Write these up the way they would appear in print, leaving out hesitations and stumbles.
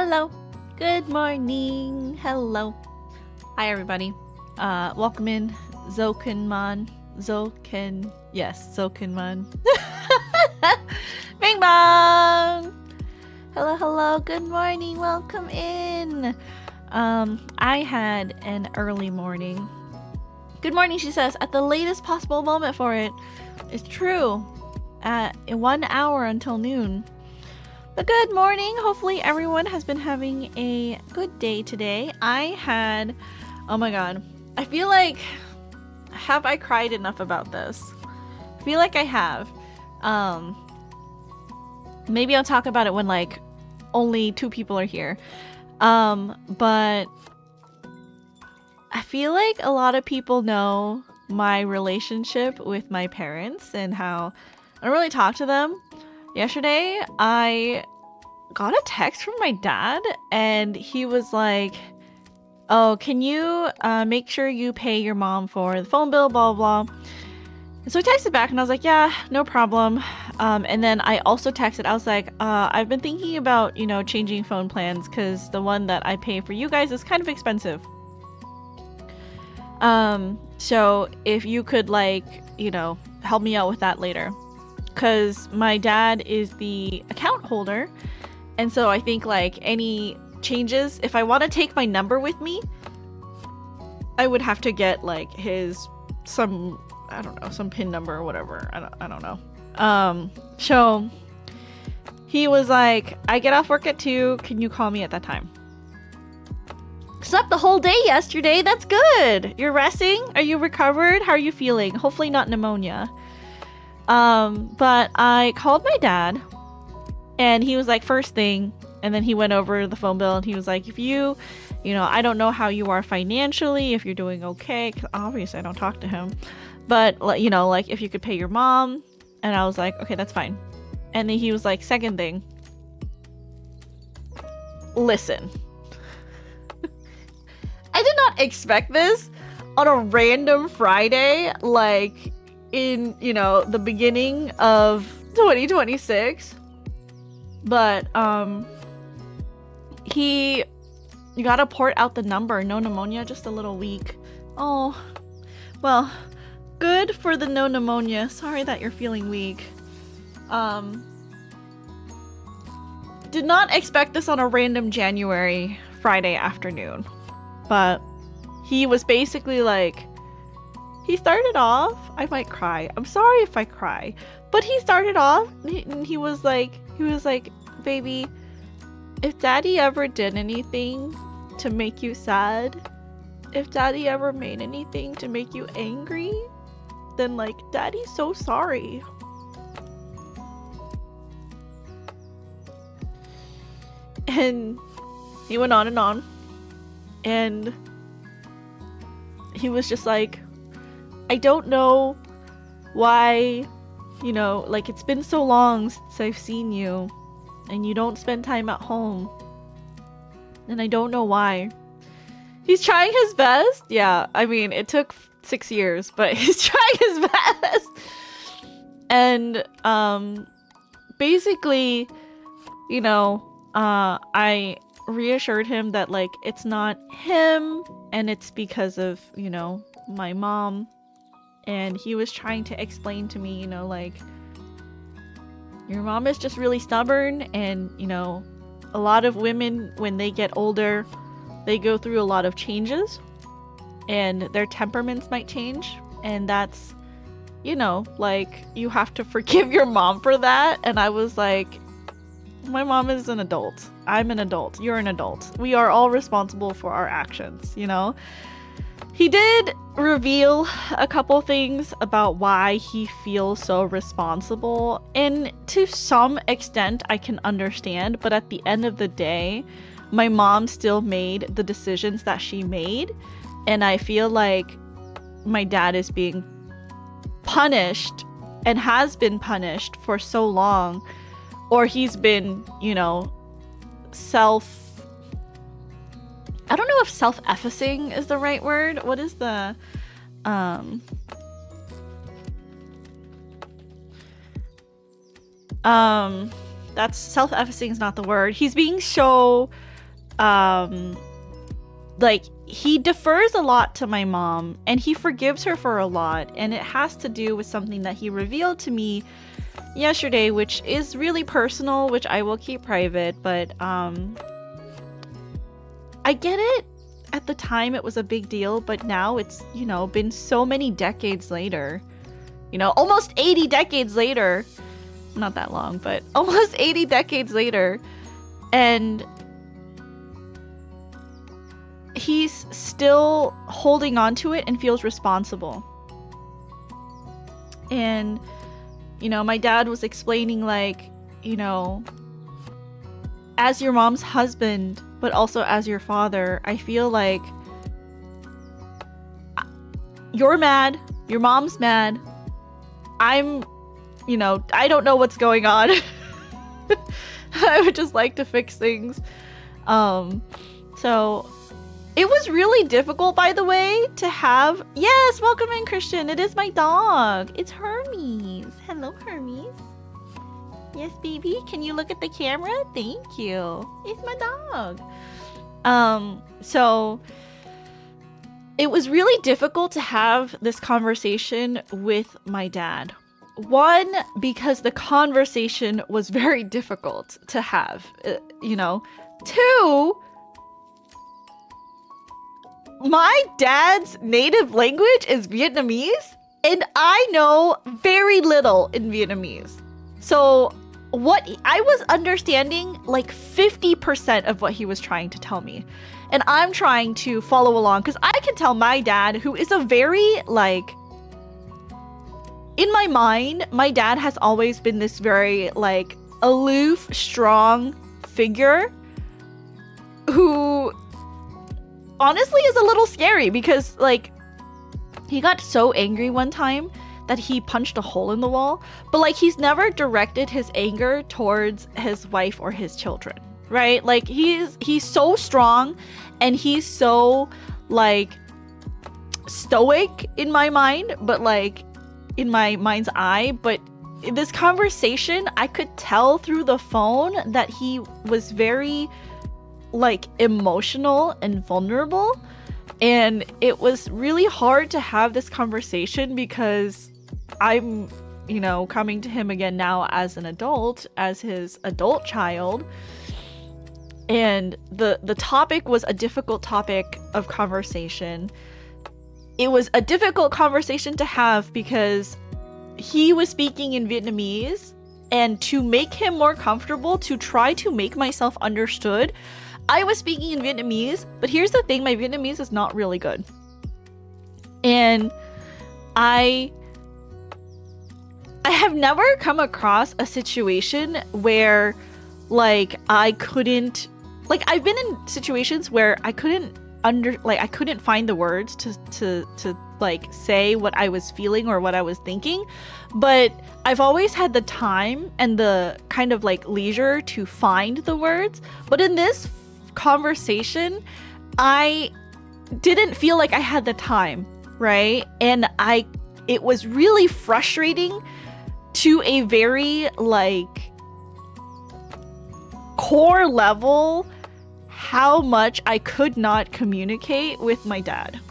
Hello. Good morning. Hello. Hi, everybody. Welcome in. Zokenman. Yes, Zokenman. Bing bong. Hello. Good morning. Welcome in. I had an early morning. Good morning, she says, at the latest possible moment for it. It's true. At 1 hour until noon. But good morning. Hopefully everyone has been having a good day today. Oh my god. I feel like, have I cried enough about this? I feel like I have. Maybe I'll talk about it when like only 2 people are here. But I feel like a lot of people know my relationship with my parents and how I don't really talk to them. Yesterday, I got a text from my dad and he was like, oh, can you make sure you pay your mom for the phone bill, blah, blah, blah. And so I texted back and I was like, yeah, no problem. And then I also texted, I was like, I've been thinking about, changing phone plans because the one that I pay for you guys is kind of expensive. So if you could help me out with that later. Because my dad is the account holder, and so I think any changes, if I want to take my number with me, I would have to get some PIN number or whatever. I don't know. So he was like, I get off work at 2, can you call me at that time? Slept the whole day yesterday. That's good. You're resting? Are you recovered? How are you feeling? Hopefully not pneumonia. But I called my dad and he was like, first thing, and then he went over the phone bill and he was like, if you I don't know how you are financially, if you're doing okay, 'cause obviously I don't talk to him, but if you could pay your mom. And I was like, okay, that's fine. And then he was like, second thing, listen. I did not expect this on a random Friday, in the beginning of 2026, but you gotta port out the number. No pneumonia, just a little weak. Oh, well, good for the no pneumonia. Sorry that you're feeling weak. Did not expect this on a random January Friday afternoon, but he was basically like, he started off, I might cry. I'm sorry if I cry. But he started off, and he was like, baby, if daddy ever did anything to make you sad, if daddy ever made anything to make you angry, then daddy's so sorry. And he went on and on. And he was just like, I don't know why, it's been so long since I've seen you and you don't spend time at home. And I don't know why. He's trying his best. Yeah, I mean, it took 6 years, but he's trying his best. And basically, I reassured him that it's not him and it's because of, my mom. And he was trying to explain to me, your mom is just really stubborn, and, a lot of women, when they get older, they go through a lot of changes, and their temperaments might change, and that's, you have to forgive your mom for that. And I was like, my mom is an adult. I'm an adult. You're an adult. We are all responsible for our actions, He did reveal a couple things about why he feels so responsible, and to some extent I can understand, but at the end of the day, my mom still made the decisions that she made, and I feel like my dad is being punished and has been punished for so long, or he's been, I don't know if self-effacing is the right word. What is the, that's self-effacing is not the word. He's being so like he defers a lot to my mom and he forgives her for a lot, and it has to do with something that he revealed to me yesterday, which is really personal, which I will keep private, but I get it. At the time it was a big deal, but now it's, you know, been so many decades later, you know, almost 80 decades later, not that long, but almost 80 decades later, and he's still holding on to it and feels responsible. And, you know, my dad was explaining, like, you know, as your mom's husband, but also as your father, I feel like you're mad, your mom's mad, I'm, you know, I don't know what's going on. I would just like to fix things. So it was really difficult, by the way, to have... Yes, welcome in, Christian. It is my dog. It's Hermes. Hello, Hermes. Yes, baby. Can you look at the camera? Thank you. It's my dog. So it was really difficult to have this conversation with my dad. One, because the conversation was very difficult to have, you know. Two, my dad's native language is Vietnamese, and I know very little in Vietnamese. So what I was understanding, like 50% of what he was trying to tell me. And I'm trying to follow along, because I can tell my dad, who is a very, like... In my mind, my dad has always been this very, like, aloof, strong figure who honestly is a little scary, because, like, he got so angry one time that he punched a hole in the wall, but, like, he's never directed his anger towards his wife or his children, right? Like, he's so strong, and he's so, like, stoic in my mind, but, like, in my mind's eye. But in this conversation, I could tell through the phone that he was very, like, emotional and vulnerable, and it was really hard to have this conversation, because I'm, you know, coming to him again now as an adult, as his adult child, and the topic was a difficult topic of conversation. It was a difficult conversation to have because he was speaking in Vietnamese, and to make him more comfortable, to try to make myself understood, I was speaking in Vietnamese. But here's the thing, my Vietnamese is not really good. And I have never come across a situation where, like, I couldn't, like, I've been in situations where I couldn't I couldn't find the words to like say what I was feeling or what I was thinking, but I've always had the time and the kind of, like, leisure to find the words. But in this conversation, I didn't feel like I had the time, right? And it was really frustrating to a very, like, core level how much I could not communicate with my dad.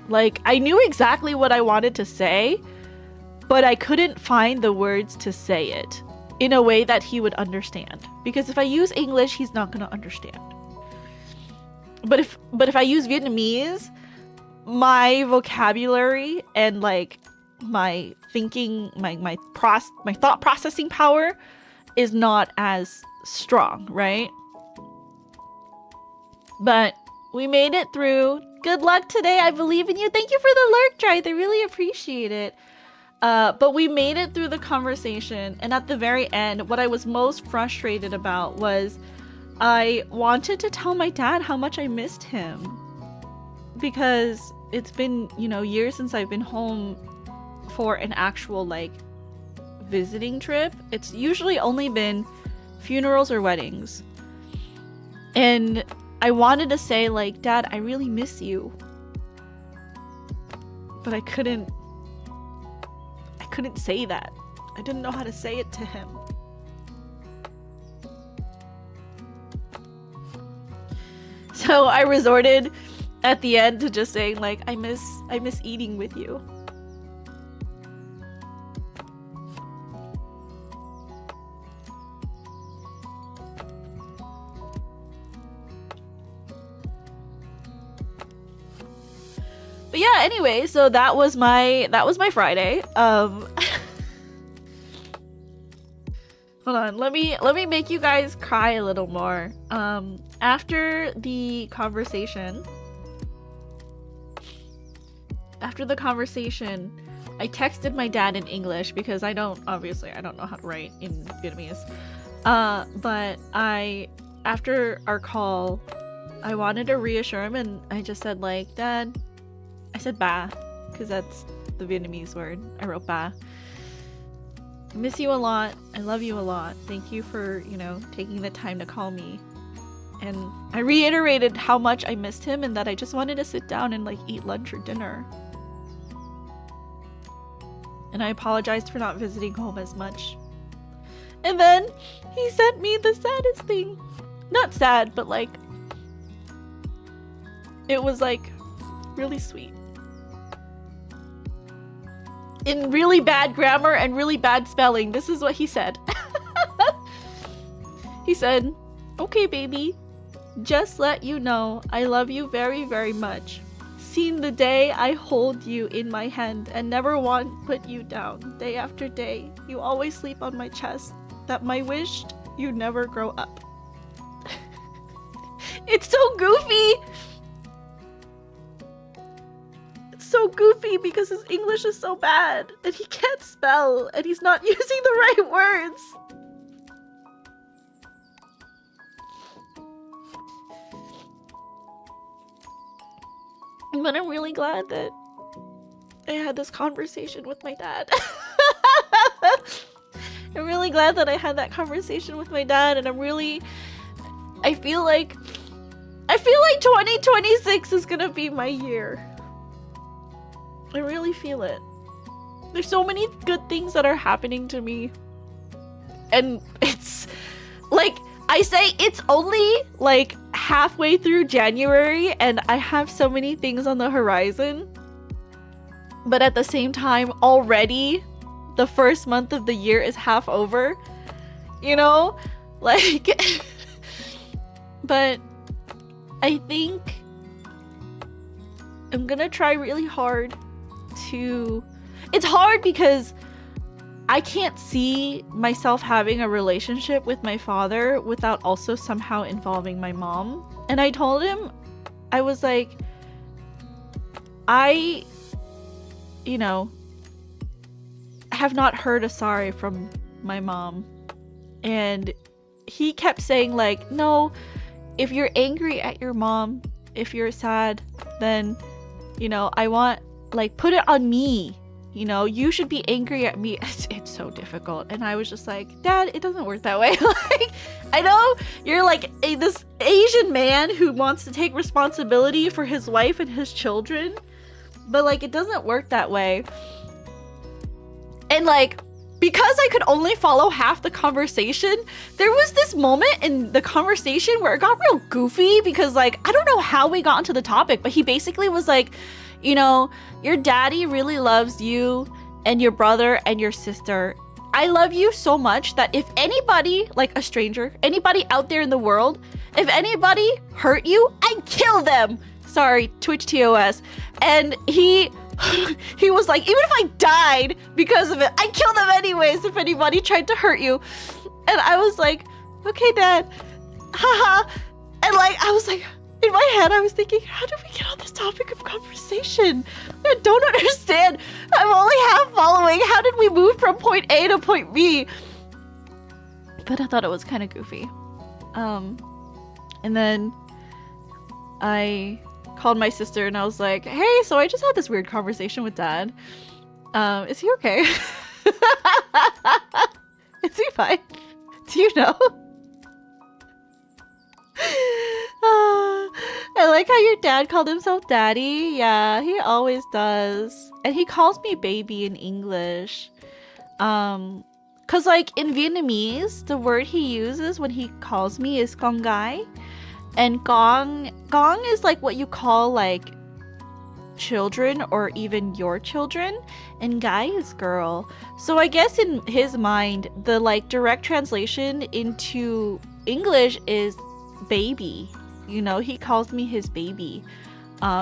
Like, I knew exactly what I wanted to say, but I couldn't find the words to say it in a way that he would understand. Because if I use English, he's not gonna understand. But if I use Vietnamese, my vocabulary and, like, my thinking, my thought processing power is not as strong, right? But we made it through. Good luck today. I believe in you. Thank you for the lurk, Drive. I really appreciate it. But we made it through the conversation, and at the very end, what I was most frustrated about was I wanted to tell my dad how much I missed him, because it's been, you know, years since I've been home for an actual, like, visiting trip. It's usually only been funerals or weddings. And I wanted to say, like, Dad, I really miss you. But I couldn't say that. I didn't know how to say it to him. So I resorted at the end to just saying like, I miss eating with you. But yeah, anyway, so that was my Friday. Hold on, let me make you guys cry a little more. After the conversation, I texted my dad in English because I don't know how to write in Vietnamese. But after our call, I wanted to reassure him, and I just said like, Dad, I said ba, because that's the Vietnamese word. I wrote ba. I miss you a lot. I love you a lot. Thank you for, taking the time to call me. And I reiterated how much I missed him and that I just wanted to sit down and like eat lunch or dinner. And I apologized for not visiting home as much. And then he sent me the saddest thing. Not sad, but like, it was like really sweet. In really bad grammar and really bad spelling, this is what he said. He said, "Okay, baby, just let you know I love you very, very much. Seen the day I hold you in my hand and never want to put you down. Day after day, you always sleep on my chest. That my wish you never grow up." It's so goofy. So goofy because his English is so bad and he can't spell and he's not using the right words. But I'm really glad that I had this conversation with my dad. I'm really glad that I had that conversation with my dad, and I feel like 2026 is gonna be my year. I really feel it. There's so many good things that are happening to me. And it's like, I say it's only like halfway through January and I have so many things on the horizon. But at the same time, already the first month of the year is half over. Like, but I think I'm gonna try really hard to... It's hard because I can't see myself having a relationship with my father without also somehow involving my mom. And I told him, I was like, I have not heard a sorry from my mom. And he kept saying like, no, if you're angry at your mom, if you're sad, then, I want, like, put it on me. You should be angry at me. It's so difficult. And I was just like, Dad, it doesn't work that way. Like, I know you're like this Asian man who wants to take responsibility for his wife and his children, but like, it doesn't work that way. And like, because I could only follow half the conversation, there was this moment in the conversation where it got real goofy because like, I don't know how we got into the topic, but he basically was like, your daddy really loves you and your brother and your sister. I love you so much that if anybody, like a stranger, anybody out there in the world, if anybody hurt you, I'd kill them. Sorry, Twitch TOS. And he was like, even if I died because of it, I'd kill them anyways if anybody tried to hurt you. And I was like, okay, Dad. Haha. And like, I was like, in my head, I was thinking, how did we get on this topic of conversation? I don't understand. I'm only half following. How did we move from point A to point B? But I thought it was kind of goofy. And then I called my sister and I was like, hey, so I just had this weird conversation with Dad. Is he okay? Is he fine? Do you know? I like how your dad called himself Daddy. Yeah, he always does. And he calls me baby in English. Cause like in Vietnamese, the word he uses when he calls me is con gái. And gong is like what you call like children or even your children, and guy is girl. So I guess in his mind, the like direct translation into English is baby. You know, he calls me his baby.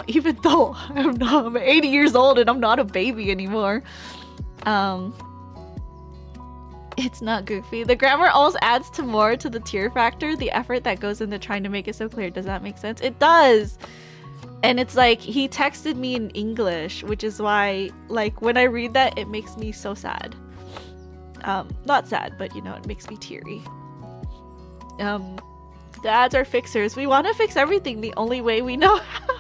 Even though I'm 80 years old and I'm not a baby anymore. It's not goofy. The grammar always adds to more to the tear factor, the effort that goes into trying to make it so clear. Does that make sense? It does. And it's like he texted me in English, which is why like when I read that it makes me so sad. Not sad, but you know, it makes me teary. Dads are fixers. We want to fix everything the only way we know how.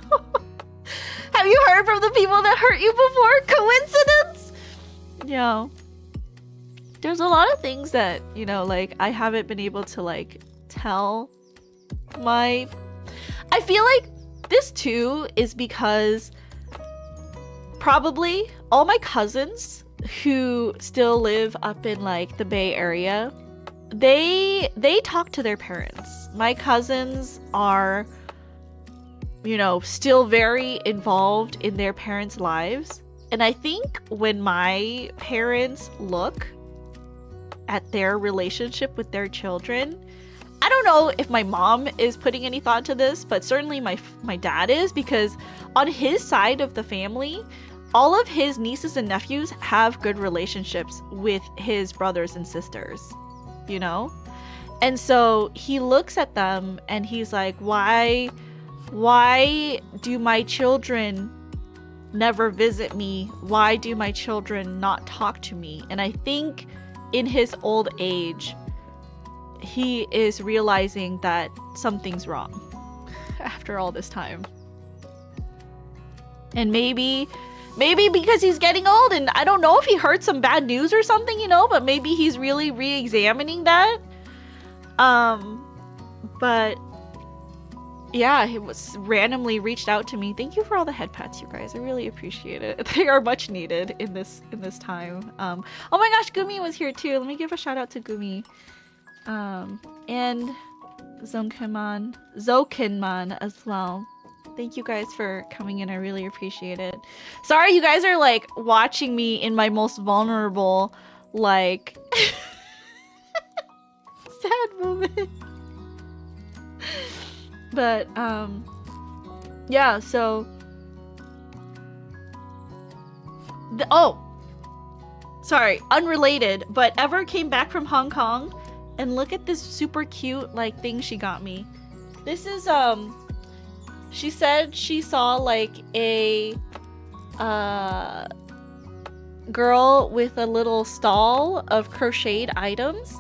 Have you heard from the people that hurt you before? Coincidence? Yeah. There's a lot of things that, you know, like I haven't been able to like tell I feel like this too is because probably all my cousins who still live up in like the Bay Area, they talk to their parents. My cousins are, you know, still very involved in their parents' lives. And I think when my parents look at their relationship with their children, I don't know if my mom is putting any thought to this, but certainly my dad is, because on his side of the family, all of his nieces and nephews have good relationships with his brothers and sisters, you know? And so he looks at them and he's like, why do my children never visit me? Why do my children not talk to me? And I think in his old age, he is realizing that something's wrong after all this time. And maybe because he's getting old, and I don't know if he heard some bad news or something, you know, but maybe he's really re-examining that. But yeah, he was randomly reached out to me. Thank you for all the head pats, you guys. I really appreciate it. They are much needed in this time. Oh my gosh, Gumi was here too. Let me give a shout out to Gumi. And Zokinman as well. Thank you guys for coming in. I really appreciate it. Sorry, you guys are like watching me in my most vulnerable, like sad moment. But yeah, so sorry, unrelated, but Ever came back from Hong Kong, and look at this super cute like thing she got me. This is she said she saw like a girl with a little stall of crocheted items,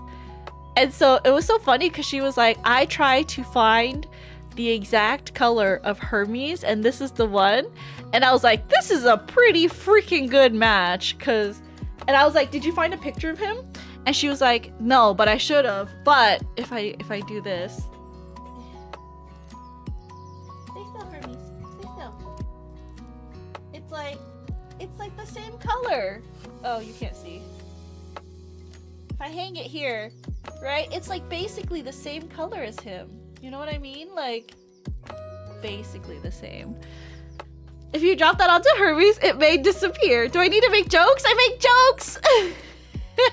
and so it was so funny because she was like, I tried to find the exact color of Hermes and this is the one, and I was like, this is a pretty freaking good match, and I was like, did you find a picture of him? And she was like, no, but I should have. But if I do this, stay still, Hermes, stay still. It's like the same color. Oh, you can't see. If I hang it here, right, it's like basically the same color as him. You know what I mean? Like, basically the same. If you drop that onto Hermes, it may disappear. Do I need to make jokes? I make jokes!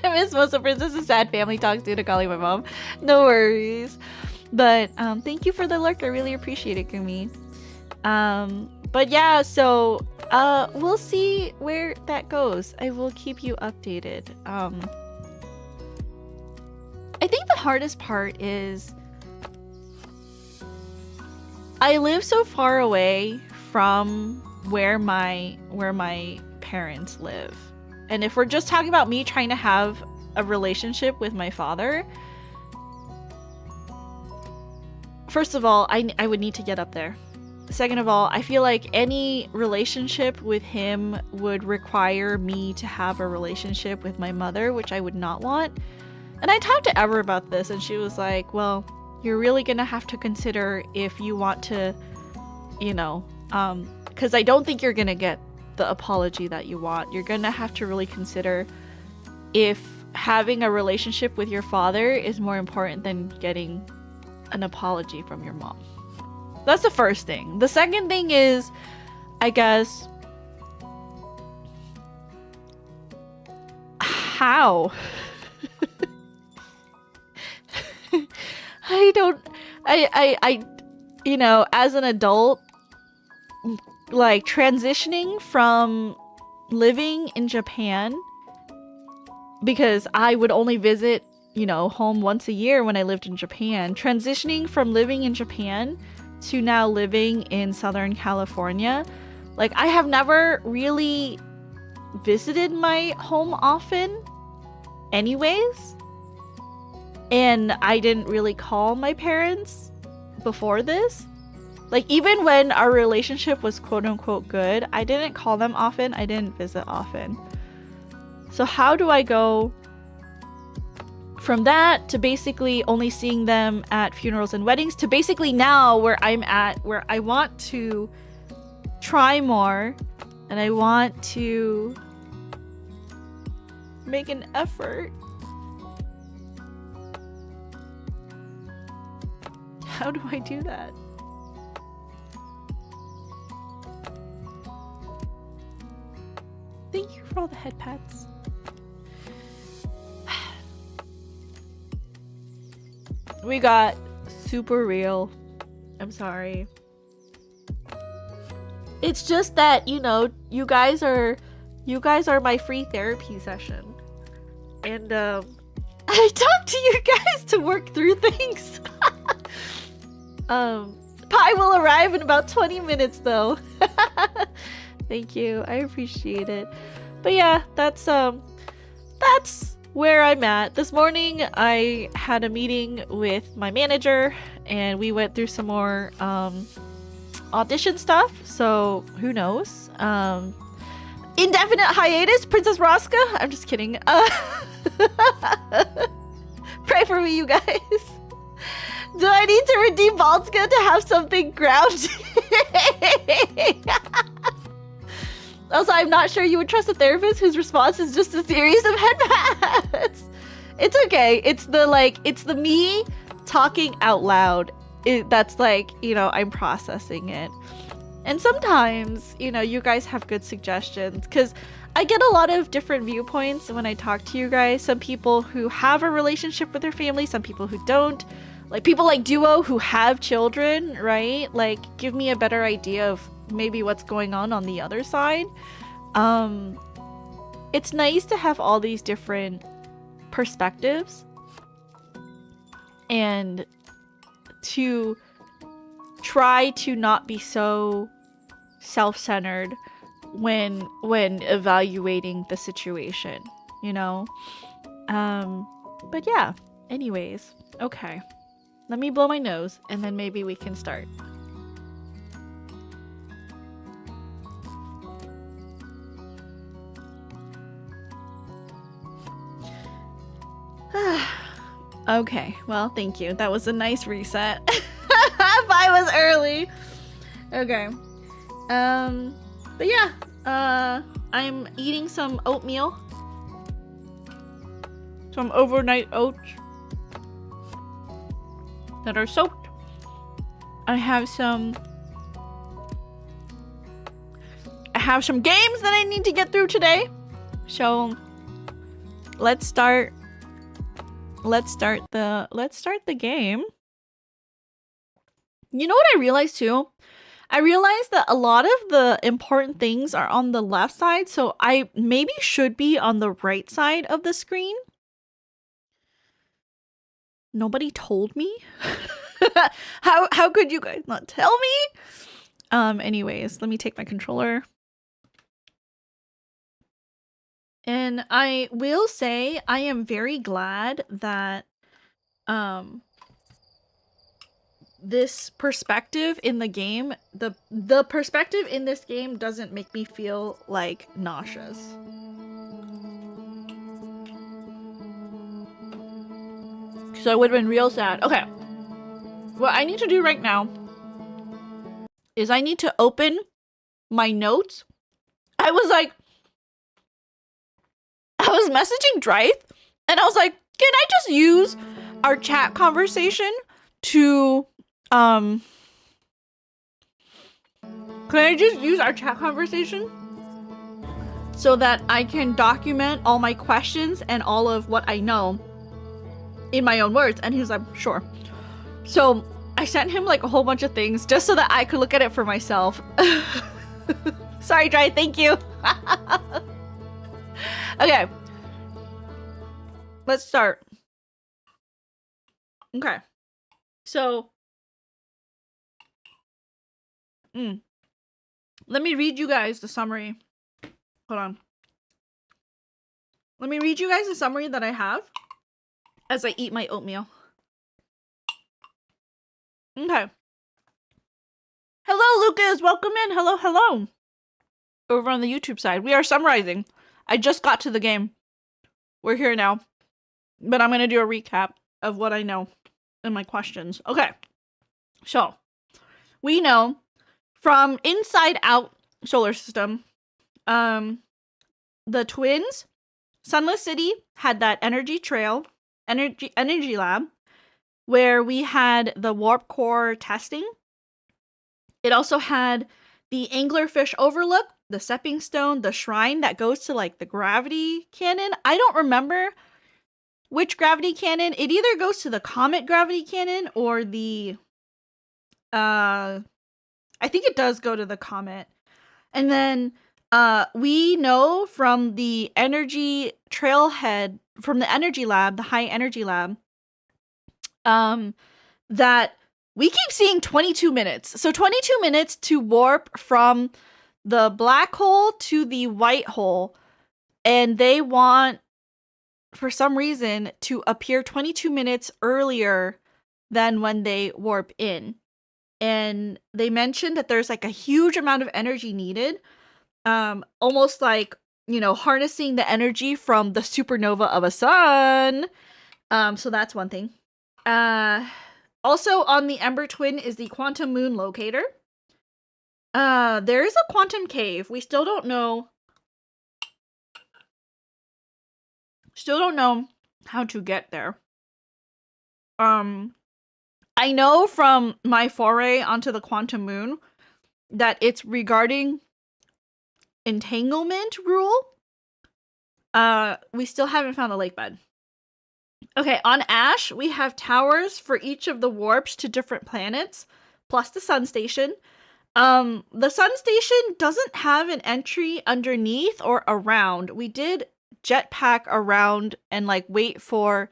Miss Mosa Princess is sad family talks due to calling my mom. No worries. But thank you for the lurk. I really appreciate it, Gumi. But yeah, so we'll see where that goes. I will keep you updated. I think the hardest part is I live so far away from where my parents live. And if we're just talking about me trying to have a relationship with my father, first of all, I would need to get up there. Second of all, I feel like any relationship with him would require me to have a relationship with my mother, which I would not want. And I talked to Ever about this, and she was like, well, you're really gonna have to consider if you want to, you know, because I don't think you're gonna get the apology that you want. You're gonna have to really consider if having a relationship with your father is more important than getting an apology from your mom. That's the first thing. The second thing is, I guess, how? I you know, as an adult, like transitioning from living in Japan, because I would only visit, you know, home once a year when I lived in Japan. Transitioning from living in Japan to now living in Southern California, like I have never really visited my home often anyways. And I didn't really call my parents before this. Like, even when our relationship was quote-unquote good, I didn't call them often. I didn't visit often. So how do I go from that to basically only seeing them at funerals and weddings to basically now where I'm at, where I want to try more and I want to make an effort? How do I do that? Thank you for all the head pats. We got super real. I'm sorry. It's just that, you know, you guys are my free therapy session. And I talk to you guys to work through things. Pie will arrive in about 20 minutes though. Thank you. I appreciate it. But yeah, that's where I'm at. This morning I had a meeting with my manager and we went through some more audition stuff. So who knows? Indefinite hiatus, Princess Rosca? I'm just kidding. Pray for me, you guys. Do I need to redeem Balska to have something grounding? Also, I'm not sure you would trust a therapist whose response is just a series of head pats. It's okay. It's the me talking out loud. That's like, you know, I'm processing it. And sometimes, you know, you guys have good suggestions because I get a lot of different viewpoints when I talk to you guys. Some people who have a relationship with their family, some people who don't. Like people like Duo who have children, right? Like give me a better idea of maybe what's going on the other side. It's nice to have all these different perspectives and to try to not be so self-centered when evaluating the situation, you know? But yeah, anyways, okay. Let me blow my nose and then maybe we can start. Okay, well, thank you. That was a nice reset. I was early. Okay. But yeah, I'm eating some oatmeal. Some overnight oats that are soaked. I have some games that I need to get through today. So let's start the game. You know what I realized too? I realized that a lot of the important things are on the left side, so I maybe should be on the right side of the screen. Nobody told me. How could you guys not tell me? Anyways, let me take my controller. And I will say I am very glad that this perspective in the game, the perspective in this game doesn't make me feel like nauseous. So it would have been real sad. Okay. What I need to do right now is I need to open my notes. I was messaging Drythe and I was like, can I just use our chat conversation to Can I just use our chat conversation so that I can document all my questions and all of what I know in my own words? And he's like, sure. So I sent him like a whole bunch of things just so that I could look at it for myself. Sorry, Dry, thank you. Okay. Let's start. Okay. So, let me read you guys the summary. Hold on. Let me read you guys the summary that I have as I eat my oatmeal. Okay. Hello, Lucas. Welcome in. Hello, hello. Over on the YouTube side. We are summarizing. I just got to the game. We're here now. But I'm going to do a recap of what I know and my questions. Okay. So, we know from Inside Out solar system, the twins, Sunless City had that energy lab, where we had the warp core testing. It also had the anglerfish overlook, the stepping stone, the shrine that goes to like the gravity cannon. I don't remember which gravity cannon. It either goes to the comet gravity cannon or the I think it does go to the comet. And then we know from the energy trailhead, from the energy lab, the high energy lab, that we keep seeing 22 minutes. So 22 minutes to warp from the black hole to the white hole. And they want, for some reason, to appear 22 minutes earlier than when they warp in. And they mentioned that there's like a huge amount of energy needed. Almost like, you know, harnessing the energy from the supernova of a sun. So that's one thing. Also on the Ember Twin is the Quantum Moon Locator. There is a quantum cave. We still don't know how to get there. I know from my foray onto the quantum moon that it's regarding entanglement rule. We still haven't found the lake bed. Okay, on Ash, we have towers for each of the warps to different planets, plus the sun station. The sun station doesn't have an entry underneath or around. We did jetpack around and like wait for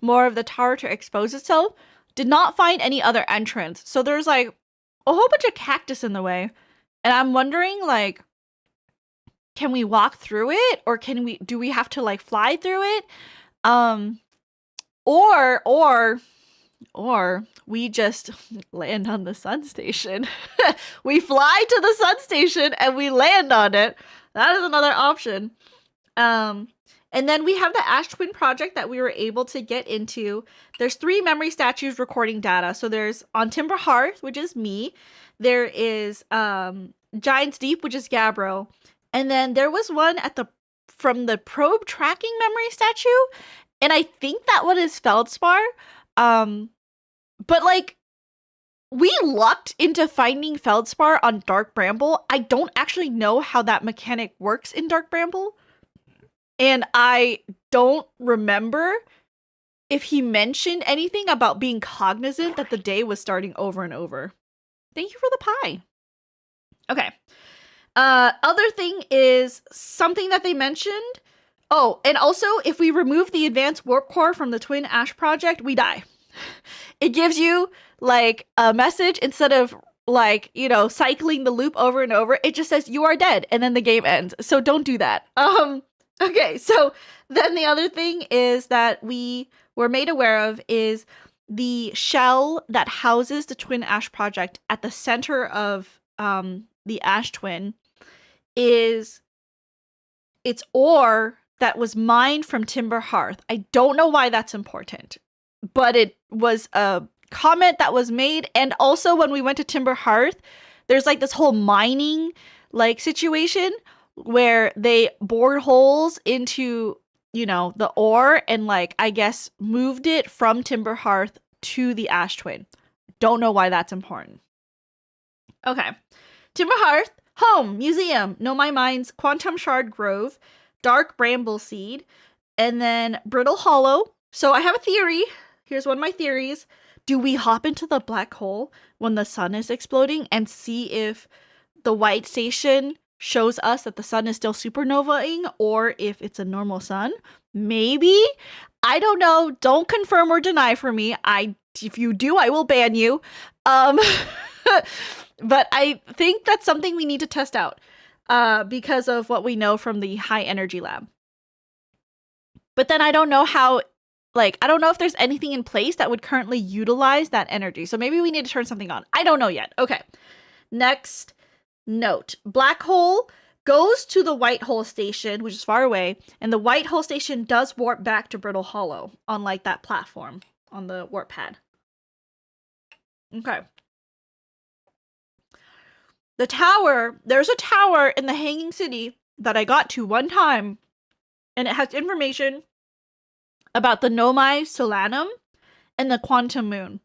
more of the tower to expose itself. Did not find any other entrance. So there's like a whole bunch of cactus in the way. And I'm wondering, like, can we walk through it? Or do we have to like fly through it? Or we just land on the sun station. We fly to the sun station and we land on it. That is another option. And then we have the Ash Twin project that we were able to get into. There's 3 memory statues recording data. So there's on Timber Hearth, which is me. There is Giant's Deep, which is Gabbro. And then there was one from the probe tracking memory statue. And I think that one is Feldspar. But like, we lucked into finding Feldspar on Dark Bramble. I don't actually know how that mechanic works in Dark Bramble. And I don't remember if he mentioned anything about being cognizant that the day was starting over and over. Thank you for the pie. Okay. Other thing is something that they mentioned. Oh, and also if we remove the advanced warp core from the Twin Ash project, we die. It gives you like a message instead of like, you know, cycling the loop over and over. It just says you are dead and then the game ends. So don't do that. Okay, so then the other thing is that we were made aware of is the shell that houses the Twin Ash project at the center of the Ash Twin is its ore that was mined from Timber Hearth. I don't know why that's important, but it was a comment that was made. And also when we went to Timber Hearth, there's like this whole mining like situation where they bored holes into, you know, the ore and like, I guess, moved it from Timber Hearth to the Ash Twin. Don't know why that's important. Okay. Timber Hearth, Home, Museum, Know My Mind's Quantum Shard Grove, Dark Bramble Seed, and then Brittle Hollow. So I have a theory. Here's one of my theories. Do we hop into the black hole when the sun is exploding and see if the white station shows us that the sun is still supernovaing or if it's a normal sun? Maybe. I don't know. Don't confirm or deny for me. If you do, I will ban you. But I think that's something we need to test out because of what we know from the high energy lab. But then I don't know how, I don't know if there's anything in place that would currently utilize that energy. So maybe we need to turn something on. I don't know yet. Okay. Next note. Black hole goes to the white hole station, which is far away, and the white hole station does warp back to Brittle Hollow on that platform on the warp pad. Okay. The tower, there's a tower in the Hanging City that I got to one time, and it has information about the Nomai Solanum and the Quantum Moon.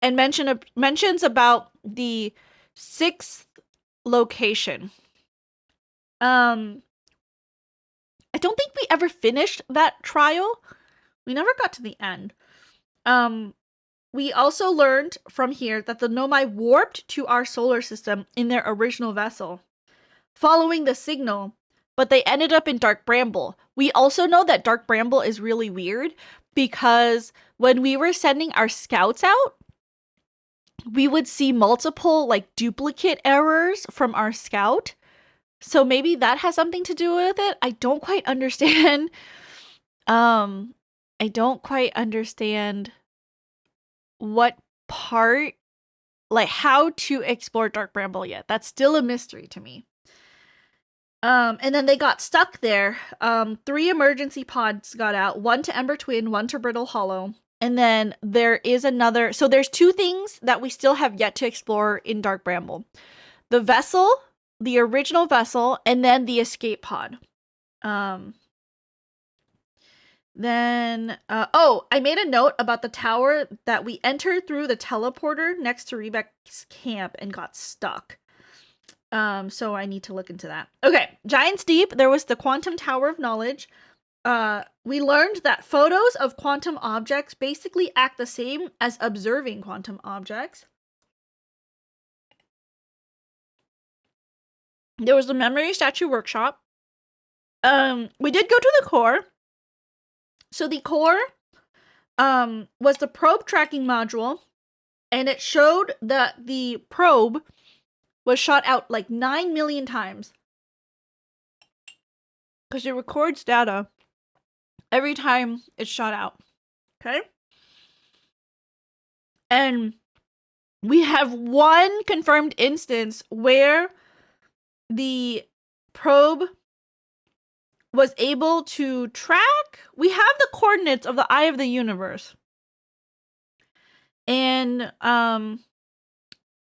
And mentions about the 6th location. I don't think we ever finished that trial. We never got to the end. We also learned from here that the Nomai warped to our solar system in their original vessel, following the signal, but they ended up in Dark Bramble. We also know that Dark Bramble is really weird because when we were sending our scouts out, we would see multiple duplicate errors from our scout. So maybe that has something to do with it. I don't quite understand. I don't quite understand what part, how to explore Dark Bramble yet. That's still a mystery to me. And then they got stuck there. 3 emergency pods got out, 1 to Ember Twin, 1 to Brittle Hollow. And then there is another, so there's 2 things that we still have yet to explore in Dark Bramble. The vessel, the original vessel, and then the escape pod. I made a note about the tower that we entered through the teleporter next to Rebek's camp and got stuck. So I need to look into that. Okay, Giant's Deep, there was the Quantum Tower of Knowledge. We learned that photos of quantum objects basically act the same as observing quantum objects. There was the Memory Statue Workshop. We did go to the core. So the core was the probe tracking module, and it showed that the probe was shot out 9 million times. Because it records data every time it's shot out. Okay? And we have one confirmed instance where the probe was able to track. We have the coordinates of the Eye of the Universe. And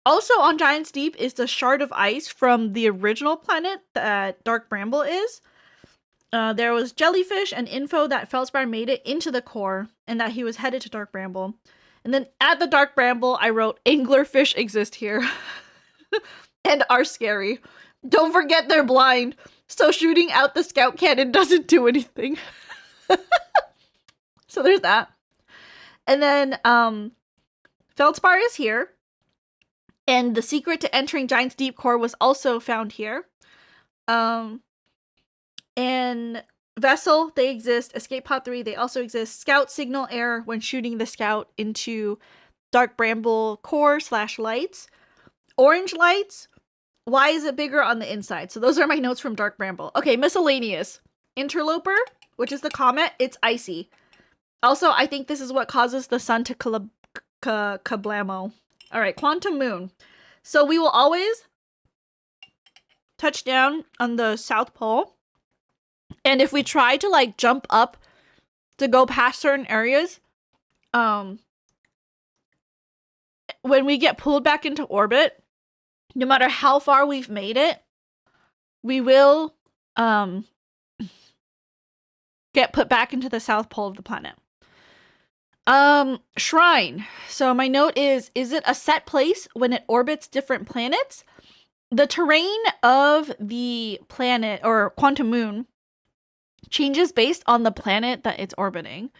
also on Giant's Deep is the shard of ice from the original planet that Dark Bramble is. There was jellyfish and info that Feldspar made it into the core and that he was headed to Dark Bramble. And then at the Dark Bramble, I wrote, anglerfish exist here and are scary. Don't forget they're blind, so shooting out the scout cannon doesn't do anything. So there's that. And then Feldspar is here. And the secret to entering Giant's Deep core was also found here. And Vessel, they exist. Escape Pod 3, they also exist. Scout signal error when shooting the scout into Dark Bramble core / lights. Orange lights. Why is it bigger on the inside? So those are my notes from Dark Bramble. Okay, miscellaneous. Interloper, which is the comet, it's icy. Also, I think this is what causes the sun to kablamo. All right, Quantum Moon. So we will always touch down on the South Pole. And if we try to jump up to go past certain areas, when we get pulled back into orbit, no matter how far we've made it, we will get put back into the South Pole of the planet. Shrine. So my note is it a set place when it orbits different planets? the terrain of the planet or quantum moon changes based on the planet that it's orbiting.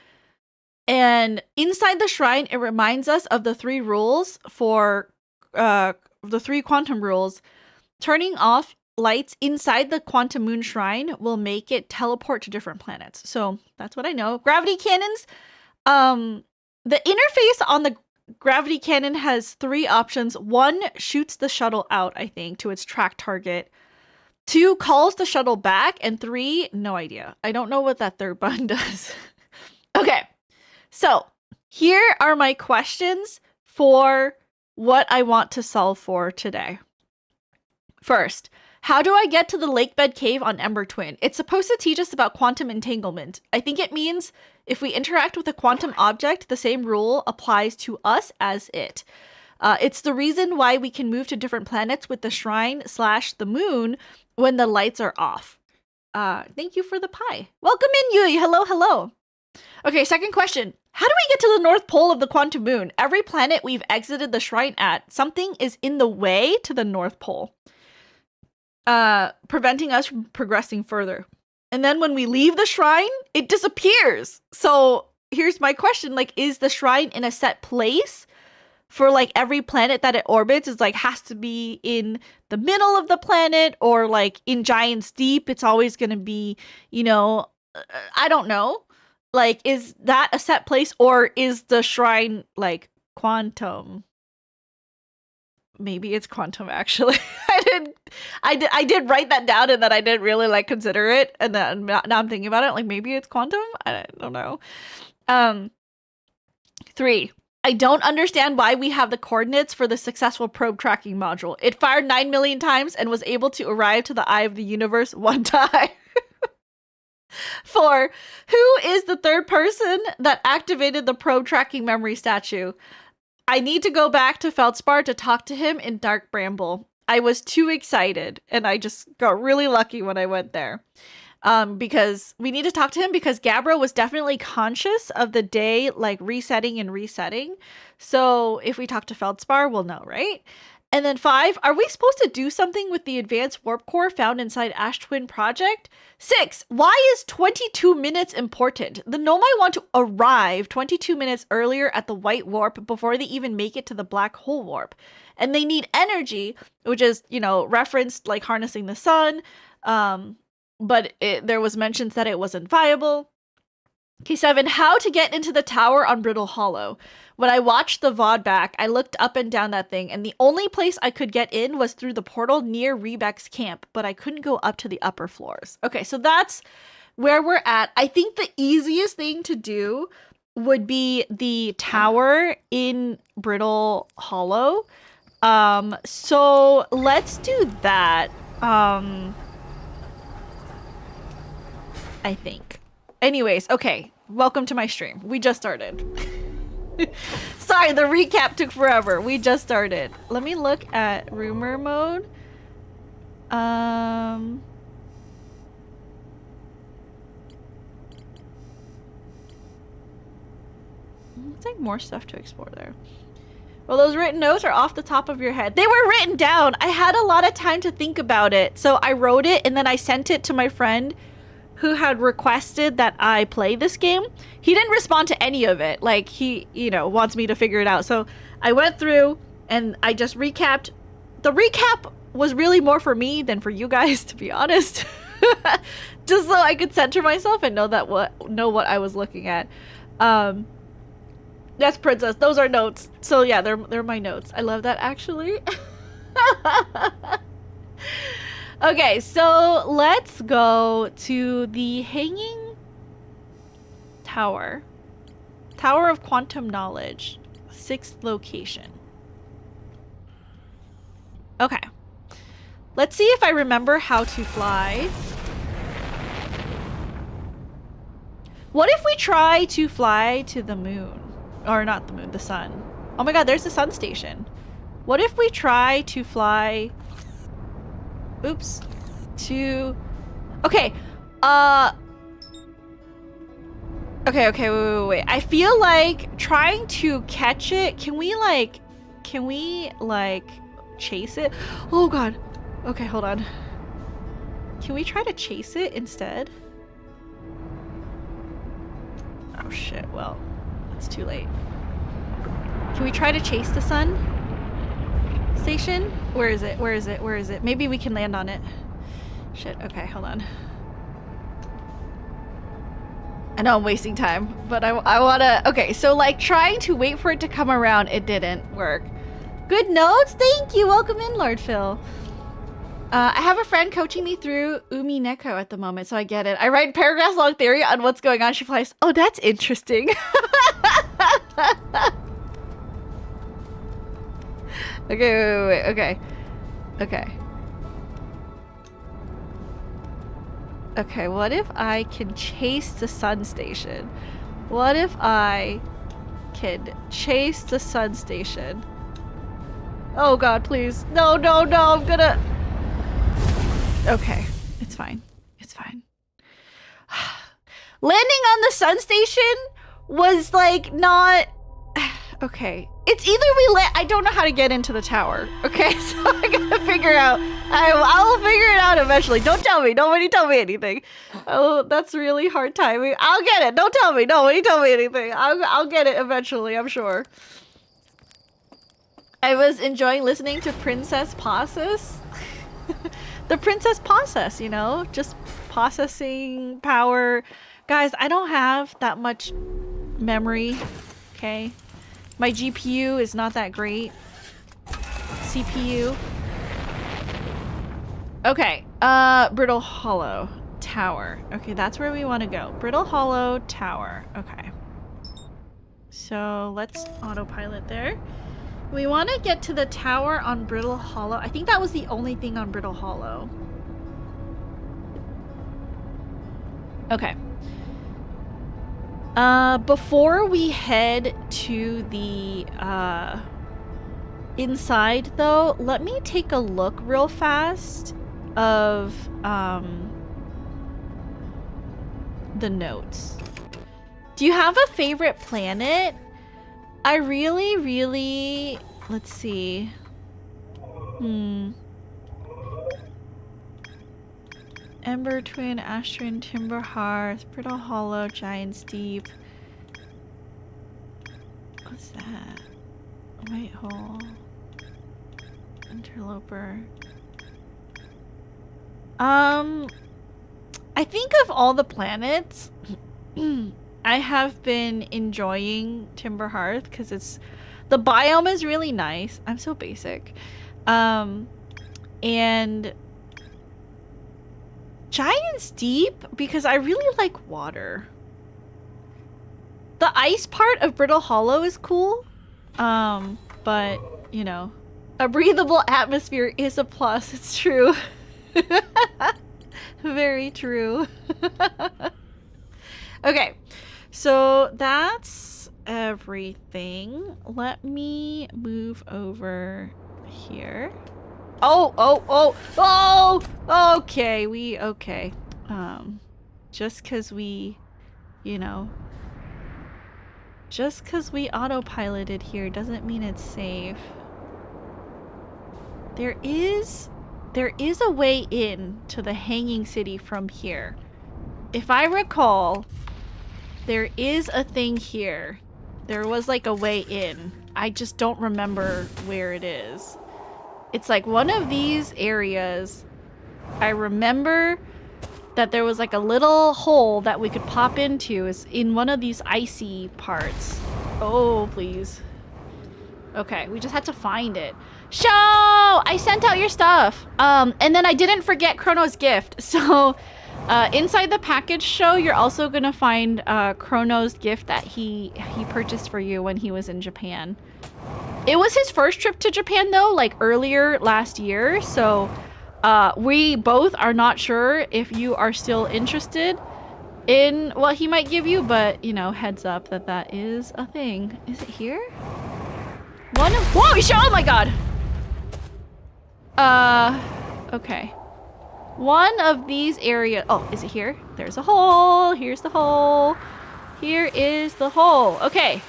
And inside the shrine, it reminds us of the 3 rules for the 3 quantum rules. Turning off lights inside the quantum moon shrine will make it teleport to different planets. So that's what I know. Gravity cannons. The interface on the gravity cannon has 3 options. 1 shoots the shuttle out, I think, to its track target. 2 calls the shuttle back, and 3, no idea. I don't know what that 3rd button does. Okay, so here are my questions for what I want to solve for today. First, how do I get to the lakebed cave on Ember Twin? It's supposed to teach us about quantum entanglement. I think it means if we interact with a quantum object, the same rule applies to us as it. It's the reason why we can move to different planets with the shrine / the moon when the lights are off. Thank you for the pie. Welcome in, Yui. Hello, hello. Okay, second question. How do we get to the North Pole of the quantum moon? Every planet we've exited the shrine at, something is in the way to the North Pole, preventing us from progressing further. And then when we leave the shrine, it disappears. So here's my question. Like, is the shrine in a set place for like every planet that it orbits? Is like has to be in the middle of the planet, or like in Giant's Deep, it's always going to be, you know, I don't know. Like, is that a set place, or is the shrine like quantum? Maybe it's quantum, actually. I did write that down, and then I didn't really like consider it, and then now I'm thinking about it, like maybe it's quantum. I don't know. 3. I don't understand why we have the coordinates for the successful probe tracking module. It fired 9 million times and was able to arrive to the eye of the universe 1 time. 4. Who is the 3rd person that activated the probe tracking memory statue? I need to go back to Feldspar to talk to him in Dark Bramble. I was too excited, and I just got really lucky when I went there. Because we need to talk to him because Gabbro was definitely conscious of the day, like resetting and resetting. So if we talk to Feldspar, we'll know, right? And then 5, are we supposed to do something with the advanced warp core found inside Ash Twin Project? 6, why is 22 minutes important? The Nomai want to arrive 22 minutes earlier at the white warp before they even make it to the black hole warp. And they need energy, which is, you know, referenced like harnessing the sun. But there was mentions that it wasn't viable. Okay, 7, how to get into the tower on Brittle Hollow. When I watched the VOD back, I looked up and down that thing, and the only place I could get in was through the portal near Rebek's camp, but I couldn't go up to the upper floors. Okay, so that's where we're at. I think the easiest thing to do would be the tower in Brittle Hollow. So let's do that. I think. Anyways, okay. Welcome to my stream. We just started. Sorry, the recap took forever. We just started. Let me look at rumor mode. Looks like more stuff to explore there. Well, those written notes are off the top of your head. They were written down. I had a lot of time to think about it. So I wrote it and then I sent it to my friend who had requested that I play this game. He didn't respond to any of it. Like, he, you know, wants me to figure it out. So I went through and I just recapped. The recap was really more for me than for you guys, to be honest. Just so I could center myself and know what I was looking at. Yes, Princess, those are notes. So yeah, they're my notes. I love that, actually. Okay, so let's go to the Hanging Tower. Tower of Quantum Knowledge. 6th location. Okay. Let's see if I remember how to fly. What if we try to fly to the moon? Or not the moon, the sun. Oh my god, there's the sun station. What if we try to fly... Oops. To... Okay. Okay, wait. I feel like trying to catch it... Can we, like, chase it? Oh god. Okay, hold on. Can we try to chase it instead? Oh shit, well, it's too late. Can we try to chase the sun station? Where is it? Where is it? Where is it? Maybe we can land on it. Shit, okay, hold on. I know I'm wasting time, but I wanna... Okay, so like trying to wait for it to come around, it didn't work. Good notes? Thank you! Welcome in, Lord Phil. I have a friend coaching me through Umi Neko at the moment, so I get it. I write paragraphs long theory on what's going on. She replies, oh, that's interesting. Okay, wait, okay. Okay. Okay, what if I can chase the sun station? What if I can chase the sun station? Oh god, please. No, no, no, I'm gonna... Okay, it's fine. It's fine. Landing on the sun station was like not... Okay. It's either we land... I don't know how to get into the tower. Okay, so I gotta figure out... I'll figure it out eventually. Don't tell me. Nobody tell me anything. Oh, that's really hard timing. I'll get it. Don't tell me. Nobody tell me anything. I'll get it eventually, I'm sure. I was enjoying listening to Princess Process. The Princess Process, you know? Just processing power. Guys, I don't have that much memory, okay? My GPU is not that great. CPU. Okay, Brittle Hollow Tower. Okay, that's where we want to go. Brittle Hollow Tower. Okay. So let's autopilot there. We want to get to the tower on Brittle Hollow. I think that was the only thing on Brittle Hollow. Okay. Before we head to the, inside, though, let me take a look real fast of, the notes. Do you have a favorite planet? I really... Let's see. Ember Twin, Astron, Timber Hearth, Brittle Hollow, Giant's Deep. What's that? White Hole. Interloper. I think of all the planets, I have been enjoying Timber Hearth because it's... The biome is really nice. I'm so basic. And... Giant's Deep because I really like water. The ice part of Brittle Hollow is cool. But, you know, a breathable atmosphere is a plus. It's true. Very true. Okay, so that's everything. Let me move over here. Oh, okay, okay. Just cause we, you know, just cause we autopiloted here doesn't mean it's safe. There is a way in to the Hanging City from here. If I recall, there is a thing here. There was like a way in. I just don't remember where it is. It's like one of these areas. I remember that there was like a little hole that we could pop into is in one of these icy parts. Oh, please. Okay, we just had to find it. Show! I sent out your stuff. And then I didn't forget Chrono's gift. So, inside the package show, you're also gonna find Chrono's gift that he purchased for you when he was in Japan. It was his first trip to Japan though, like earlier last year, so we both are not sure if you are still interested in what he might give you, but you know, heads up that is a thing. Is it here? Whoa, oh my god! Okay. One of these areas, oh, is it here? There's a hole, here's the hole. Here is the hole, okay.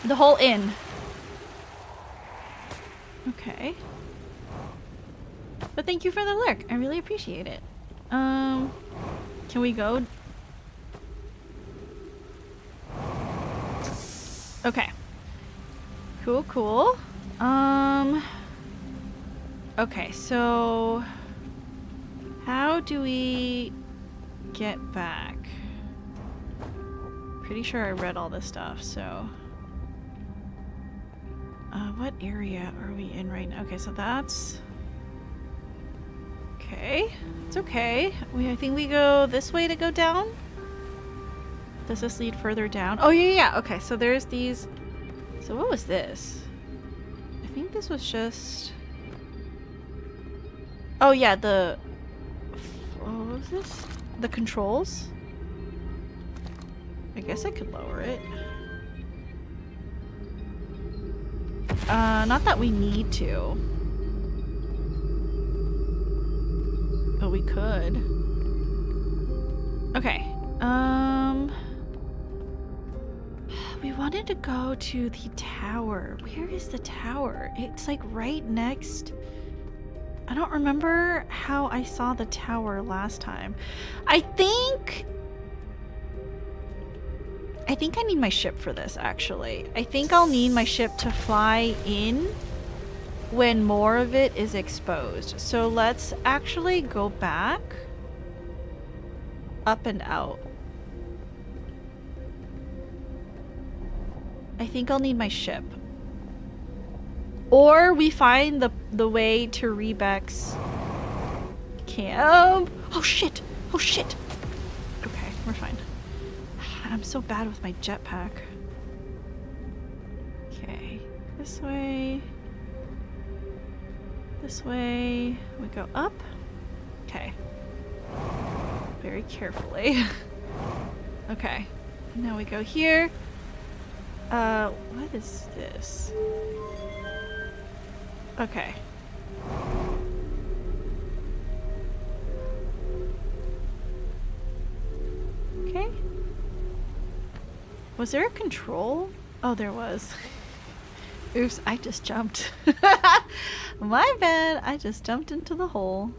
The hole in. Okay. But thank you for the lurk. I really appreciate it. Can we go? Okay. Cool, cool. Okay, so how do we get back? Pretty sure I read all this stuff, so what area are we in right now? Okay, so that's okay. It's okay. I think we go this way to go down. Does this lead further down? Oh yeah. Okay, so there's these. So what was this? I think this was just. Oh yeah, what was this? The controls? I guess I could lower it. Not that we need to. But we could. Okay. We wanted to go to the tower. Where is the tower? It's like right next. I don't remember how I saw the tower last time. I think I need my ship for this, actually. I think I'll need my ship to fly in when more of it is exposed. So let's actually go back up and out. I think I'll need my ship. Or we find the way to Rebec's camp. Oh shit! Oh shit! Okay, we're fine. I'm so bad with my jetpack. Okay, this way. This way. We go up. Okay. Very carefully. Okay. Now we go here. What is this? Okay. Okay. Was there a control? Oh, there was. Oops, I just jumped. My bad, I just jumped into the hole.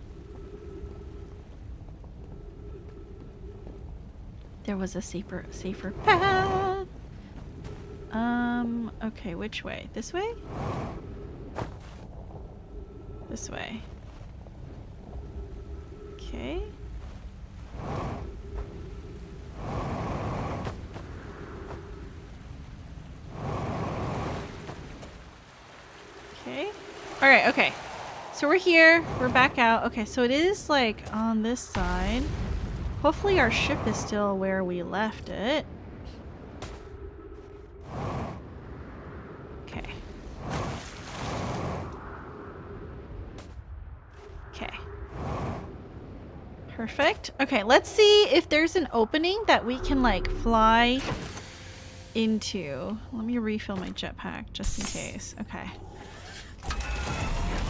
There was a safer path. Okay, which way? This way? This way. Okay. Okay. Alright, okay. So we're here. We're back out. Okay, so it is like on this side. Hopefully our ship is still where we left it. Okay. Okay. Perfect. Okay, let's see if there's an opening that we can like fly into. Let me refill my jetpack just in case. Okay.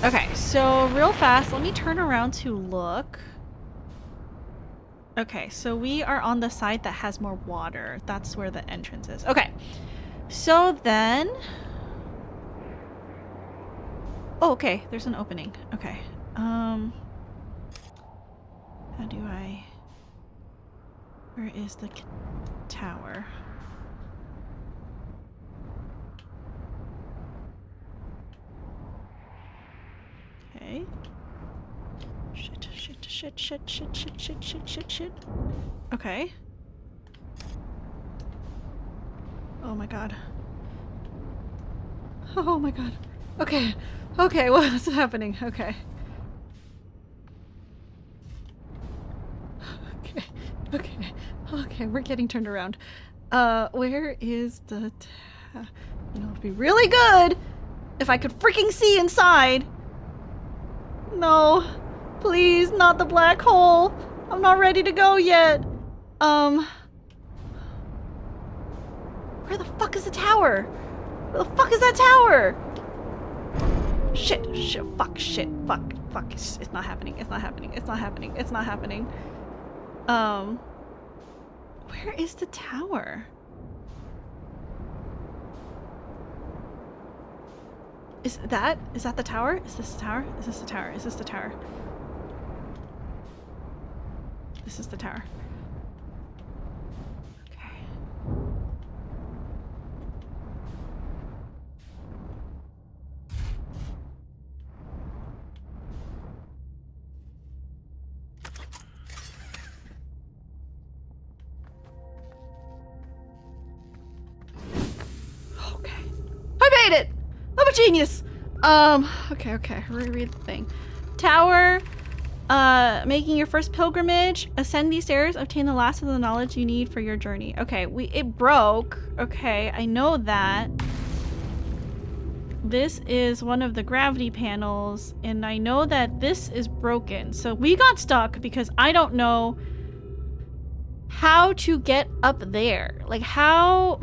Okay, so real fast, let me turn around to look. Okay, so we are on the side that has more water. That's where the entrance is. Okay, so then... Oh, okay, there's an opening. Okay, how do I... Where is the tower? Okay. Shit. Okay. Oh my god. Oh my god. Okay. Okay, what's happening? Okay. Okay, we're getting turned around. Where is the... You know, it'd be really good if I could freaking see inside. No. Please, not the black hole. I'm not ready to go yet. Where the fuck is the tower? Where the fuck is that tower? Shit, fuck. It's not happening. Where is the tower? Is that the tower? Is this the tower? Is this the tower? Is this the tower? This is the tower. Okay. Okay. I made it! I'm a genius! Okay. Reread the thing. Tower. Making your first pilgrimage. Ascend these stairs. Obtain the last of the knowledge you need for your journey. Okay, it broke. Okay, I know that. This is one of the gravity panels, and I know that this is broken. So we got stuck because I don't know how to get up there. Like how,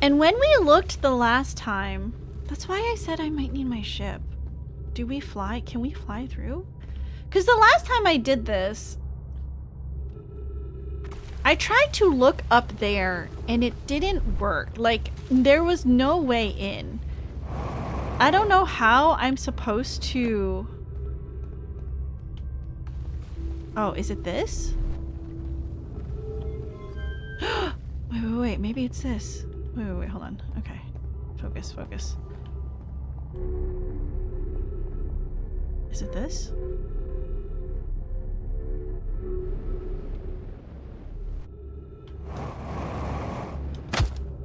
And when we looked the last time, that's why I said I might need my ship. Do we fly? Can we fly through? Because the last time I did this, I tried to look up there and it didn't work. Like, there was no way in. I don't know how I'm supposed to... Oh, is it this? Wait, maybe it's this. Wait, hold on. Okay. Focus. Is it this?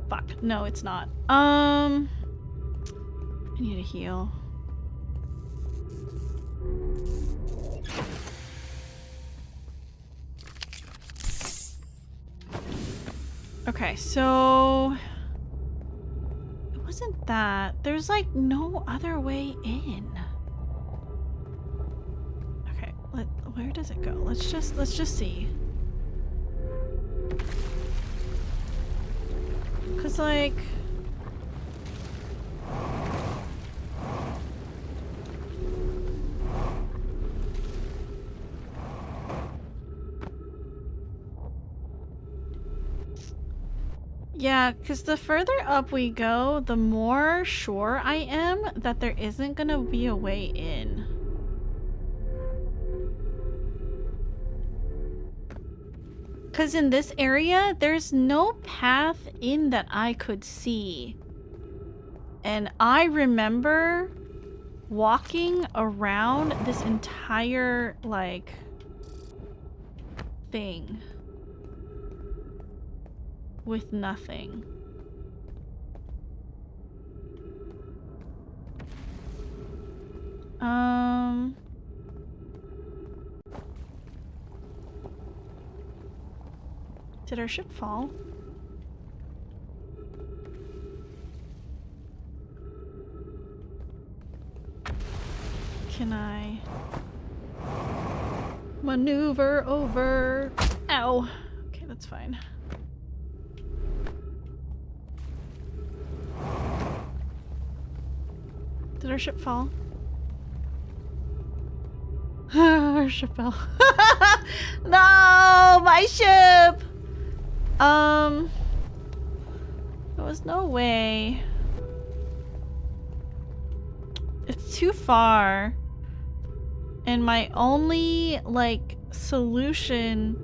Fuck. No, it's not. I need to heal. Okay, so... It wasn't that. There's like no other way in. Okay, where does it go? Let's just see. Cause like... Yeah, because the further up we go, the more sure I am that there isn't gonna be a way in. Because in this area, there's no path in that I could see. And I remember walking around this entire, like, thing with nothing. Did our ship fall? Can I maneuver over? Ow. Okay, that's fine. Did our ship fall? Our ship fell. No, my ship! There was no way. It's too far. And my only, like, solution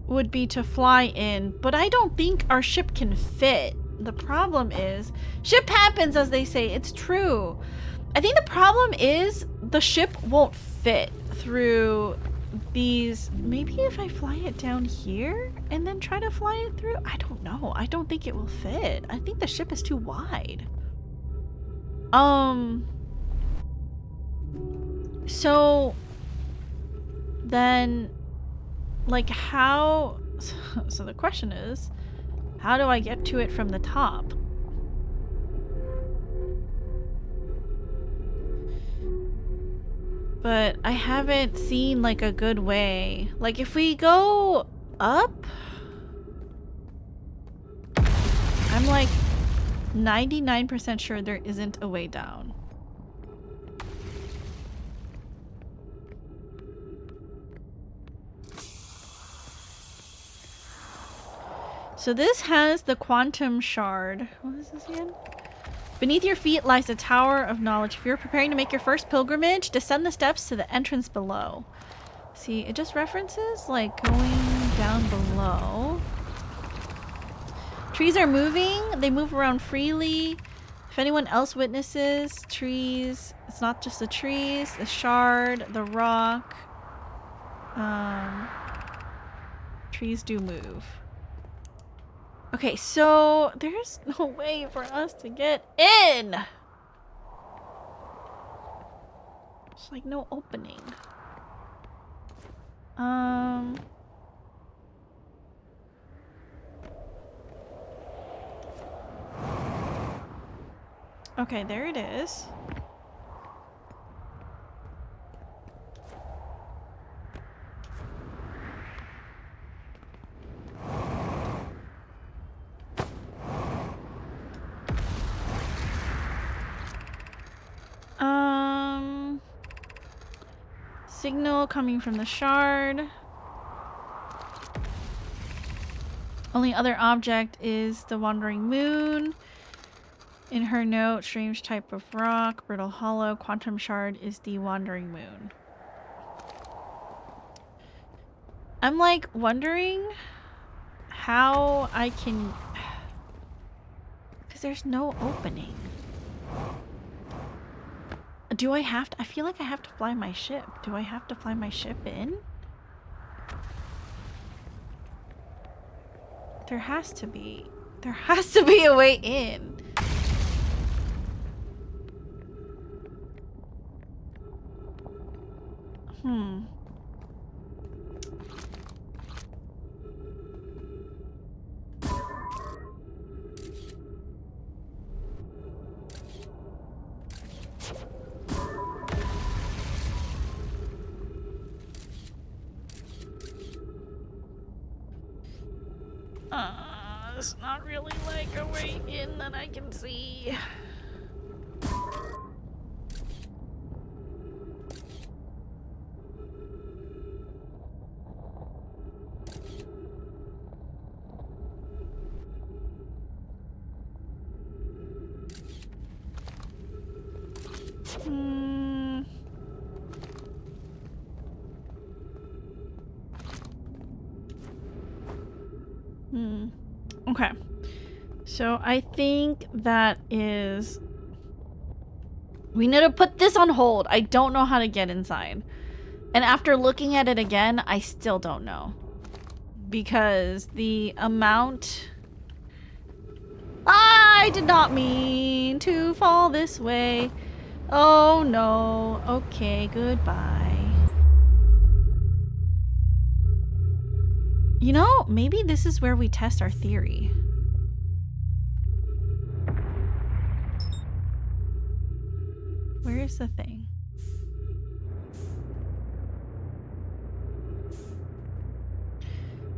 would be to fly in. But I don't think our ship can fit. The problem is, ship happens, as they say. It's true. I think the problem is the ship won't fit through these. Maybe if I fly it down here and then try to fly it through? I don't know. I don't think it will fit. I think the ship is too wide. So then, like, how? So the question is, how do I get to it from the top? But I haven't seen, like, a good way. Like, if we go up, I'm like 99% sure there isn't a way down. So this has the quantum shard. What is this again? Beneath your feet lies the Tower of Knowledge. If you're preparing to make your first pilgrimage, descend the steps to the entrance below. See, it just references like going down below. Trees are moving. They move around freely. If anyone else witnesses trees, it's not just the trees, the shard, the rock. Trees do move. Okay, so there's no way for us to get in. There's like no opening. Okay, there it is. Signal coming from the shard. Only other object is the wandering moon. In her note, strange type of rock, brittle hollow, quantum shard is the wandering moon. I'm like wondering how I can, because there's no opening. Do I have to? I feel like I have to fly my ship. Do I have to fly my ship in? There has to be. There has to be a way in. It's not really like a way in that I can see. Okay. So I think that is... We need to put this on hold. I don't know how to get inside. And after looking at it again, I still don't know. Because the amount... I did not mean to fall this way. Oh no. Okay, goodbye. You know, maybe this is where we test our theory. Where is the thing?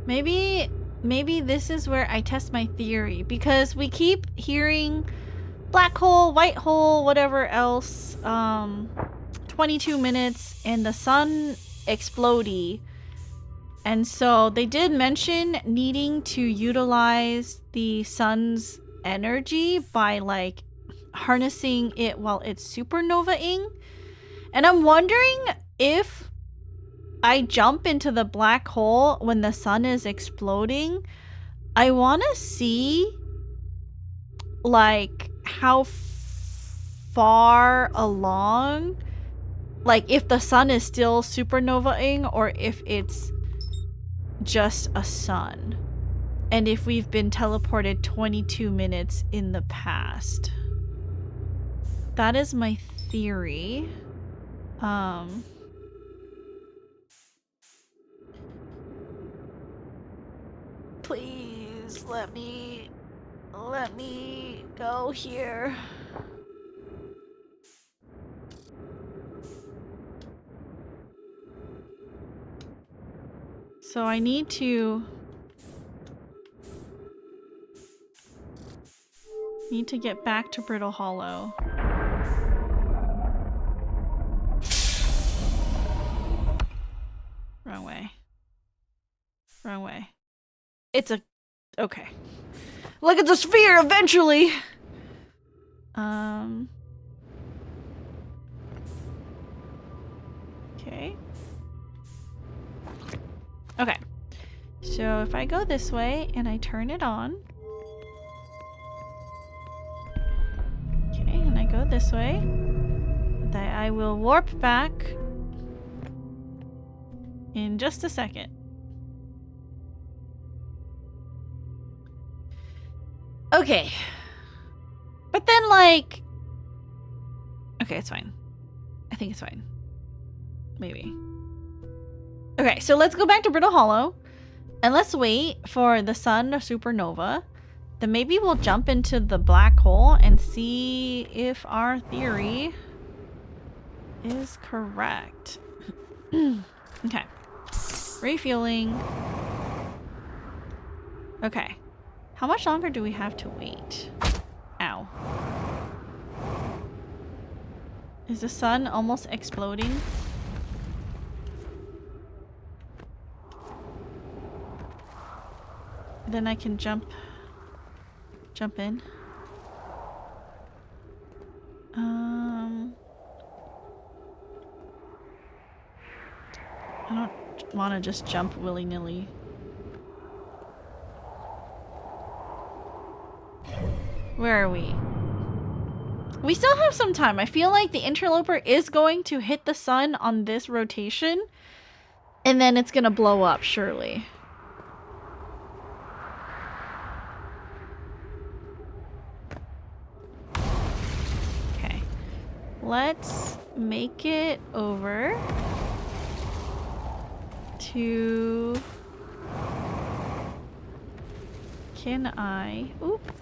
Maybe this is where I test my theory, because we keep hearing black hole, white hole, whatever else, 22 minutes and the sun explodey. And so they did mention needing to utilize the sun's energy by like harnessing it while it's supernovaing. And I'm wondering if I jump into the black hole when the sun is exploding, I want to see like how far along, like if the sun is still supernovaing or if it's just a sun, and if we've been teleported 22 minutes in the past. That is my theory. Please let me go here. So I need to get back to Brittle Hollow. Wrong way. Wrong way. It's a Okay. Look at the sphere eventually! Okay. Okay. So if I go this way and I turn it on. Okay, and I go this way. I will warp back in just a second. Okay. But then, like... Okay, it's fine. I think it's fine. Maybe. Okay, so let's go back to Brittle Hollow. And let's wait for the sun or supernova. Then maybe we'll jump into the black hole and see if our theory is correct. Okay. Refueling. Okay. How much longer do we have to wait? Ow. Is the sun almost exploding? Then I can jump in. I don't want to just jump willy-nilly. Where are we? We still have some time. I feel like the interloper is going to hit the sun on this rotation, and then it's gonna blow up, surely. Okay. Let's make it over to... Can I... Oop.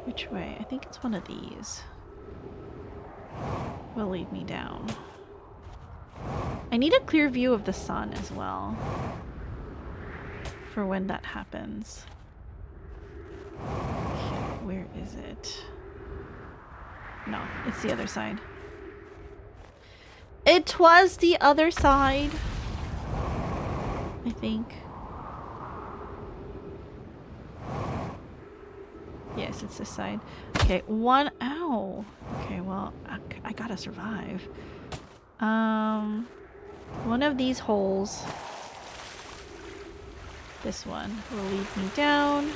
Which way? I think it's one of these. Will lead me down. I need a clear view of the sun as well. For when that happens. Okay, where is it? No, it's the other side. It was the other side. I think. Yes, it's this side. Okay, one. Ow. Okay, well, I gotta survive. One of these holes. This one will lead me down.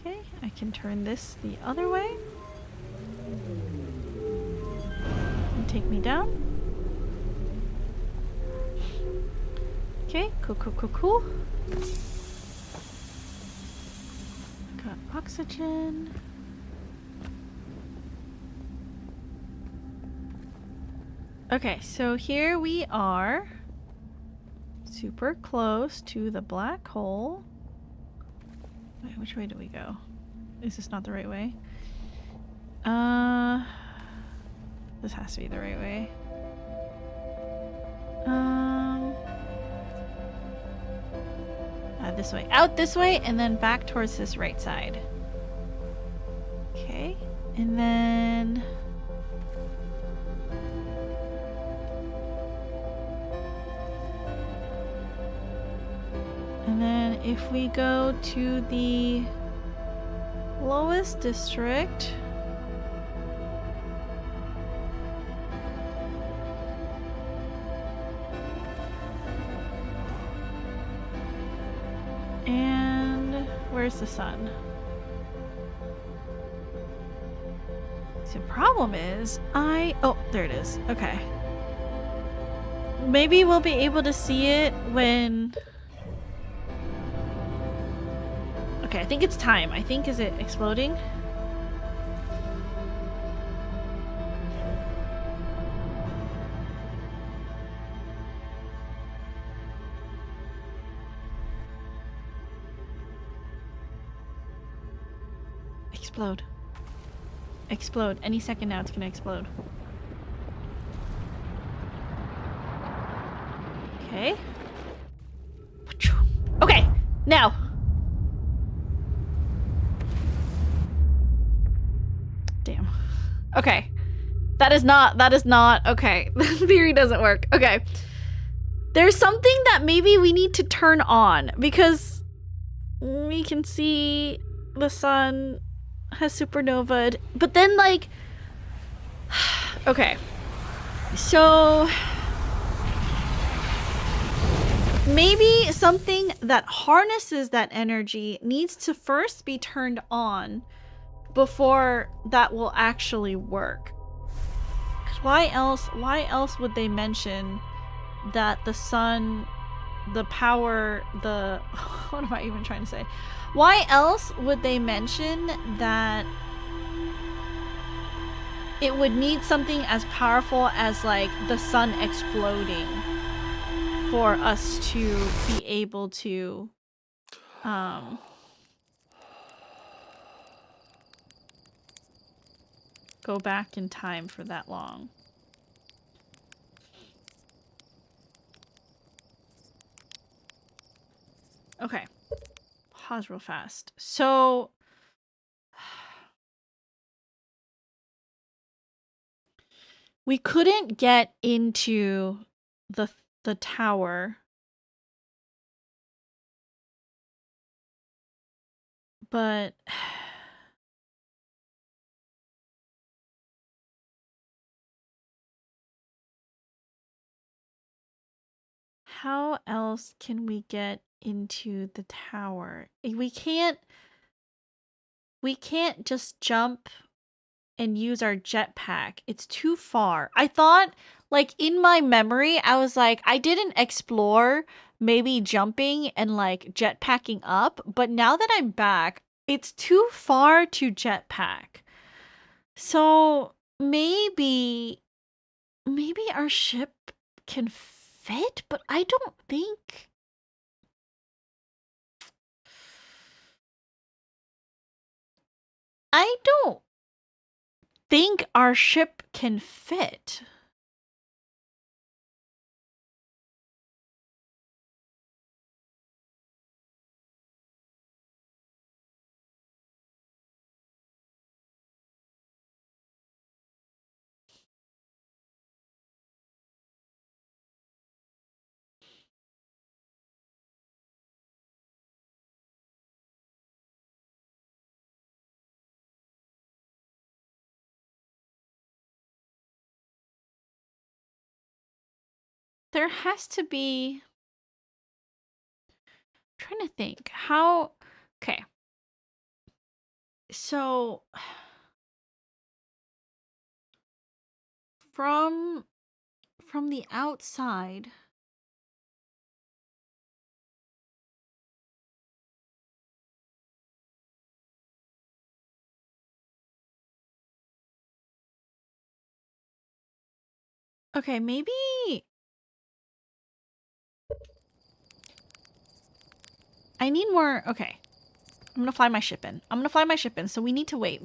Okay, I can turn this the other way. And take me down. Okay, cool. Got oxygen. Okay, so here we are. Super close to the black hole. Wait, which way do we go? Is this not the right way? This has to be the right way. This way. Out this way, and then back towards this right side. Okay, and then... And then if we go to the lowest district... And where's the sun? The problem is oh, there it is. Okay. Maybe we'll be able to see it when... Okay, I think it's time. I think, is it exploding? Explode. Explode. Any second now it's gonna explode. Okay. Okay, now. Damn. Okay. That is not, okay. The theory doesn't work. Okay. There's something that maybe we need to turn on because we can see the sun has supernovaed, but then like, okay. So maybe something that harnesses that energy needs to first be turned on before that will actually work. Why else would they mention that the sun, the power, the what am I even trying to say? Why else would they mention that it would need something as powerful as like the sun exploding for us to be able to go back in time for that long? Okay. Pause real fast. So we couldn't get into the tower, but how else can we get into the tower? We can't just jump and use our jetpack. It's too far. I thought, like, in my memory, I was like, I didn't explore maybe jumping and like jetpacking up, but now that I'm back, it's too far to jetpack. So maybe our ship can fit, but I don't think our ship can fit. There has to be... I'm trying to think. How... Okay. So... From the outside... Okay, maybe... I need more... Okay. I'm gonna fly my ship in. So we need to wait.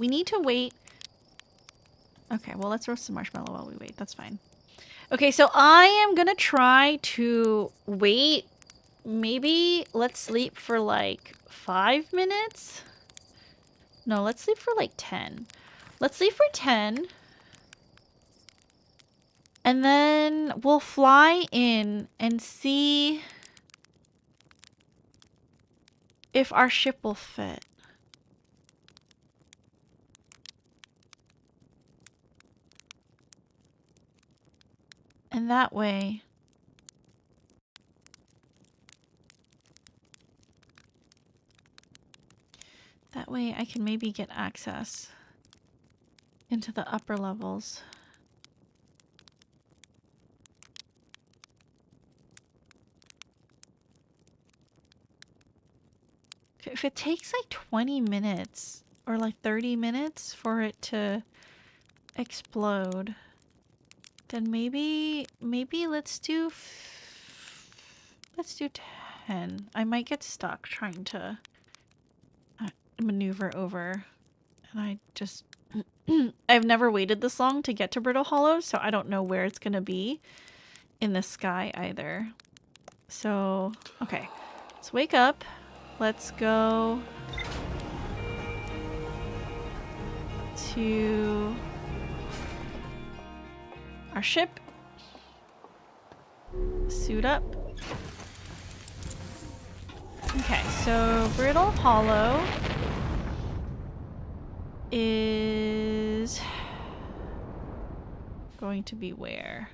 Okay, well, let's roast some marshmallow while we wait. That's fine. Okay, so I am gonna try to wait. Maybe let's sleep for like 5 minutes? No, let's sleep for like 10. Let's sleep for 10. And then we'll fly in and see if our ship will fit. And that way... I can maybe get access into the upper levels. If it takes like 20 minutes or like 30 minutes for it to explode, then maybe let's do 10. I might get stuck trying to maneuver over, and I just I've never waited this long to get to Brittle Hollows, so I don't know where it's gonna be in the sky either. So okay, let's wake up. Let's go to our ship. Suit up. Okay, so Brittle Hollow is going to be where?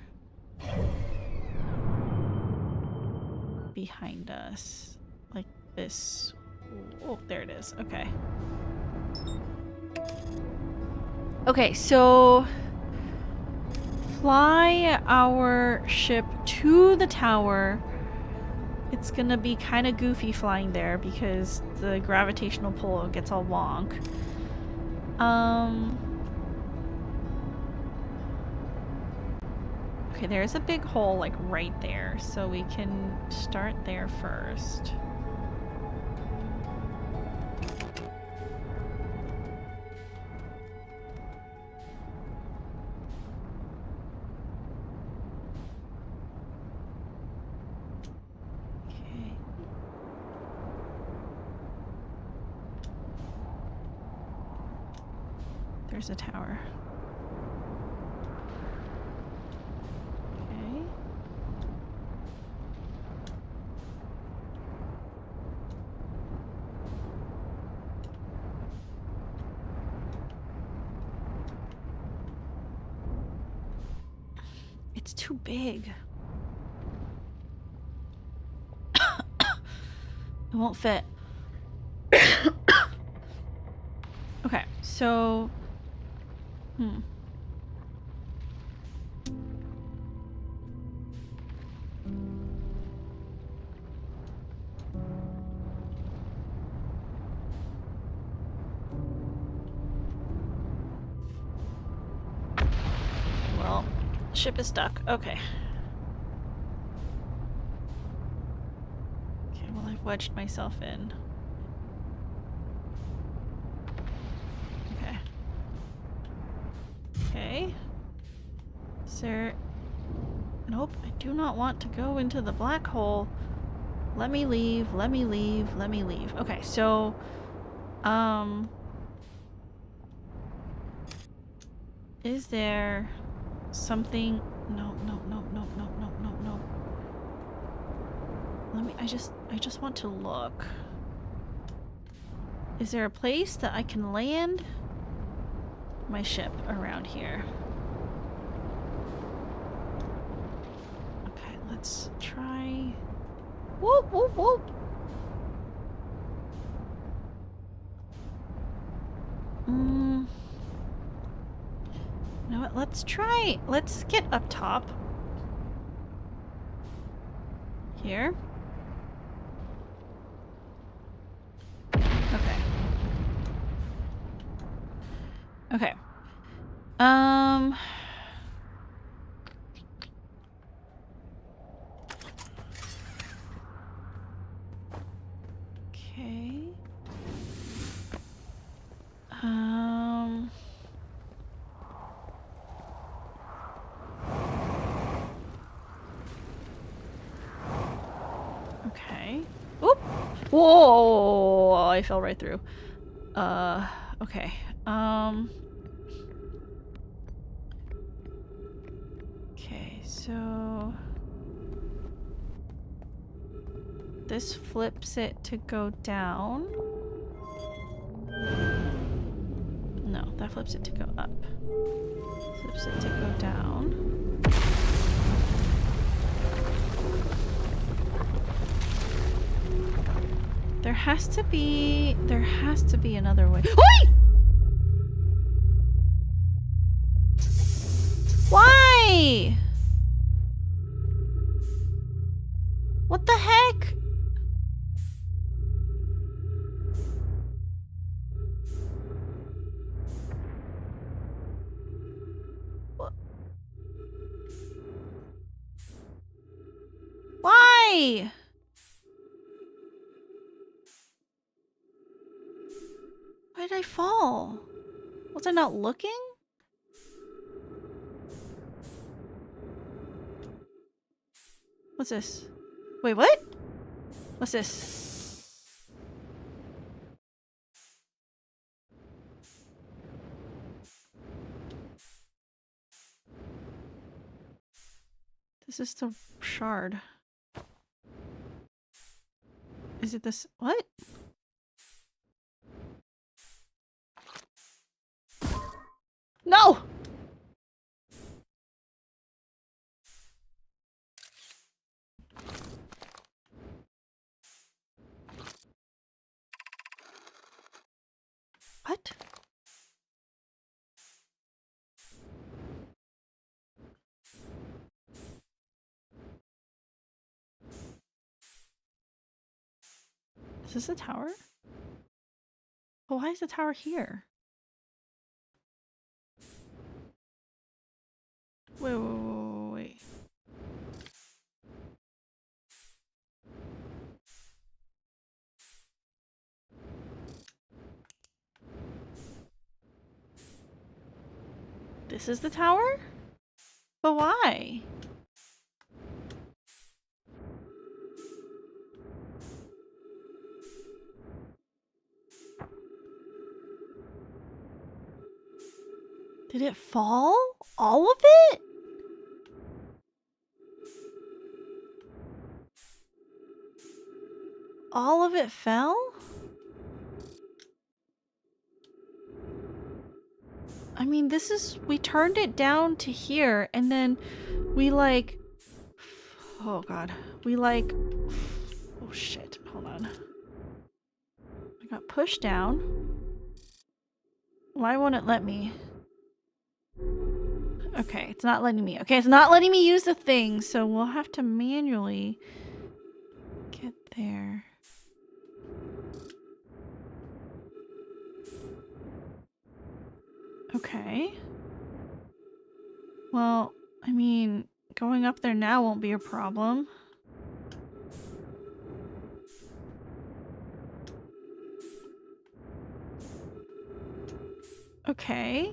Behind us. Like this. Oh, there it is. Okay. Okay, so fly our ship to the tower. It's gonna be kind of goofy flying there because the gravitational pull gets all wonk. Okay, there's a big hole like right there, so we can start there first. There's a tower. Okay. It's too big. It won't fit. Okay, so... Well, ship is stuck. Okay. Okay, well, I've wedged myself in. Okay. Okay. Is there... Nope, I do not want to go into the black hole. Let me leave, let me leave, let me leave. Okay, so... Is there something... No. Let me... I just want to look. Is there a place that I can land my ship around here? Okay, let's try... Whoop, whoop, whoop! You know what? Let's try... Let's get up top. Here. Okay. Okay. Okay. Okay. Oop! Whoa! I fell right through. Okay. Okay, so... This flips it to go down. No, that flips it to go up. Flips it to go down. There has to be another way. Oi! Why? What the heck? Why? Why did I fall? Was I not looking? What's this? Wait, what? What's this? This is the shard. Is it this? What? No! What? Is this a tower? But why is the tower here? Wait. This is the tower? But why? Did it fall? All of it? All of it fell? I mean, this is... We turned it down to here, and then we like... Oh god. We like... Oh shit. Hold on. I got pushed down. Why won't it let me? Okay, it's not letting me. Okay, it's not letting me use the thing, so we'll have to manually get there. Okay. Well, I mean, going up there now won't be a problem. Okay.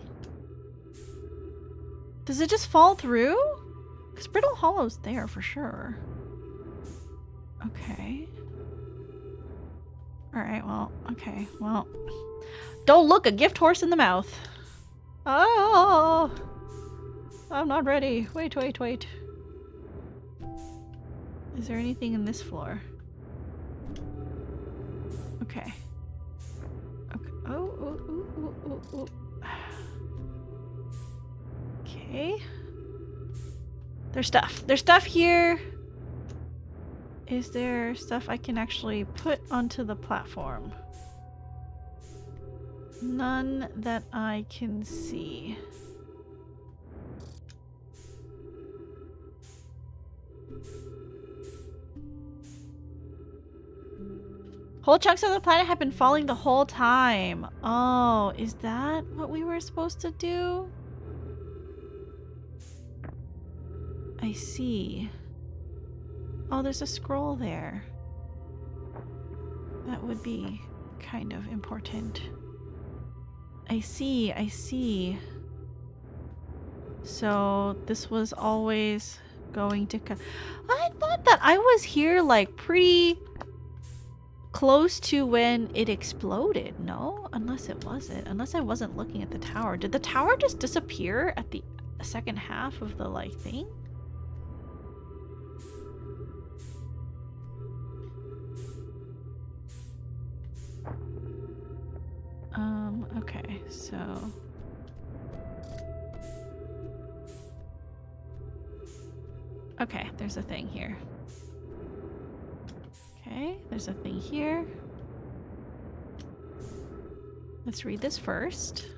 Does it just fall through? Because Brittle Hollow's there for sure. Okay. Alright, well, okay, well. Don't look a gift horse in the mouth. Oh! I'm not ready. Wait. Is there anything in this floor? Okay. Oh. Okay. There's stuff. There's stuff here. Is there stuff I can actually put onto the platform? None that I can see. Whole chunks of the planet have been falling the whole time. Oh, is that what we were supposed to do? I see. Oh, there's a scroll there. That would be kind of important. I see. So this was always going to come. I thought that I was here like pretty close to when it exploded. No? Unless it wasn't. Unless I wasn't looking at the tower. Did the tower just disappear at the second half of the like thing? Okay, so... Okay, there's a thing here. Okay, there's a thing here. Let's read this first.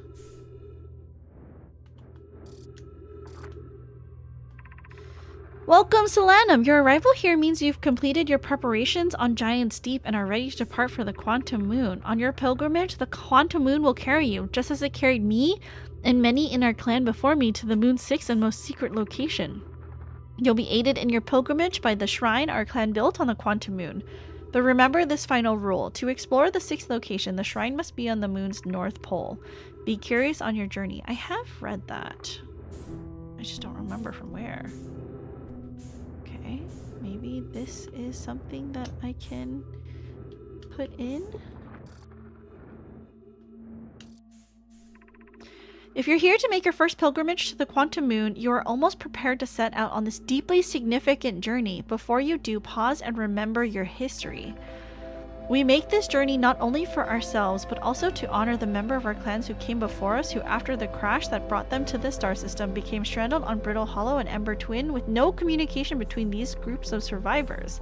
Welcome, Solanum! Your arrival here means you've completed your preparations on Giant's Deep and are ready to depart for the Quantum Moon. On your pilgrimage, the Quantum Moon will carry you, just as it carried me and many in our clan before me to the Moon's sixth and most secret location. You'll be aided in your pilgrimage by the shrine our clan built on the Quantum Moon. But remember this final rule. To explore the sixth location, the shrine must be on the Moon's north pole. Be curious on your journey. I have read that. I just don't remember from where. Okay, maybe this is something that I can put in. If you're here to make your first pilgrimage to the quantum moon, you are almost prepared to set out on this deeply significant journey. Before you do, pause and remember your history. We make this journey not only for ourselves, but also to honor the member of our clans who came before us, who after the crash that brought them to this star system became stranded on Brittle Hollow and Ember Twin with no communication between these groups of survivors.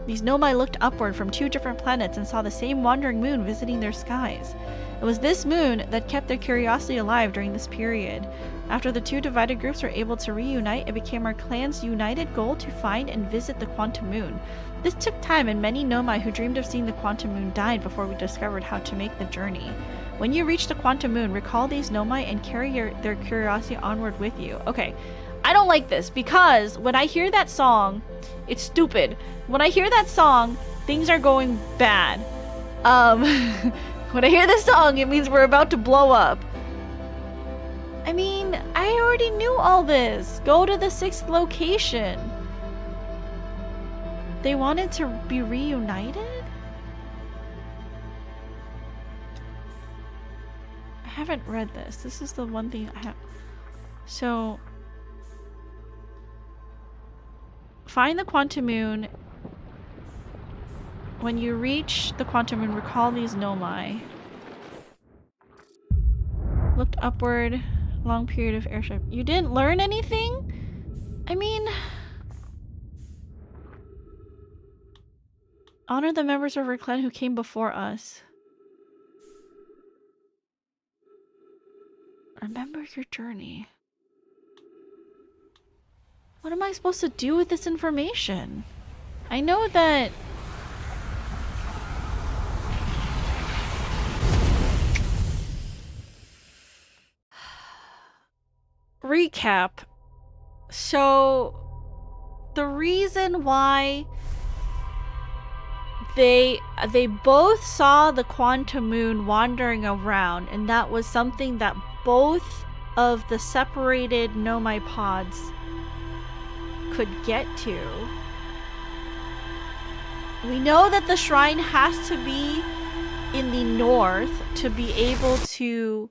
These Nomai looked upward from 2 different planets and saw the same wandering moon visiting their skies. It was this moon that kept their curiosity alive during this period. After the 2 divided groups were able to reunite, it became our clan's united goal to find and visit the quantum moon. This took time, and many Nomai who dreamed of seeing the quantum moon died before we discovered how to make the journey. When you reach the quantum moon, recall these Nomai and carry their curiosity onward with you. Okay, I don't like this because when I hear that song, it's stupid. When I hear that song, things are going bad. When I hear this song, it means we're about to blow up. I mean, I already knew all this. Go to the 6th location. They wanted to be reunited? I haven't read this. This is the one thing I have. So, find the quantum moon. When you reach the quantum moon, recall these Nomai. Looked upward. Long period of airship. You didn't learn anything? I mean... Honor the members of our clan who came before us. Remember your journey. What am I supposed to do with this information? I know that... Recap. So, the reason why they both saw the quantum moon wandering around, and that was something that both of the separated Nomai pods could get to. We know that the shrine has to be in the north to be able to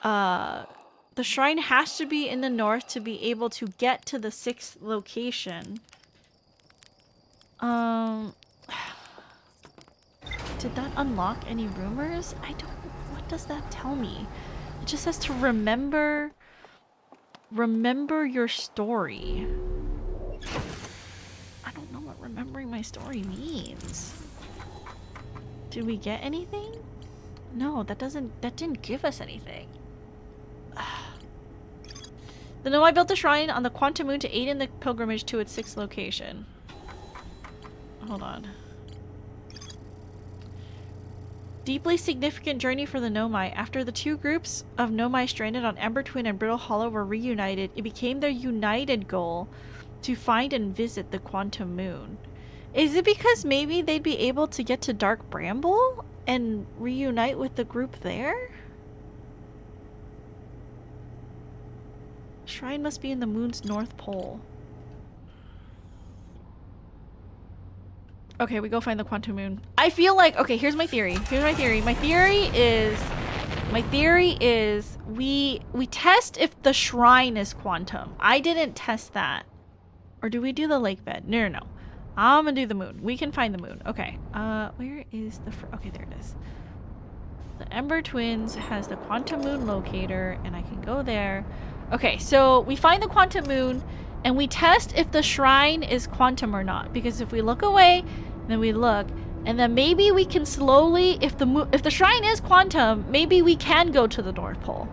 the shrine has to be in the north to be able to get to the 6th location. Did that unlock any rumors? I don't... What does that tell me? It just says to remember your story. I don't know what remembering my story means. Did we get anything? No, that didn't give us anything. The Nomai built a shrine on the quantum moon to aid in the pilgrimage to its 6th location. Hold on. Deeply significant journey for the Nomai. After the 2 groups of Nomai stranded on Ember Twin and Brittle Hollow were reunited, it became their united goal to find and visit the quantum moon. Is it because maybe they'd be able to get to Dark Bramble and reunite with the group there? Shrine must be in the moon's north pole. Okay, we go find the quantum moon. I feel like... Okay, here's my theory. Here's my theory. My theory is we test if the shrine is quantum. I didn't test that. Or do we do the lake bed? No, no, no. I'm gonna do the moon. We can find the moon. Okay. Where is the... Okay, there it is. The Ember Twins has the quantum moon locator, and I can go there. Okay, so we find the quantum moon, and we test if the shrine is quantum or not. Because if we look away, then we look, and then maybe we can slowly, if the shrine is quantum, maybe we can go to the North Pole.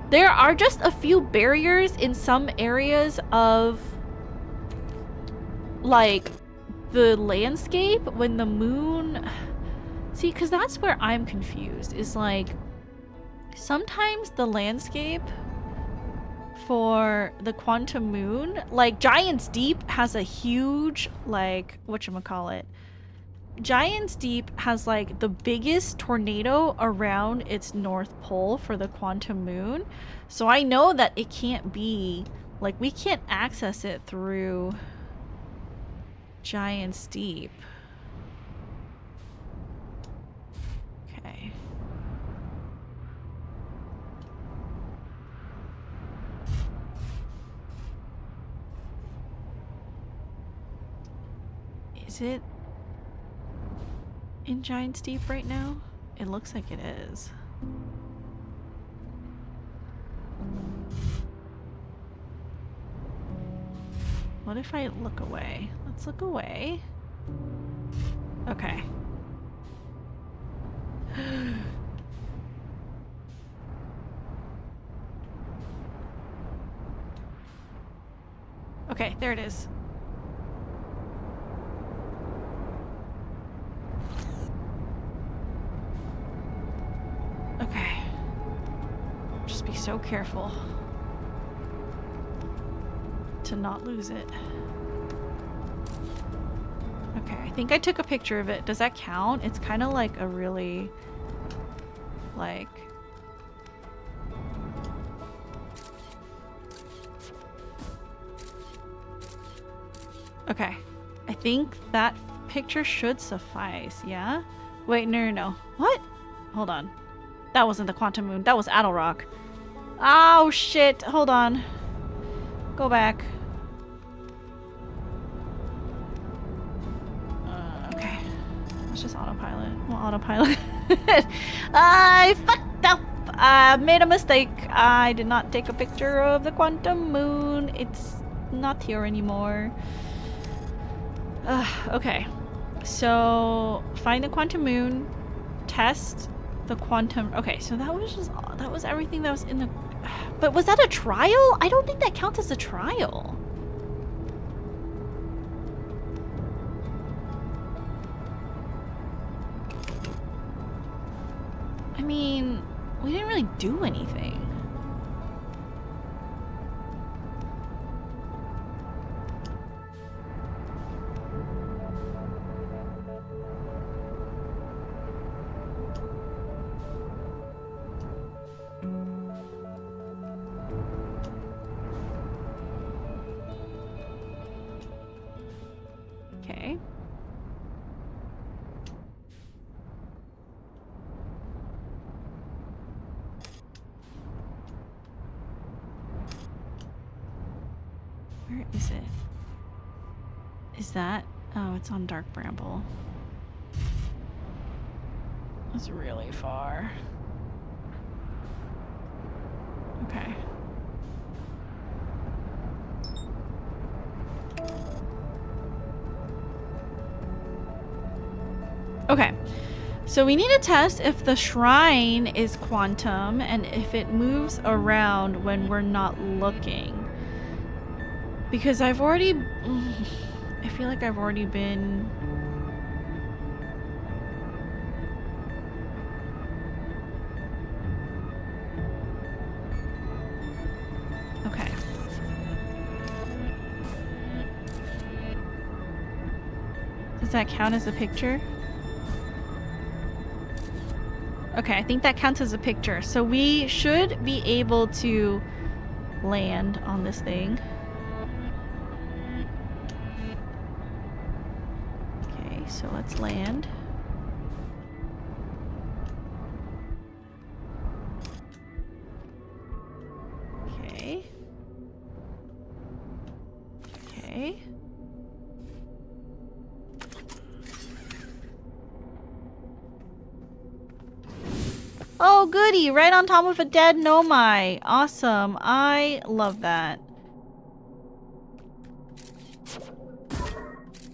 There are just a few barriers in some areas of, like, the landscape when the moon... See, because that's where I'm confused, is like, sometimes the landscape for the quantum moon, like Giant's Deep has a huge, like, whatchamacallit, Giant's Deep has like the biggest tornado around its north pole for the quantum moon, so I know that it can't be, like, we can't access it through Giant's Deep. Okay. Is it in Giant's Deep right now? It looks like it is. What if I look away? Let's look away. Okay. Okay, there it is. Okay. Just be so careful to not lose it. Okay, I think I took a picture of it. Does that count? It's kind of like a really, like... Okay, I think that picture should suffice, yeah? Wait, no. What? Hold on. That wasn't the quantum moon. That was Adelrock. Oh, shit. Hold on. Go back. Okay. Let's just autopilot. We'll autopilot. I fucked up. I made a mistake. I did not take a picture of the quantum moon. It's not here anymore. Okay. So, find the quantum moon. Test the quantum... Okay, so that was everything that was in the... But was that a trial? I don't think that counts as a trial. I mean, we didn't really do anything. Okay. Where is it? Is that... Oh, it's on Dark Bramble. That's really far. Okay. Okay. So we need to test if the shrine is quantum and if it moves around when we're not looking. Because I've already... I feel like I've already been... Okay. Does that count as a picture? Okay, I think that counts as a picture. So we should be able to land on this thing. Okay, so let's land. Okay. Okay. Oh, goody! Right on top of a dead Nomai. Awesome. I love that.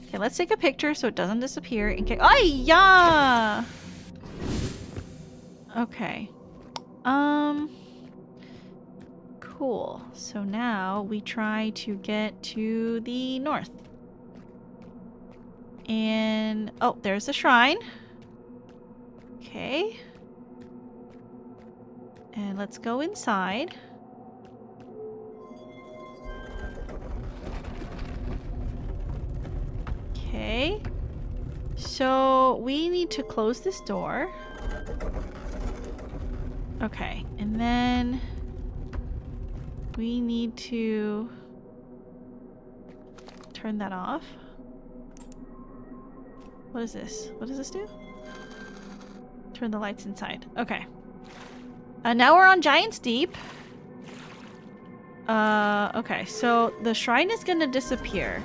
Okay, let's take a picture so it doesn't disappear in case... Oh, yeah! Okay. Cool. So now we try to get to the north. And... Oh, there's the shrine. Okay. And let's go inside. Okay. So we need to close this door. Okay. And then we need to turn that off. What is this? What does this do? Turn the lights inside. Okay. Now we're on Giant's Deep. Okay, so the shrine is gonna disappear.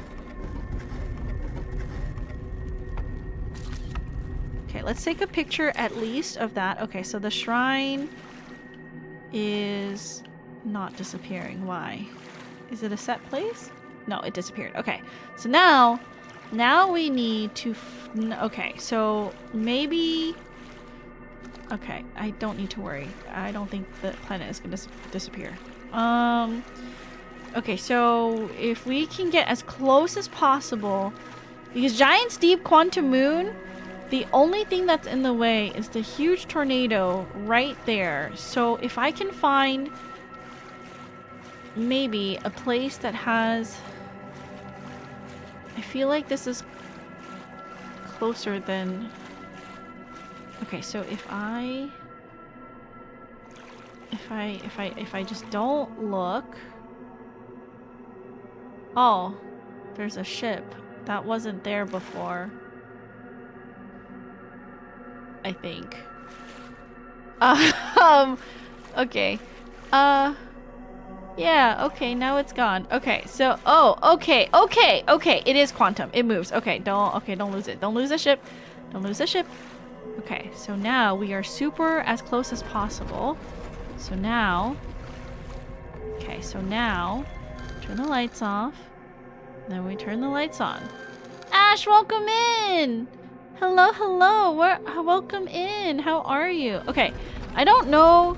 let's take a picture at least of that. Okay, so the shrine is not disappearing. Why? Is it a set place? No, it disappeared. Okay, so now we need to... okay, so maybe... okay, I don't need to worry. I don't think the planet is gonna disappear. Okay, so if we can get as close as possible, because Giant's Deep Quantum Moon, the only thing that's in the way is the huge tornado right there. So if I can find maybe a place that has... I feel like this is closer than... okay, so if I just don't look... oh, there's a ship that wasn't there before. I think. Okay. Yeah, okay, now it's gone. Okay, so, oh, okay, it is quantum. It moves. Okay, don't lose it. Don't lose the ship. Don't lose the ship. Okay, so now we are super as close as possible. So now... okay, so now... turn the lights off. Then we turn the lights on. Ash, welcome in! Hello, hello! Welcome in! How are you? Okay, I don't know...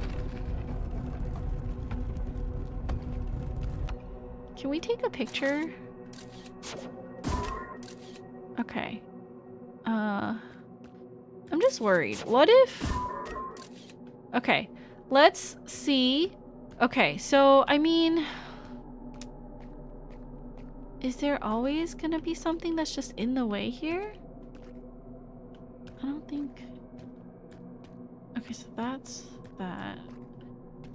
can we take a picture? Okay. I'm just worried. What if... okay, let's see. Okay, so, I mean... is there always gonna be something that's just in the way here? I don't think... okay, so that's that.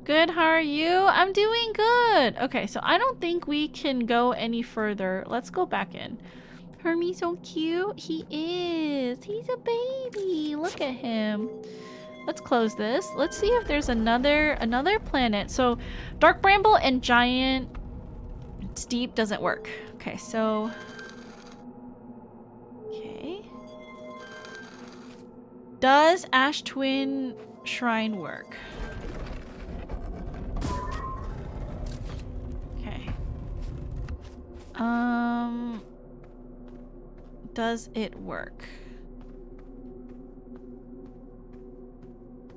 Good, how are you? I'm doing good! Okay, so I don't think we can go any further. Let's go back in. Hermie's so cute. He is. He's a baby. Look at him. Let's close this. Let's see if there's another planet. So, Dark Bramble and Giant Steep doesn't work. Okay, so... okay. Does Ash Twin Shrine work? Okay. Does it work?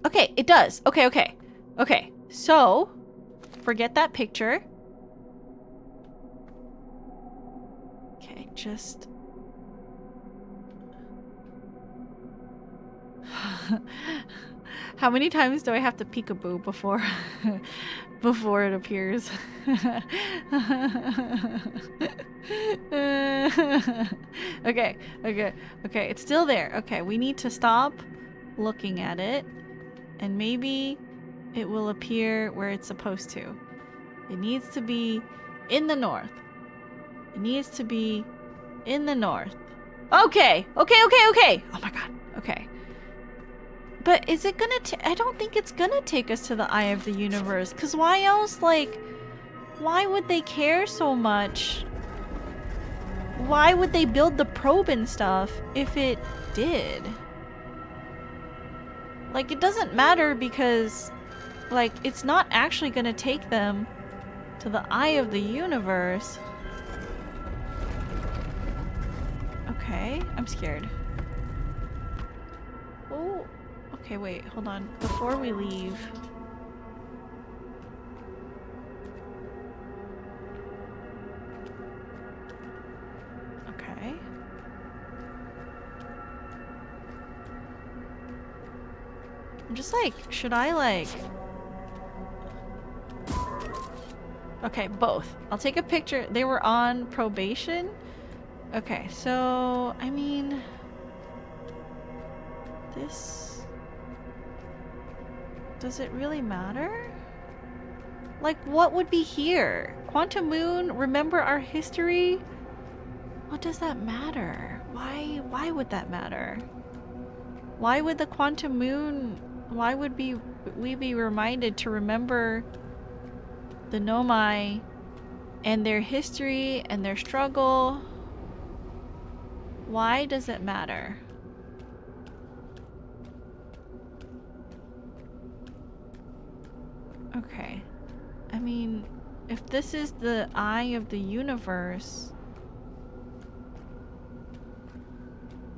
Okay, it does. Okay. Okay, so... forget that picture. Okay, just... how many times do I have to peekaboo before before it appears? Okay, it's still there. Okay, we need to stop looking at it and maybe it will appear where it's supposed to. It needs to be in the north. It needs to be in the north. Okay. Oh my god. Okay. But is it gonna I don't think it's gonna take us to the eye of the universe. Because why else, like... why would they care so much? Why would they build the probe and stuff if it did? Like, it doesn't matter because... like, it's not actually gonna take them to the eye of the universe. Okay, I'm scared. Oh, okay, wait, hold on. Before we leave... okay. I'm just like, should I like... okay, both. I'll take a picture. They were on probation? Okay, so, I mean... this... does it really matter? Like, what would be here? Quantum Moon, remember our history? What does that matter? Why would that matter? Why would the Quantum Moon... why would we be reminded to remember the Nomai and their history and their struggle? Why does it matter? Okay. I mean, if this is the eye of the universe,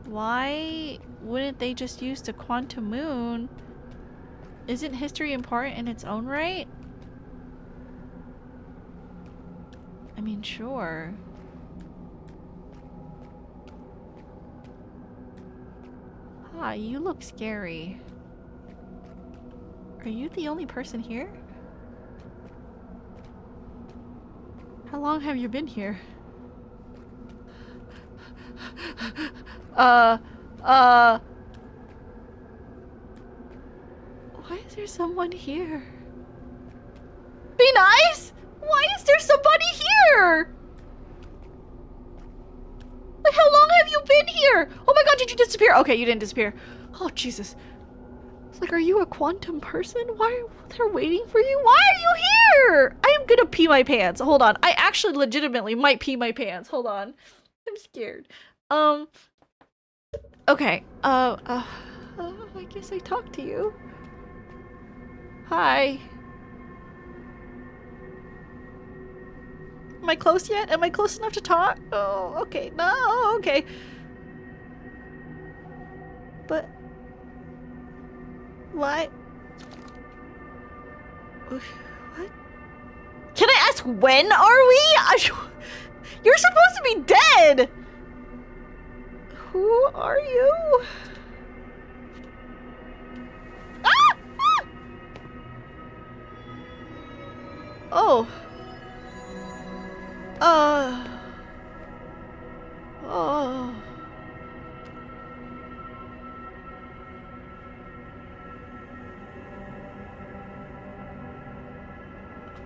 why wouldn't they just use the quantum moon? Isn't history important in its own right? I mean, sure. Ah, you look scary. Are you the only person here? How long have you been here? Why is there someone here? Be nice? Why is there somebody here? Like, how long have you been here? Oh my god, did you disappear? Okay, you didn't disappear. Oh, Jesus. It's like, are you a quantum person? Why are they waiting for you? Why are you here? I am gonna pee my pants. Hold on. I actually legitimately might pee my pants. Hold on. I'm scared. Okay. I guess I talked to you. Hi. Am I close yet? Am I close enough to talk? Oh, okay. No, okay. But... What? What? Can I ask when are we? You're supposed to be dead! Who are you? Ah! Ah! Oh. Oh.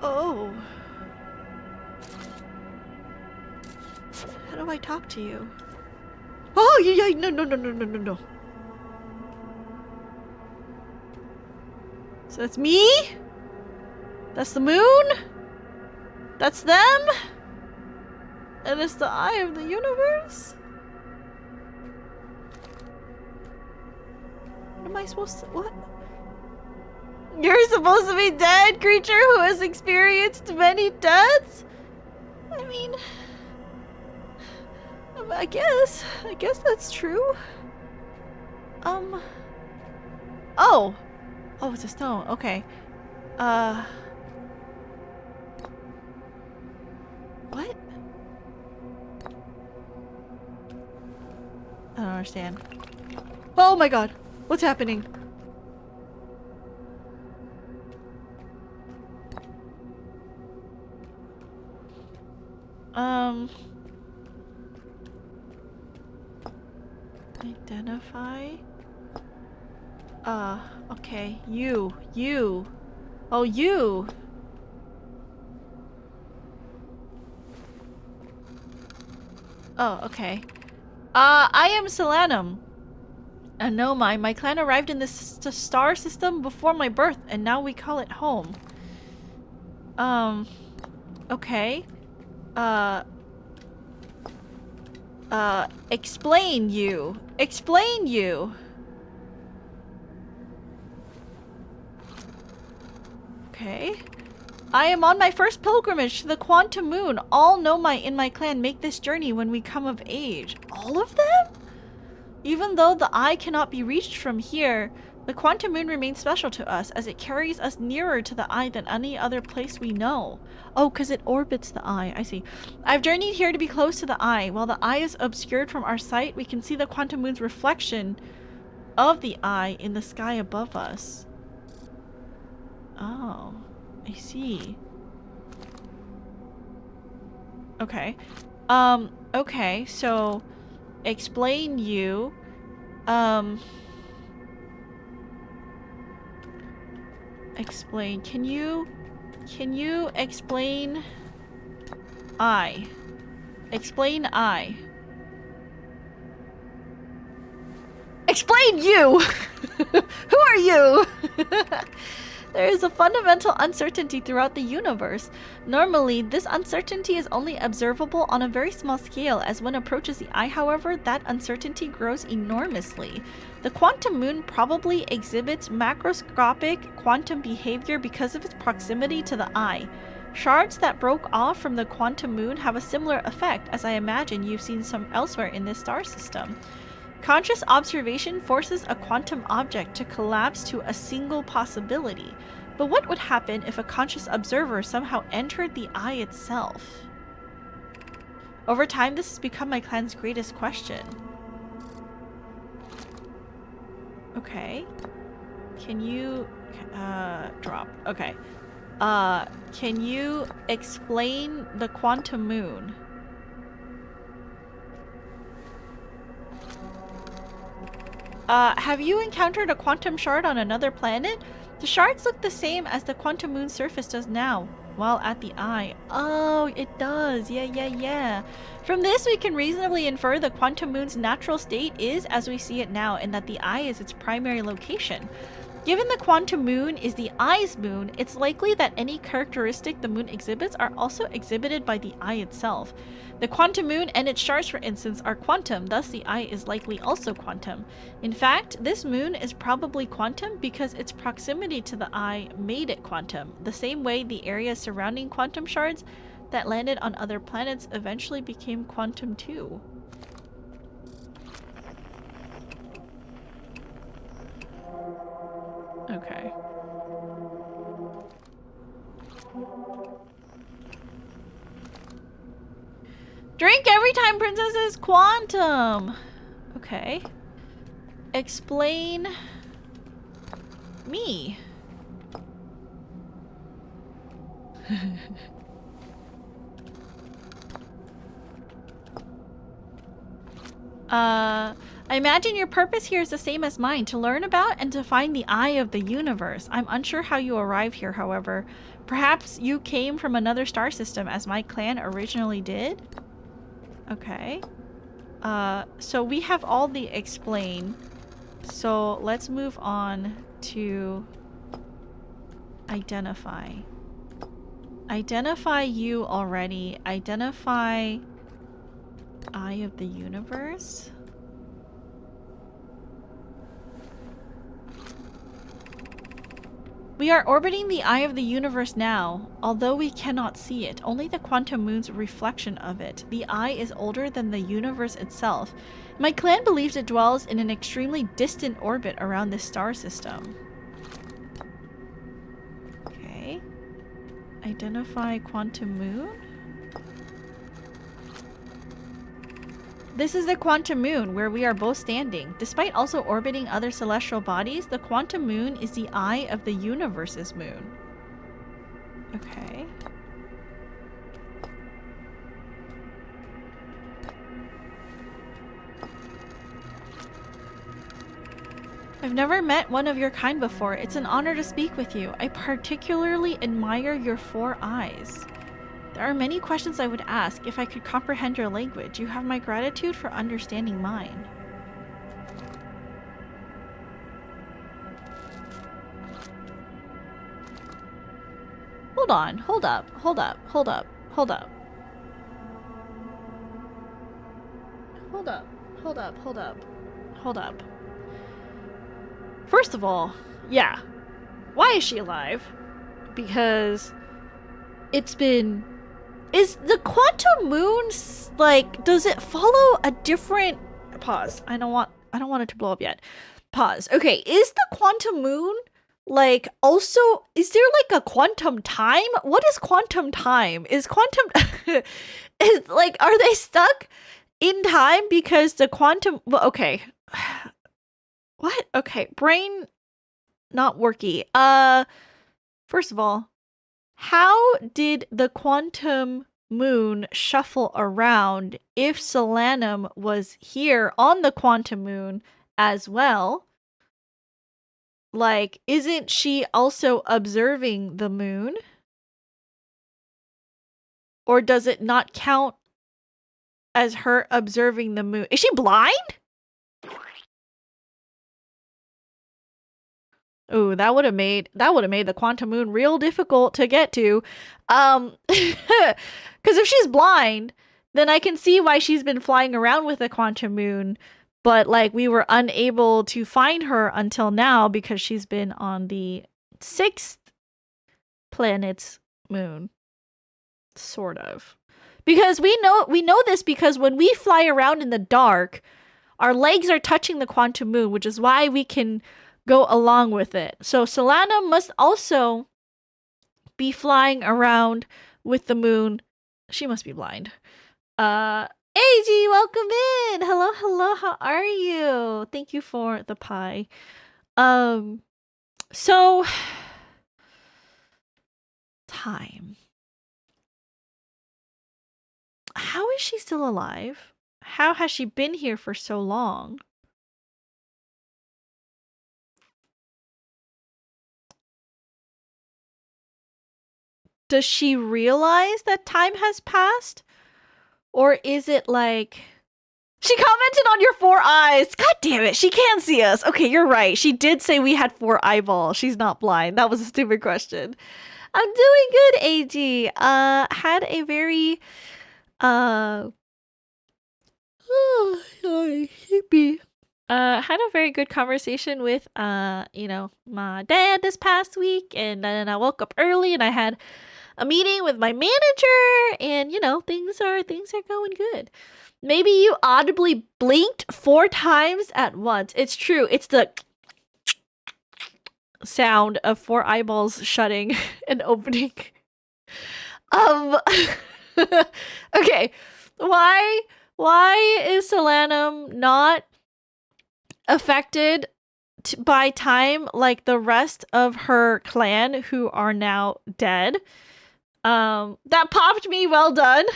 Oh. How do I talk to you? Oh, yeah, no. So that's me? That's the moon? That's them? And it's the eye of the universe? What am I supposed to... What? You're supposed to be dead, creature who has experienced many deaths? I mean... I guess that's true. Oh! Oh, it's a stone. Okay. What? I don't understand. Oh my god! What's happening? Identify? Okay. You. Oh, you! Oh, okay. I am Solanum. No, my clan arrived in this star system before my birth, and now we call it home. Okay. Explain you. Explain you. Okay. I am on my first pilgrimage to the quantum moon. All Nomai in my clan make this journey when we come of age. All of them? Even though the eye cannot be reached from here, the quantum moon remains special to us as it carries us nearer to the eye than any other place we know. Oh, because it orbits the eye. I see. I've journeyed here to be close to the eye. While the eye is obscured from our sight, we can see the quantum moon's reflection of the eye in the sky above us. Oh, I see. Okay. Okay, so explain you. Explain. Can you explain I? Explain I. Explain you! Who are you? There is a fundamental uncertainty throughout the universe. Normally, this uncertainty is only observable on a very small scale. As one approaches the eye, however, that uncertainty grows enormously. The quantum moon probably exhibits macroscopic quantum behavior because of its proximity to the eye. Shards that broke off from the quantum moon have a similar effect, as I imagine you've seen some elsewhere in this star system. Conscious observation forces a quantum object to collapse to a single possibility. But what would happen if a conscious observer somehow entered the eye itself? Over time, this has become my clan's greatest question. Okay. Can you... drop. Okay. Can you explain the quantum moon? Have you encountered a quantum shard on another planet? The shards look the same as the quantum moon's surface does now, while at the eye. Oh, it does. Yeah. From this, we can reasonably infer the quantum moon's natural state is as we see it now, and that the eye is its primary location. Given the quantum moon is the eye's moon, it's likely that any characteristic the moon exhibits are also exhibited by the eye itself. The quantum moon and its shards, for instance, are quantum, thus the eye is likely also quantum. In fact, this moon is probably quantum because its proximity to the eye made it quantum, the same way the areas surrounding quantum shards that landed on other planets eventually became quantum too. Okay. Drink every time princess is quantum! Okay. Explain... me. I imagine your purpose here is the same as mine, to learn about and to find the eye of the universe. I'm unsure how you arrived here, however. Perhaps you came from another star system, as my clan originally did? Okay. So we have all the explain. So let's move on to identify. Identify you already. Identify eye of the universe. We are orbiting the eye of the universe now. Although we cannot see it, only the quantum moon's reflection of it. The eye is older than the universe itself. My clan believes it dwells in an extremely distant orbit around this star system. Okay. Identify quantum moon? This is the quantum moon, where we are both standing. Despite also orbiting other celestial bodies, the quantum moon is the eye of the universe's moon. Okay. I've never met one of your kind before. It's an honor to speak with you. I particularly admire your 4 eyes. There are many questions I would ask if I could comprehend your language. You have my gratitude for understanding mine. Hold on, hold up. First of all, yeah. Why is she alive? Because it's been... Is the quantum moon, like, does it follow a different... Pause. I don't want it to blow up yet. Pause. Okay, is the quantum moon, like, also... Is there, like, a quantum time? What is quantum time? Is quantum... is, like, are they stuck in time because the quantum... Well, okay. What? Okay, brain not worky. First of all, how did the quantum moon shuffle around if Solanum was here on the quantum moon as well? Like, isn't she also observing the moon? Or does it not count as her observing the moon? Is she blind? Ooh, that would have made the quantum moon real difficult to get to. Because if she's blind, then I can see why she's been flying around with the quantum moon. But like we were unable to find her until now because she's been on the 6th planet's moon. Sort of. Because we know this because when we fly around in the dark, our legs are touching the quantum moon, which is why we can go along with it. So Solana must also be flying around with the moon. She must be blind. AG, welcome in. Hello, hello. How are you? Thank you for the pie. So time. How is she still alive? How has she been here for so long? Does she realize that time has passed? Or is it like... She commented on your 4 eyes! God damn it, she can see us! Okay, you're right. She did say we had 4 eyeballs. She's not blind. That was a stupid question. I'm doing good, AG. Had a very... sorry, sleepy. Had a very good conversation with, you know, my dad this past week, and then I woke up early and I had a meeting with my manager, and you know, things are going good. Maybe you audibly blinked 4 times at once. It's true. It's the sound of 4 eyeballs shutting and opening. Okay. Why is Solanum not affected by time like the rest of her clan who are now dead? That popped me. Well done.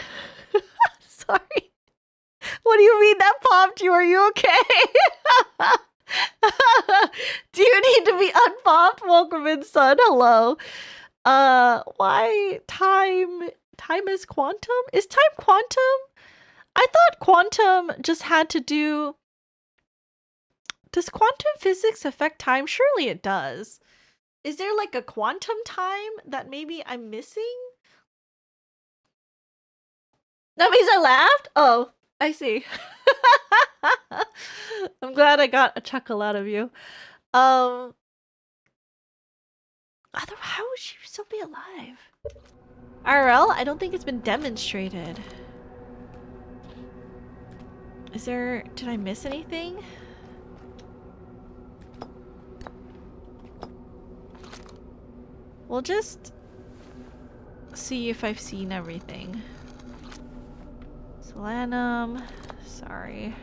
Sorry. What do you mean that popped you? Are you okay? Do you need to be unpopped? Welcome in, son. Hello. Why time is quantum? Is time quantum? I thought quantum just had to do... Does quantum physics affect time? Surely it does. Is there like a quantum time that maybe I'm missing? That means I laughed? Oh, I see. I'm glad I got a chuckle out of you. How would she still be alive? RL? I don't think it's been demonstrated. Is there... Did I miss anything? We'll just see if I've seen everything. Solanum. Sorry.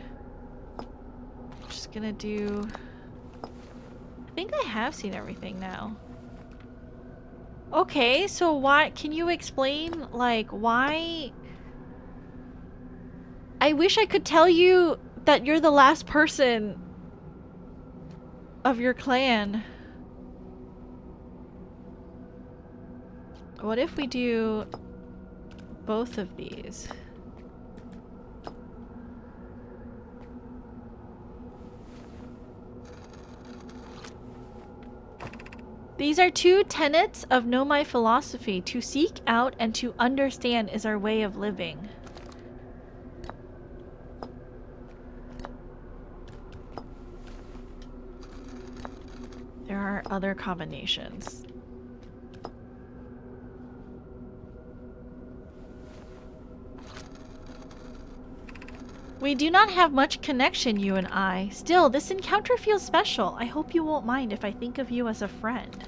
Just gonna do... I think I have seen everything now. Okay, so why... Can you explain, like, why... I wish I could tell you that you're the last person of your clan. What if we do both of these? These are 2 tenets of Know My philosophy. To seek out and to understand is our way of living. There are other combinations. We do not have much connection, you and I. Still, this encounter feels special. I hope you won't mind if I think of you as a friend.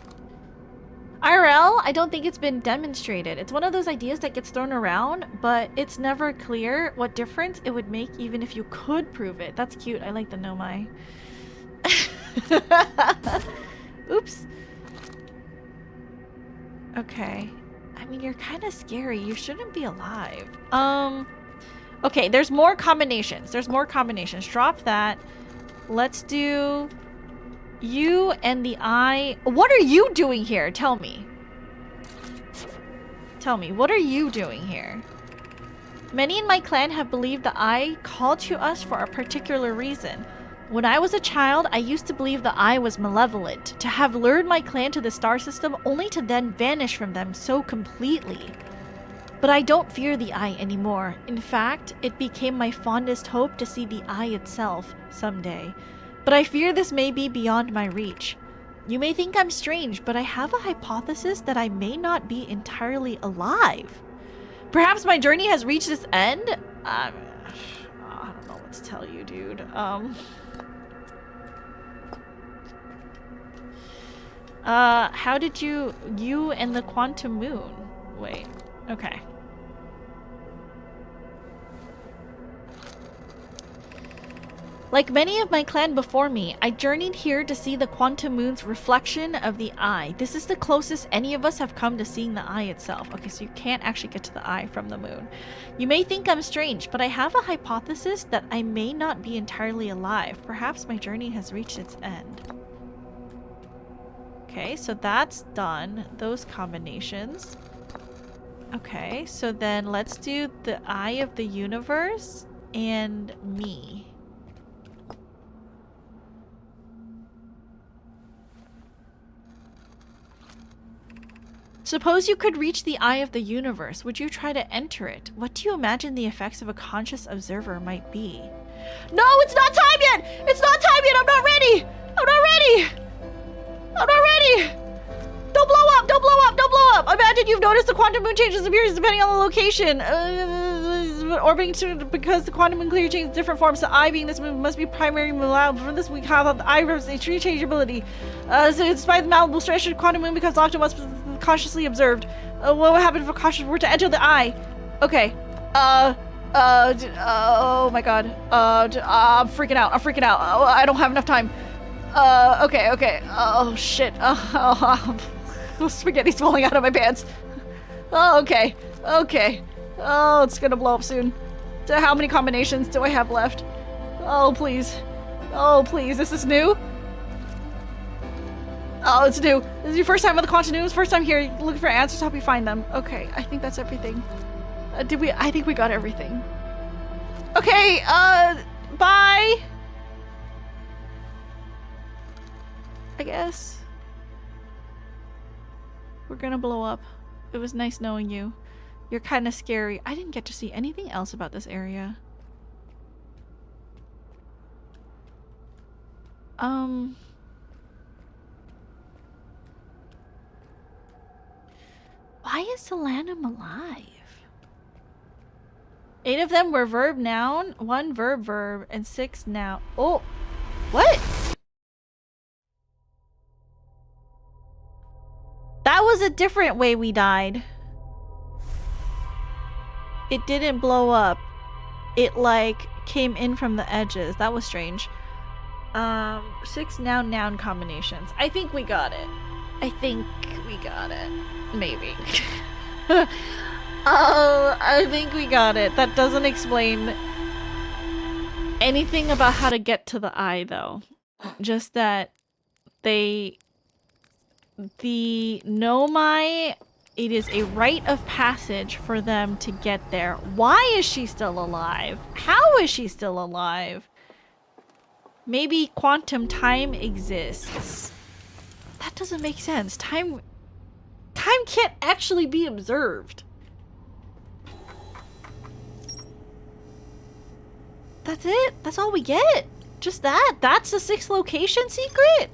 IRL, I don't think it's been demonstrated. It's one of those ideas that gets thrown around, but it's never clear what difference it would make even if you could prove it. That's cute. I like the know my. Oops. Okay. I mean, you're kind of scary. You shouldn't be alive. Okay, there's more combinations. There's more combinations. Drop that. Let's do you and the eye. What are you doing here? Tell me. Tell me, what are you doing here? Many in my clan have believed the eye called to us for a particular reason. When I was a child, I used to believe the Eye was malevolent, to have lured my clan to the star system only to then vanish from them so completely. But I don't fear the Eye anymore. In fact, it became my fondest hope to see the Eye itself someday. But I fear this may be beyond my reach. You may think I'm strange, but I have a hypothesis that I may not be entirely alive. Perhaps my journey has reached its end? I don't know what to tell you, dude. How did you and the quantum moon? Wait, okay. Like many of my clan before me, I journeyed here to see the quantum moon's reflection of the Eye. This is the closest any of us have come to seeing the Eye itself. Okay, so you can't actually get to the Eye from the moon. You may think I'm strange, but I have a hypothesis that I may not be entirely alive. Perhaps my journey has reached its end. Okay, so that's done. Those combinations. Okay, so then let's do the Eye of the Universe and me. Suppose you could reach the Eye of the Universe. Would you try to enter it? What do you imagine the effects of a conscious observer might be? No, it's not time yet! It's not time yet! I'm not ready! I'm not ready! I'm not ready! Don't blow up! Don't blow up! Don't blow up! Imagine you've noticed the quantum moon changes appearance depending on the location. Orbiting to, because the quantum moon clearly changes different forms. The Eye being this moon must be primary allowed. For this we have the Eye represents a tree changeability. So despite the malleable structure, the quantum moon becomes locked and must be cautiously observed. What would happen if a cautious were to enter the Eye? Okay. Oh my god. I'm freaking out. I'm freaking out. Oh, I don't have enough time. Okay. Oh shit. Spaghetti's falling out of my pants. Oh, okay. Oh, it's gonna blow up soon. How many combinations do I have left? Oh, please. Oh, please. This is new? Oh, it's new. This is your first time with the quantum news? First time here looking for answers. Help you find them. Okay, I think that's everything. I think we got everything. Okay, bye! I guess. We're gonna blow up. It was nice knowing you. You're kind of scary. I didn't get to see anything else about this area. Why is Solanum alive? 8 of them were verb noun, 1 verb, and 6 noun. Oh, what? That was a different way we died. It didn't blow up. It like came in from the edges. That was strange. 6 noun combinations. I think we got it. Maybe. Oh, I think we got it. That doesn't explain anything about how to get to the Eye, though. Just that the Nomai, it is a rite of passage for them to get there. Why is she still alive? How is she still alive? Maybe quantum time exists. That doesn't make sense. Time can't actually be observed. That's it? That's all we get? Just that? That's the 6th location secret?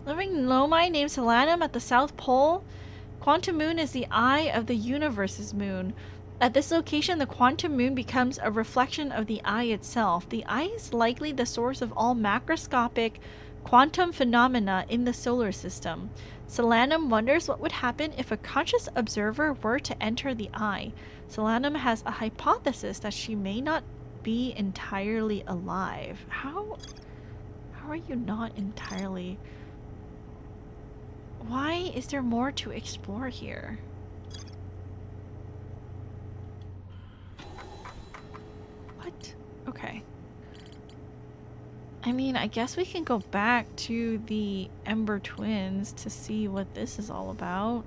Living Nomai named Solanum at the South Pole. Quantum moon is the Eye of the Universe's moon. At this location, the quantum moon becomes a reflection of the Eye itself. The Eye is likely the source of all macroscopic quantum phenomena in the solar system. Solanum wonders what would happen if a conscious observer were to enter the Eye. Solanum has a hypothesis that she may not be entirely alive. How are you not entirely? Why is there more to explore here? What? Okay. I mean, I guess we can go back to the Ember Twins to see what this is all about.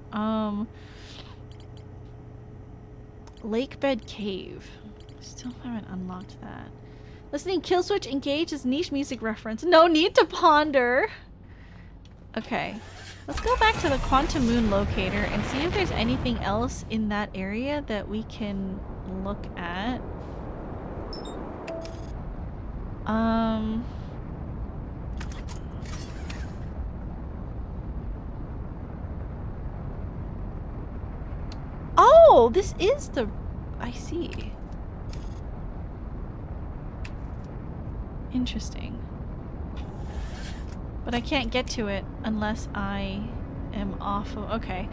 Lakebed Cave. Still haven't unlocked that. Listening kill switch engage is niche music reference. No need to ponder. Okay. Let's go back to the quantum moon locator and see if there's anything else in that area that we can look at. Oh, this is the... I see. Interesting. But I can't get to it unless I am off of... Okay.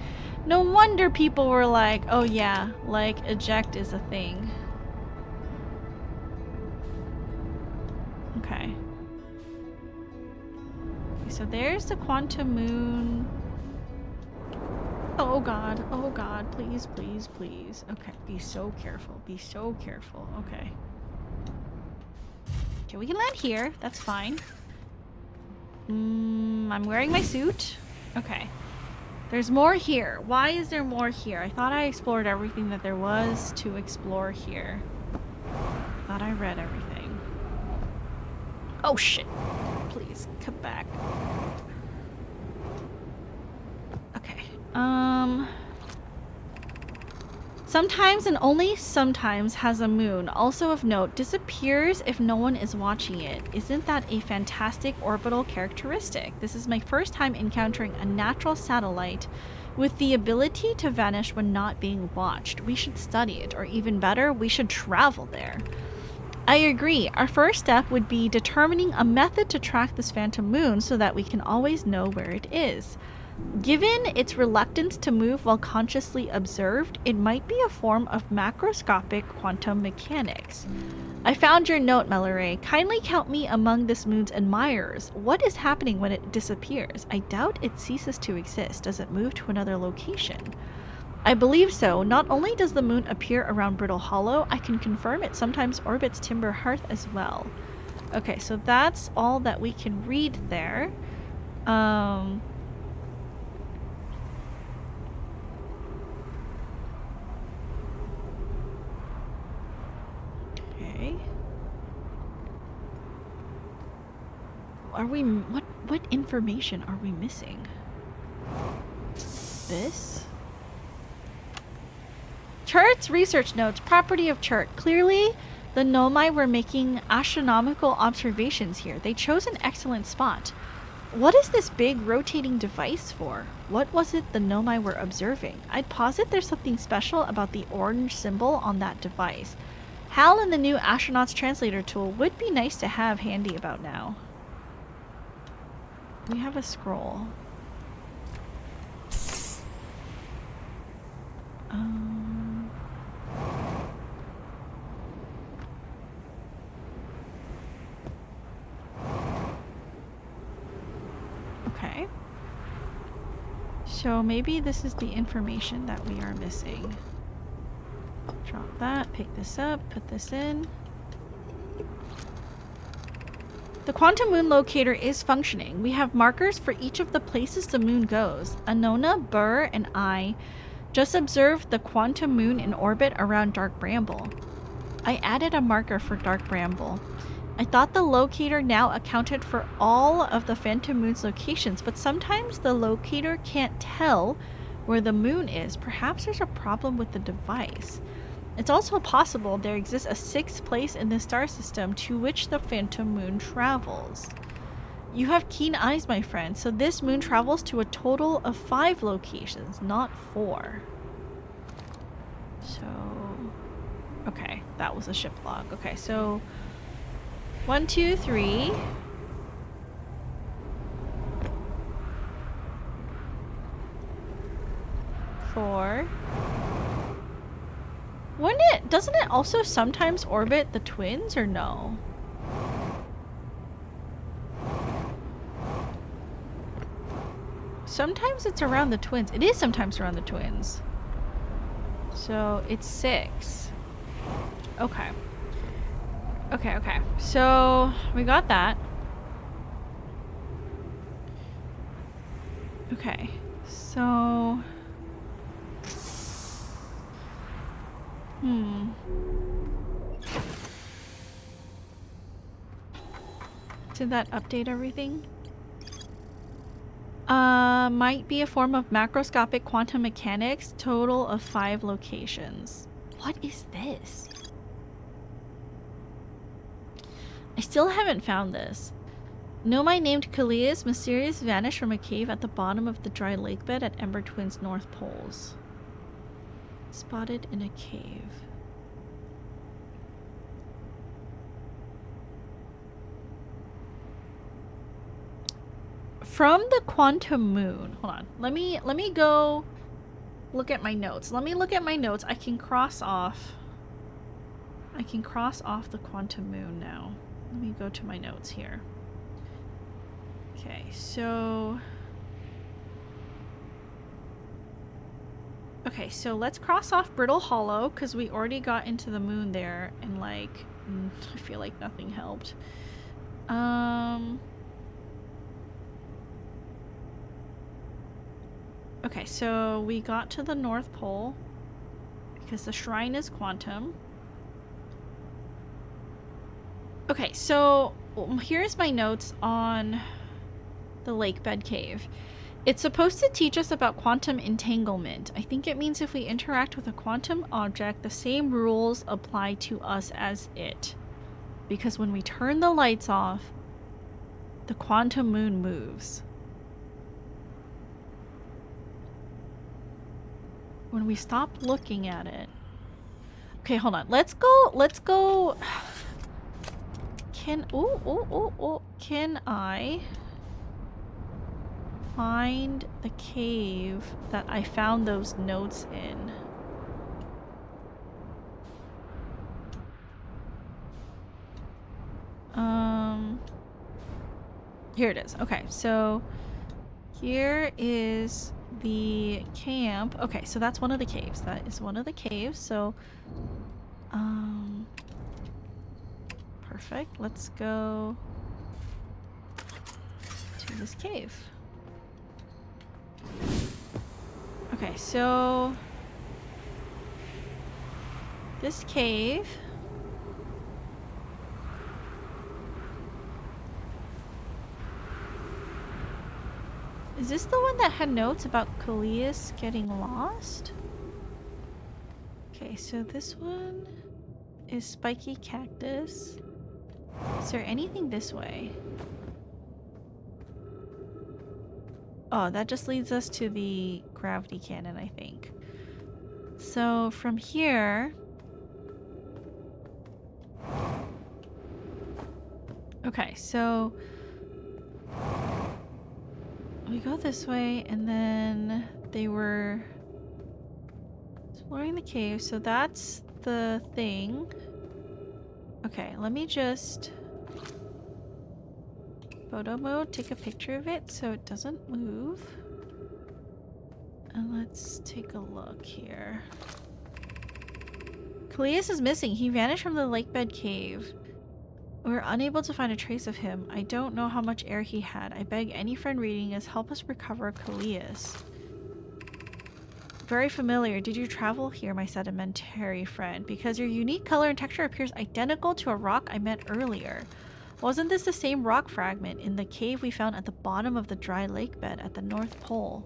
No wonder people were like, oh yeah, like, eject is a thing. Okay. So there's the quantum moon. Oh god, please, please, please. Okay, be so careful, be so careful. Okay. Okay, we can land here, that's fine. I'm wearing my suit. Okay. There's more here. Why is there more here? I thought I explored everything that there was to explore here. Thought I read everything. Oh shit. Please, come back. Okay. Sometimes and only sometimes has a moon, also of note, disappears if no one is watching it. Isn't that a fantastic orbital characteristic? This is my first time encountering a natural satellite with the ability to vanish when not being watched. We should study it, or even better, we should travel there. I agree. Our first step would be determining a method to track this phantom moon so that we can always know where it is. Given its reluctance to move while consciously observed, it might be a form of macroscopic quantum mechanics. I found your note, Melore. Kindly count me among this moon's admirers. What is happening when it disappears? I doubt it ceases to exist. Does it move to another location? I believe so. Not only does the moon appear around Brittle Hollow, I can confirm it sometimes orbits Timber Hearth as well. Okay, so that's all that we can read there. Okay. Are we... What information are we missing? This? Churt's research notes, property of Churt. Clearly, the Nomai were making astronomical observations here. They chose an excellent spot. What is this big rotating device for? What was it the Nomai were observing? I'd posit there's something special about the orange symbol on that device. HAL and the new astronaut's translator tool would be nice to have handy about now. We have a scroll. Okay. So maybe this is the information that we are missing. Drop that, pick this up, put this in. The quantum moon locator is functioning. We have markers for each of the places the moon goes. Anona, Burr, and I just observed the quantum moon in orbit around Dark Bramble. I added a marker for Dark Bramble. I thought the locator now accounted for all of the phantom moon's locations, but sometimes the locator can't tell where the moon is. Perhaps there's a problem with the device. It's also possible there exists a sixth place in the star system to which the phantom moon travels. You have keen eyes, my friend, so this moon travels to a total of 5 locations, not 4. So... okay, that was a ship log. Okay, so... 1, 2, 3... 4... Wouldn't it... doesn't it also sometimes orbit the twins, or no? Sometimes it's around the twins. It is sometimes around the twins. So, it's 6. Okay. Okay, okay. So, we got that. Okay. So... Did that update everything? Might be a form of macroscopic quantum mechanics. Total of 5 locations. What is this? I still haven't found this. Nomai named Kalias mysterious vanished from a cave at the bottom of the dry lake bed at Ember Twin's North Poles. Spotted in a cave. From the quantum moon. Hold on. Let me go look at my notes. Let me look at my notes. I can cross off the quantum moon now. Let me go to my notes here. Okay, so let's cross off Brittle Hollow because we already got into the moon there and like I feel like nothing helped. Okay, so we got to the North Pole because the shrine is quantum. Okay, so here's my notes on the lake bed cave. It's supposed to teach us about quantum entanglement. I think it means if we interact with a quantum object, the same rules apply to us as it. Because when we turn the lights off, the quantum moon moves. When we stop looking at it. Okay, hold on. Let's go. Can I find the cave that I found those notes in? Here it is. Okay, so here is the camp. Okay, so that's one of the caves. That is one of the caves. So, perfect. Let's go to this cave. Okay, so this cave. Is this the one that had notes about Kalias getting lost? Okay, so this one is spiky cactus. Is there anything this way? Oh, that just leads us to the gravity cannon, I think. So from here... Okay, so... we go this way, and then they were exploring the cave, so that's the thing. Okay, let me just photo mode, take a picture of it so it doesn't move. And let's take a look here. Kalias is missing. He vanished from the lakebed cave. We're unable to find a trace of him. I don't know how much air he had. I beg any friend reading this, help us recover Kalias. Very familiar. Did you travel here, my sedimentary friend? Because your unique color and texture appears identical to a rock I met earlier. Wasn't this the same rock fragment in the cave we found at the bottom of the dry lake bed at the North Pole?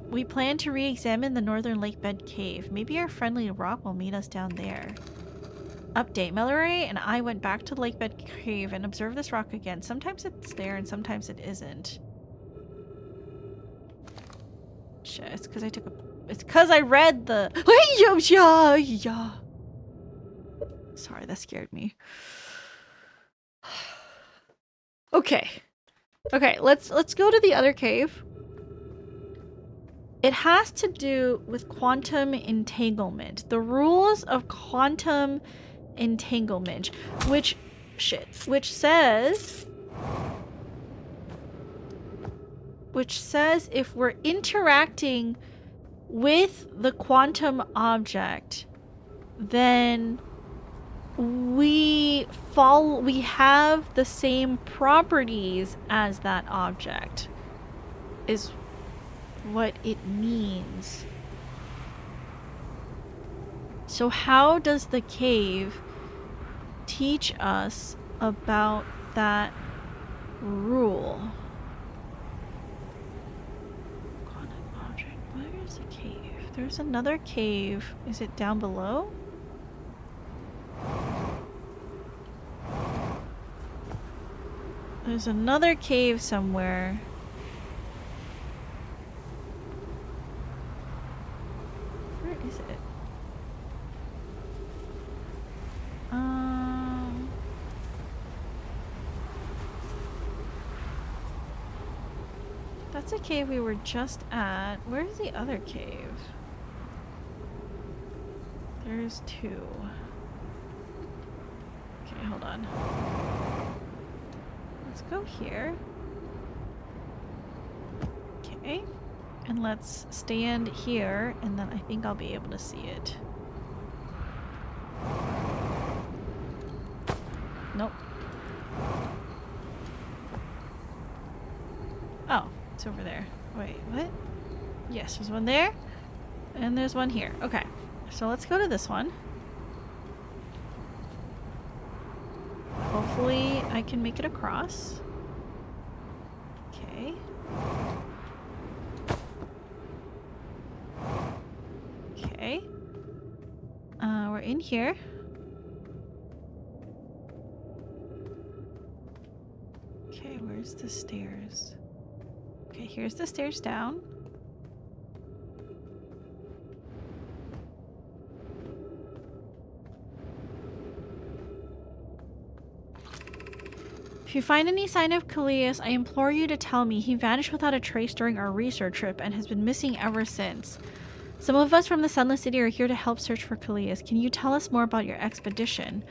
We plan to re-examine the northern lake bed cave. Maybe our friendly rock will meet us down there. Update. Mallory and I went back to the lakebed cave and observed this rock again. Sometimes it's there and sometimes it isn't. Shit, it's because I took a... It's because I read the... Sorry, that scared me. Okay. Okay, let's go to the other cave. It has to do with quantum entanglement. The rules of quantum entanglement, which says if we're interacting with the quantum object, then we have the same properties as that object, is what it means. So how does the cave teach us about that rule. Object. Where is the cave? There's another cave. Is it down below? There's another cave somewhere. Where is it? That's a cave we were just at. Where's the other cave? There's two. Okay, hold on. Let's go here. Okay. And let's stand here, and then I think I'll be able to see it. Nope. Oh, it's over there. Wait, what? Yes, there's one there, and there's one here. Okay, so let's go to this one. Hopefully I can make it across. Okay. Okay. We're in here. Okay, where's the stairs? Okay, here's the stairs down. If you find any sign of Callias, I implore you to tell me. He vanished without a trace during our research trip and has been missing ever since. Some of us from the Sunless City are here to help search for Callias. Can you tell us more about your expedition?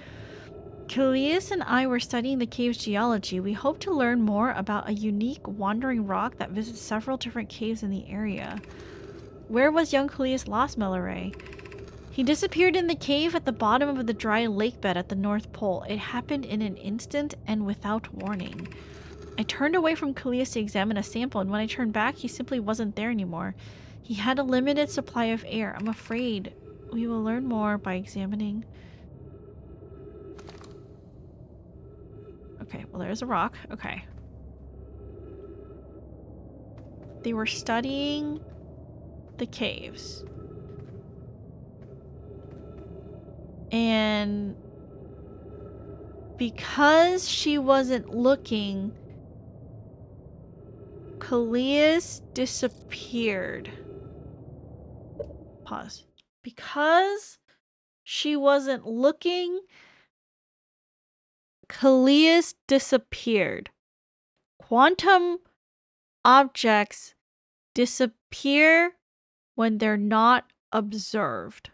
Callias and I were studying the cave's geology. We hope to learn more about a unique wandering rock that visits several different caves in the area. Where was young Callias lost, Milleray? He disappeared in the cave at the bottom of the dry lake bed at the North Pole. It happened in an instant and without warning. I turned away from Callias to examine a sample, and when I turned back, he simply wasn't there anymore. He had a limited supply of air. I'm afraid we will learn more by examining. Okay, well, there's a rock. Okay. They were studying the caves. And because she wasn't looking, Callias disappeared. Pause. Because she wasn't looking, Callias disappeared. Quantum objects disappear when they're not observed.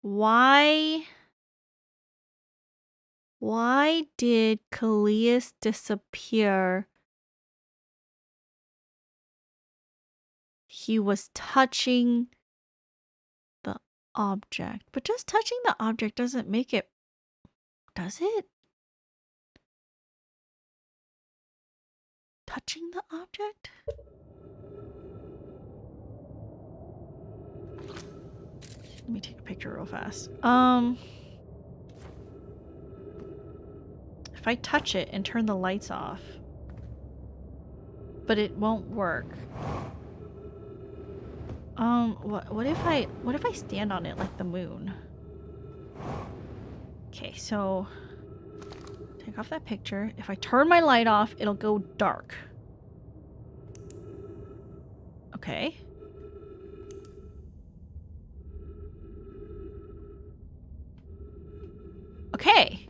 Why did Callias disappear? He was touching the object. But just touching the object doesn't make it... Does it? Touching the object? Let me take a picture real fast. If I touch it and turn the lights off, but it won't work. What if I stand on it like the moon? Okay, so take off that picture. If I turn my light off, it'll go dark. Okay. Okay.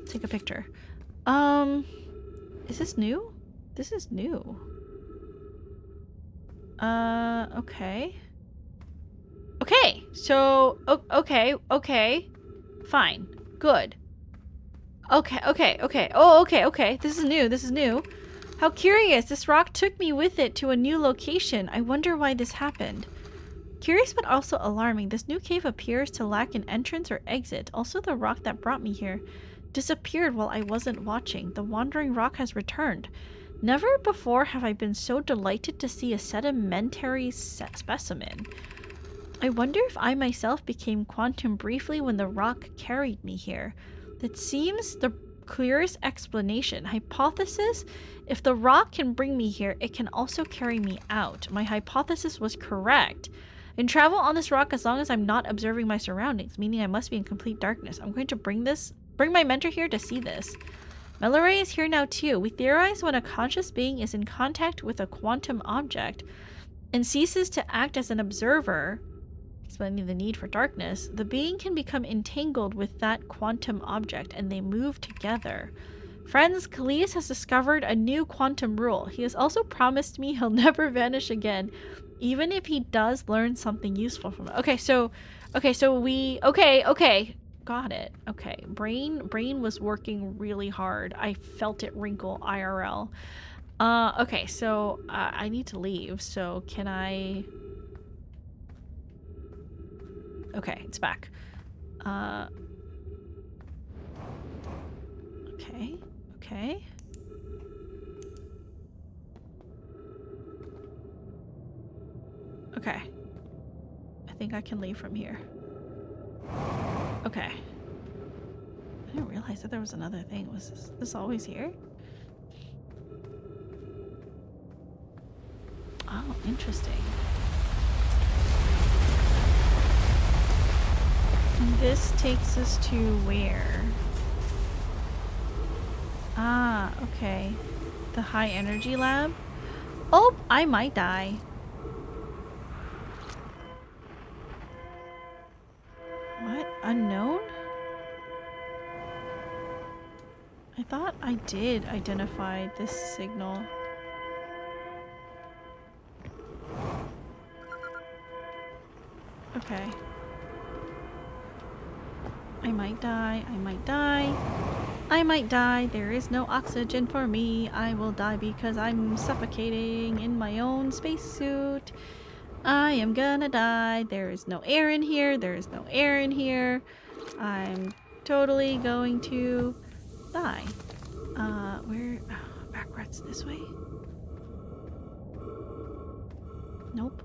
Take a picture. Is this new? This is new. Okay. Okay, so, okay. Fine. Good. Okay. Oh, okay. This is new. How curious. This rock took me with it to a new location. I wonder why this happened. Curious but also alarming. This new cave appears to lack an entrance or exit. Also, the rock that brought me here disappeared while I wasn't watching. The wandering rock has returned. Never before have I been so delighted to see a sedimentary specimen. I wonder if I myself became quantum briefly when the rock carried me here. That seems the clearest explanation. Hypothesis: if the rock can bring me here, it can also carry me out. My hypothesis was correct. I can travel on this rock as long as I'm not observing my surroundings, meaning I must be in complete darkness. I'm going to bring my mentor here to see this. Melore is here now too. We theorize when a conscious being is in contact with a quantum object and ceases to act as an observer, explaining the need for darkness, the being can become entangled with that quantum object and they move together. Friends, Callias has discovered a new quantum rule. He has also promised me he'll never vanish again, even if he does learn something useful from it. Okay, so got it. Okay, brain was working really hard. I felt it wrinkle IRL. Okay, so I need to leave, so can I... Okay, it's back. Okay. Okay. Okay. I think I can leave from here. Okay. I didn't realize that there was another thing. Was this always here? Oh, interesting. And this takes us to where? Ah, okay. The high energy lab? Oh, I might die. What? Unknown? I thought I did identify this signal. Okay. I might die. I might die. I might die. There is no oxygen for me. I will die because I'm suffocating in my own spacesuit. I am gonna die. There is no air in here. There is no air in here. I'm totally going to die. Where? Oh, backwards this way? Nope.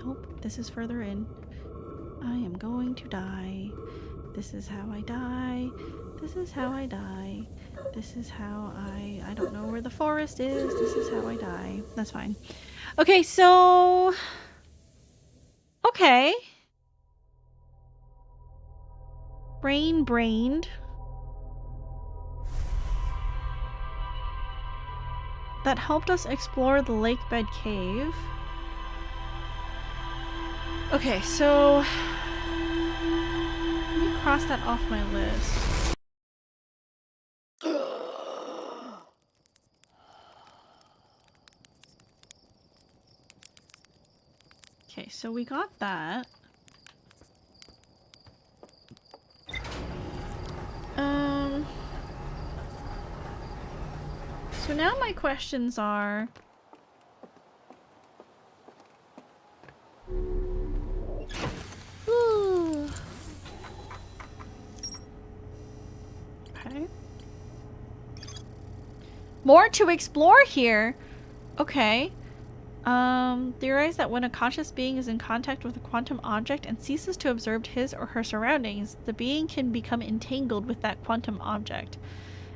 Nope. This is further in. I am going to die. This is how I die. This is how I die. This is how I don't know where the forest is. This is how I die. That's fine. Okay, so... Okay. Brained. That helped us explore the lake bed cave. Okay, so... Let me cross that off my list. Okay, so we got that. So now my questions are... Ooh. Okay. More to explore here. Okay. Theorize that when a conscious being is in contact with a quantum object and ceases to observe his or her surroundings, the being can become entangled with that quantum object,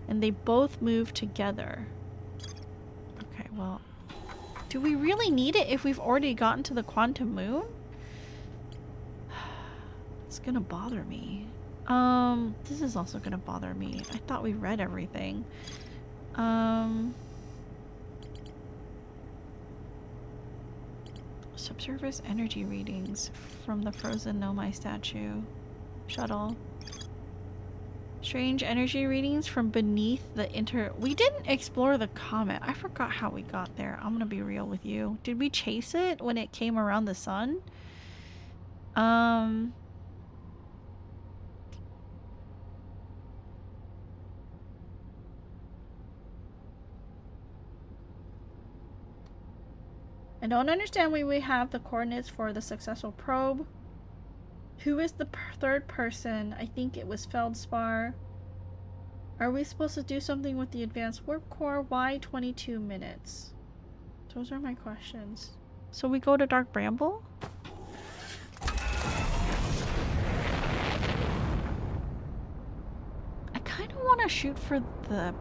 and they both move together. Okay, well, do we really need it if we've already gotten to the quantum moon? It's gonna bother me. This is also gonna bother me. I thought we read everything. Subsurface energy readings from the frozen Nomai statue. Shuttle. Strange energy readings from beneath the We didn't explore the comet. I forgot how we got there. I'm gonna be real with you. Did we chase it when it came around the sun? I don't understand why we have the coordinates for the successful probe. Who is the third person? I think it was Feldspar. Are we supposed to do something with the advanced warp core? Why 22 minutes? Those are my questions. So we go to Dark Bramble? kind of want to shoot for the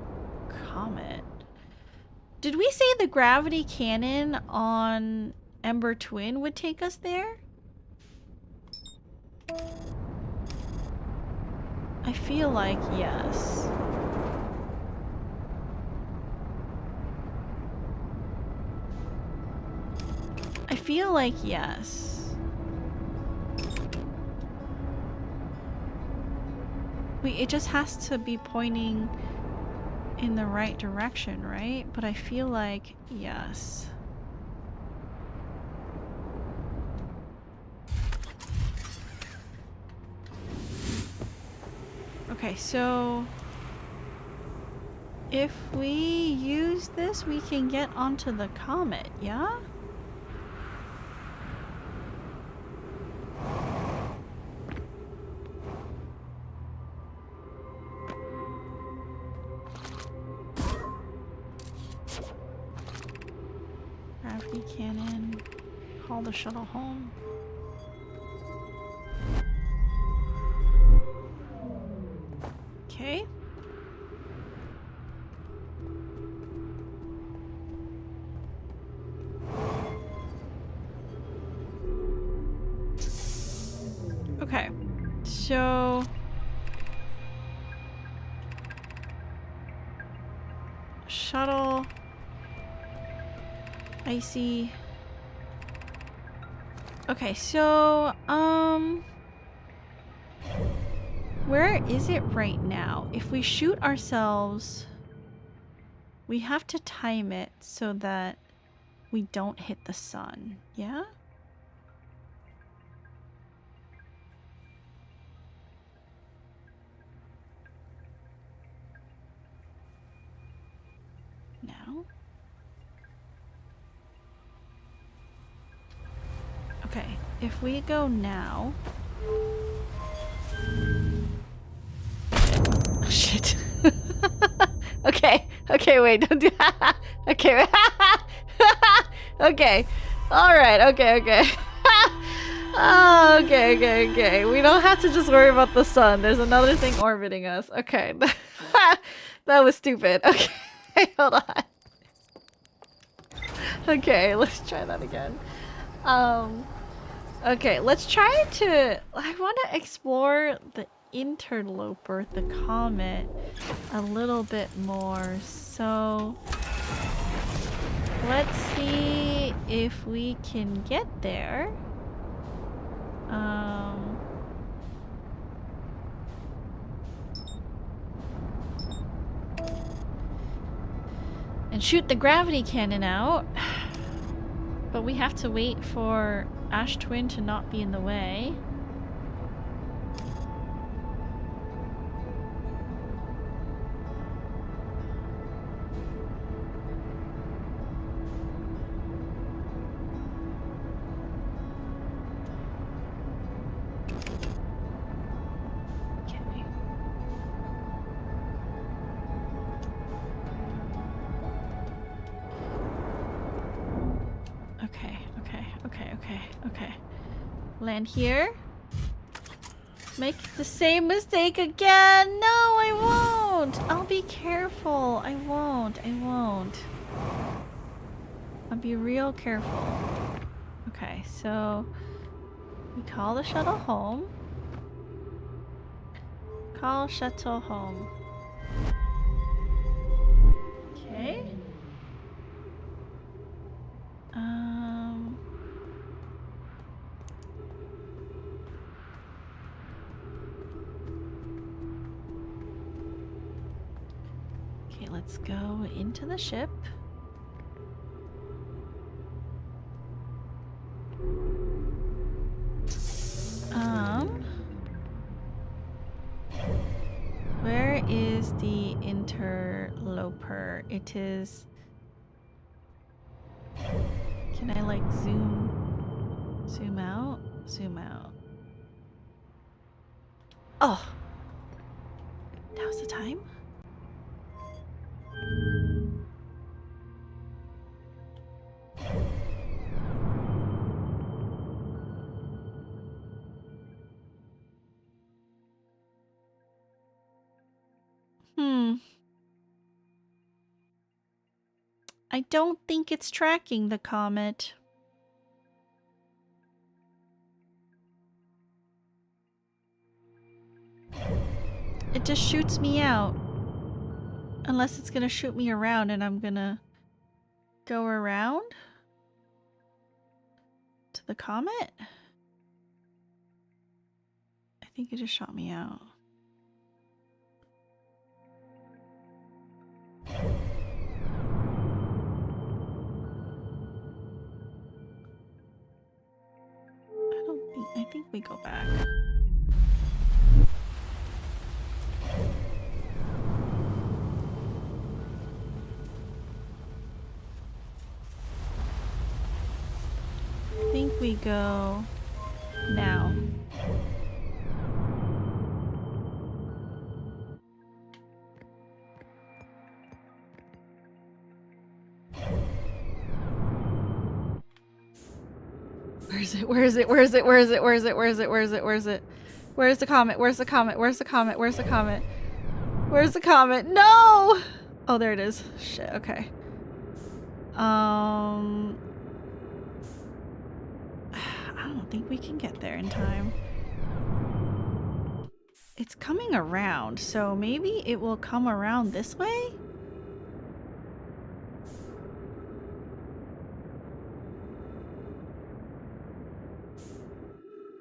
comet. Did we say the gravity cannon on Ember Twin would take us there? I feel like yes. I feel like yes. It just has to be pointing in the right direction, right? But I feel like yes. Okay, so if we use this, we can get onto the comet, yeah? Gravity cannon. Call the shuttle home. Okay. Okay. So shuttle. Icy. Okay, so where is it right now? If we shoot ourselves, we have to time it so that we don't hit the sun, yeah? Now? Okay, if we go now... Oh, shit. Okay, okay, wait, don't do that. Okay, okay. Alright, okay, okay. Oh, okay, okay, okay. We don't have to just worry about the sun. There's another thing orbiting us. Okay. That was stupid. Okay, hold on. Okay, let's try that again. Okay, let's try to... I want to explore the interloper, the comet, a little bit more. So... let's see if we can get there. And shoot the gravity cannon out. But we have to wait for Ash Twin to not be in the way. Okay. Land here. Make the same mistake again. No, I won't. I'll be careful. I won't. I'll be real careful. Okay, so we call the shuttle home. Call shuttle home. Okay. Okay, let's go into the ship. Where is the interloper? It is... Can I like zoom out? Zoom out. Oh! Now's the time? I don't think it's tracking the comet. It just shoots me out. Unless it's gonna shoot me around and I'm gonna go around to the comet. I think it just shot me out. I think we go back. I think we go now. Where is it? Where is it? Where is it? Where is it? Where is it? Where is it? Where is it? Where is it? Where's the comet? Where's the comet? Where's the comet? Where's the comet? Where's the comet? No! Oh, there it is. Shit, okay. I don't think we can get there in time. It's coming around, so maybe it will come around this way?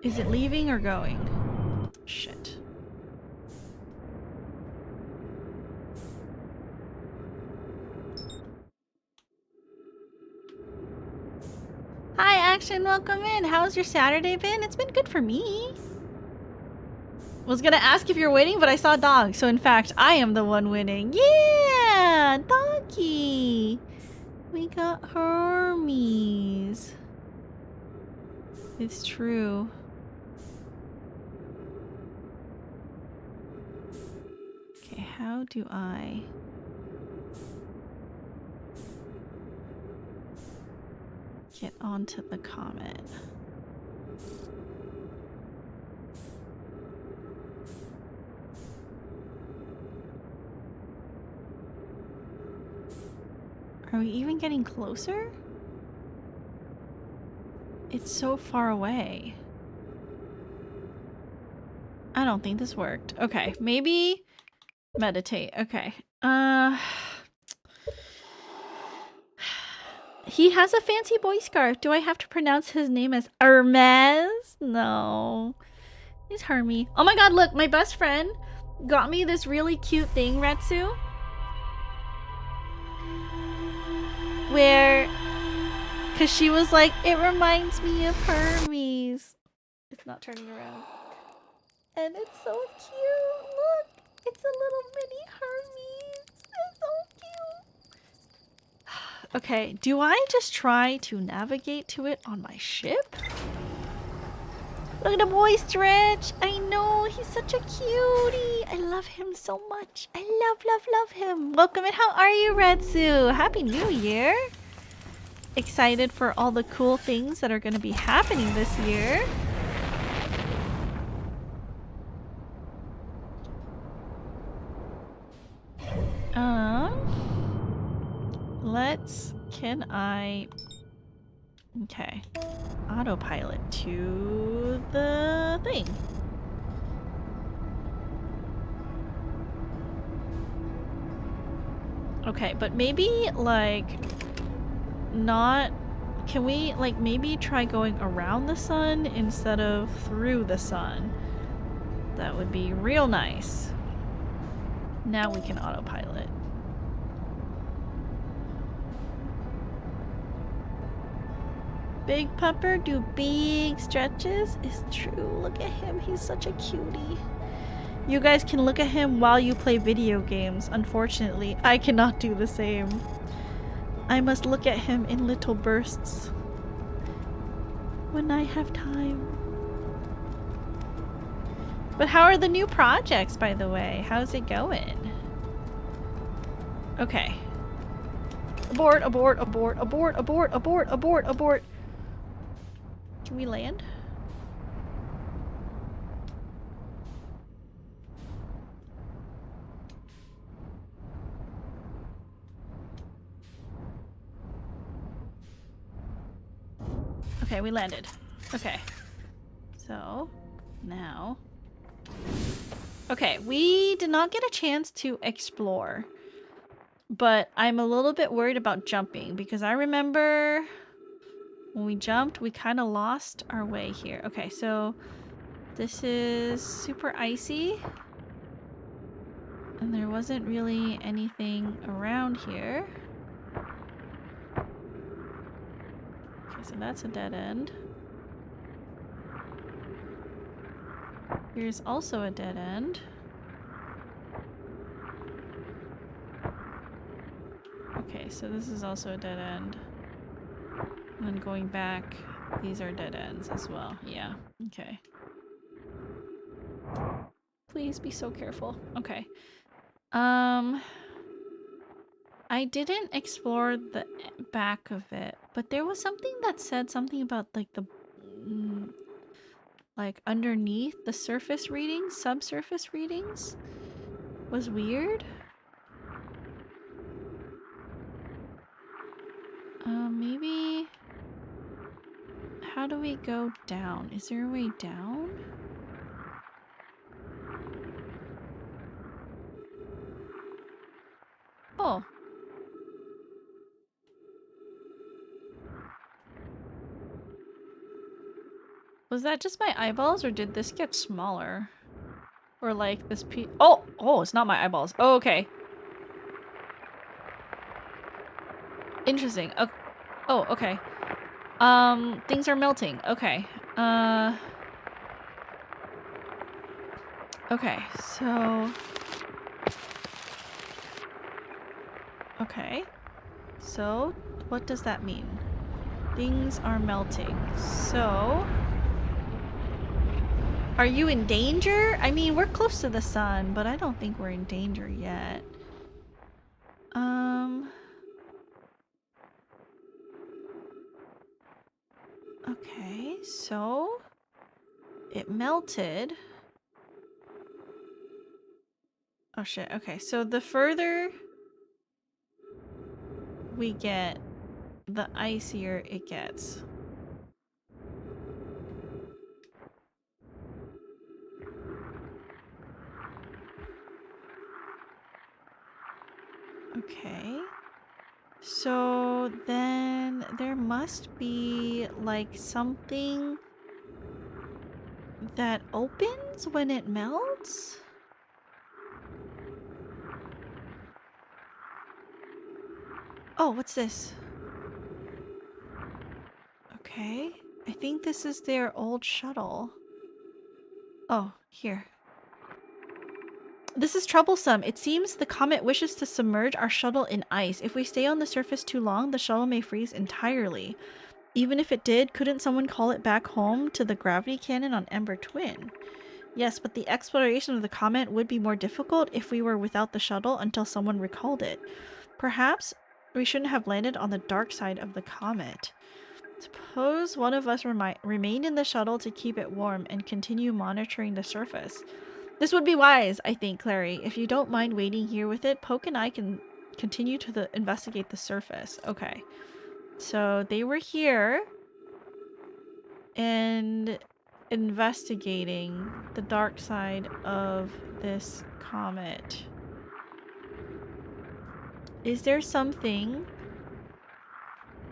Is it leaving or going? Shit. Hi, Action. Welcome in. How's your Saturday been? It's been good for me. Was gonna ask if you're winning, but I saw a dog. So in fact, I am the one winning. Yeah! Doggy! We got Hermes. It's true. Okay, how do I... get onto the comet? Are we even getting closer? It's so far away. I don't think this worked. Okay, maybe meditate. Okay. He has a fancy boy scarf. Do I have to pronounce his name as Hermes? No. He's Hermie. Oh my god, look, my best friend got me this really cute thing, Retsu. Where, cause she was like, it reminds me of Hermes. It's not turning around. And it's so cute. Look, it's a little mini Hermes. It's so cute. Okay, do I just try to navigate to it on my ship? Look at the boy stretch. I know, he's such a cutie. I love him so much. I love him. Welcome in. How are you, Retsu? Happy New Year. Excited for all the cool things that are going to be happening this year. Can I... Okay. Autopilot to the thing. Okay, but maybe, like, not... Can we, like, maybe try going around the sun instead of through the sun? That would be real nice. Now we can autopilot. Big pupper do big stretches. It's true. Look at him. He's such a cutie. You guys can look at him while you play video games. Unfortunately, I cannot do the same. I must look at him in little bursts when I have time. But how are the new projects, by the way? How's it going? Okay. Abort, abort, abort, abort, abort, abort, abort, abort. Can we land? Okay, we landed. Okay. So, now... Okay, we did not get a chance to explore. But I'm a little bit worried about jumping because I remember when we jumped, we kind of lost our way here. Okay, so this is super icy. And there wasn't really anything around here. Okay, so that's a dead end. Here's also a dead end. Okay, so this is also a dead end. And then going back, these are dead ends as well. Yeah, okay. Please be so careful. Okay. I didn't explore the back of it, but there was something that said something about like the like underneath the surface readings, subsurface readings was weird. Maybe how do we go down? Is there a way down? Oh. Was that just my eyeballs or did this get smaller? Or like this Oh, it's not my eyeballs. Oh, okay. Interesting. Oh, okay. Things are melting. Okay. Okay, so... Okay. So, what does that mean? Things are melting. So... Are you in danger? I mean, we're close to the sun, but I don't think we're in danger yet. Okay, so... It melted. Oh shit, okay, so the further we get, the icier it gets. Okay. So then there must be like something that opens when it melts? Oh, what's this? Okay. I think this is their old shuttle. Oh, here. This is troublesome. It seems the comet wishes to submerge our shuttle in ice. If we stay on the surface too long, the shuttle may freeze entirely. Even if it did, couldn't someone call it back home to the gravity cannon on Ember Twin? Yes, but the exploration of the comet would be more difficult if we were without the shuttle until someone recalled it. Perhaps we shouldn't have landed on the dark side of the comet. Suppose one of us remained in the shuttle to keep it warm and continue monitoring the surface. This would be wise, I think, Clary. If you don't mind waiting here with it, Poke and I can continue to investigate the surface. Okay. So they were here and investigating the dark side of this comet. Is there something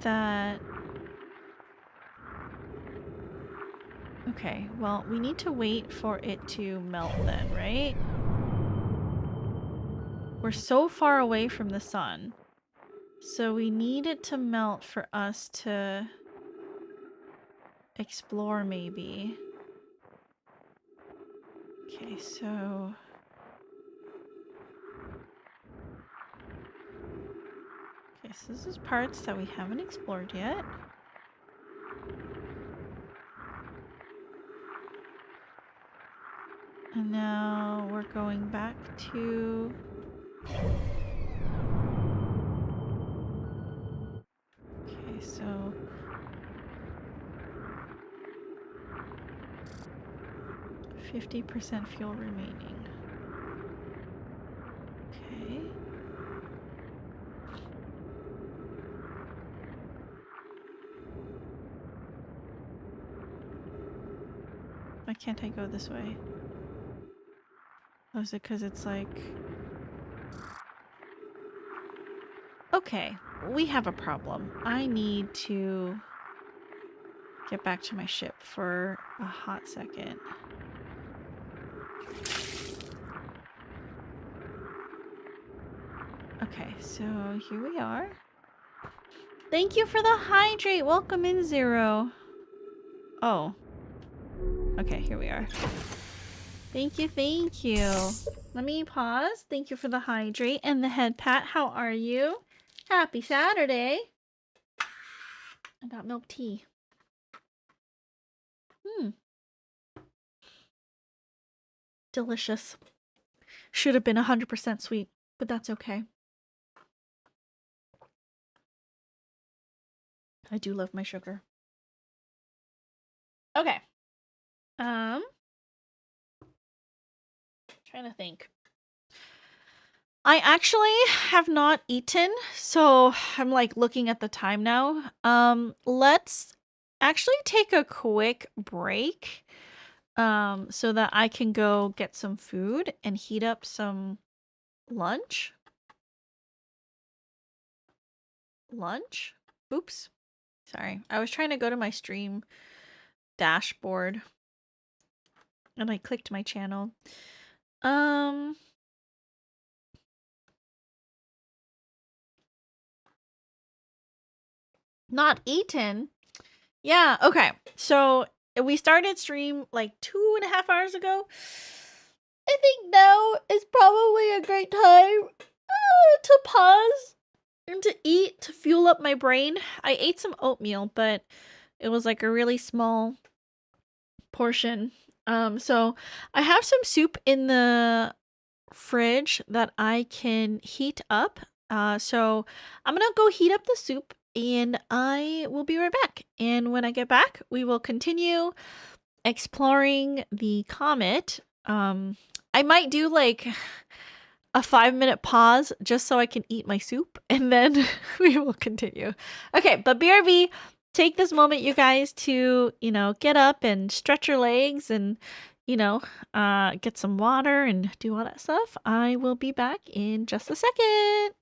that... Okay, well, we need to wait for it to melt then, right? We're so far away from the sun. So we need it to melt for us to explore, maybe. Okay, so... Okay, so this is parts that we haven't explored yet. And now we're going back to... Okay, so... 50% fuel remaining. Okay. Why can't I go this way? Oh, is it because it's like... Okay, we have a problem. I need to get back to my ship for a hot second. Okay, so here we are. Thank you for the hydrate. Welcome in, Zero. Oh. Okay, here we are. Thank you, thank you. Let me pause. Thank you for the hydrate and the head pat. How are you? Happy Saturday. I got milk tea. Delicious. Should have been 100% sweet, but that's okay. I do love my sugar. Okay. Trying to think. I actually have not eaten, so I'm like looking at the time now. Let's actually take a quick break so that I can go get some food and heat up some lunch. Oops. Sorry. I was trying to go to my stream dashboard and I clicked my channel. Not eaten. Yeah, okay. So we started stream like 2.5 hours ago. I think now is probably a great time to pause and to eat to fuel up my brain. I ate some oatmeal, but it was like a really small portion. So I have some soup in the fridge that I can heat up. So I'm gonna go heat up the soup and I will be right back. And when I get back, we will continue exploring the comet. I might do like a 5-minute pause just so I can eat my soup and then we will continue. Okay, but BRB, take this moment, you guys, to, get up and stretch your legs and, get some water and do all that stuff. I will be back in just a second.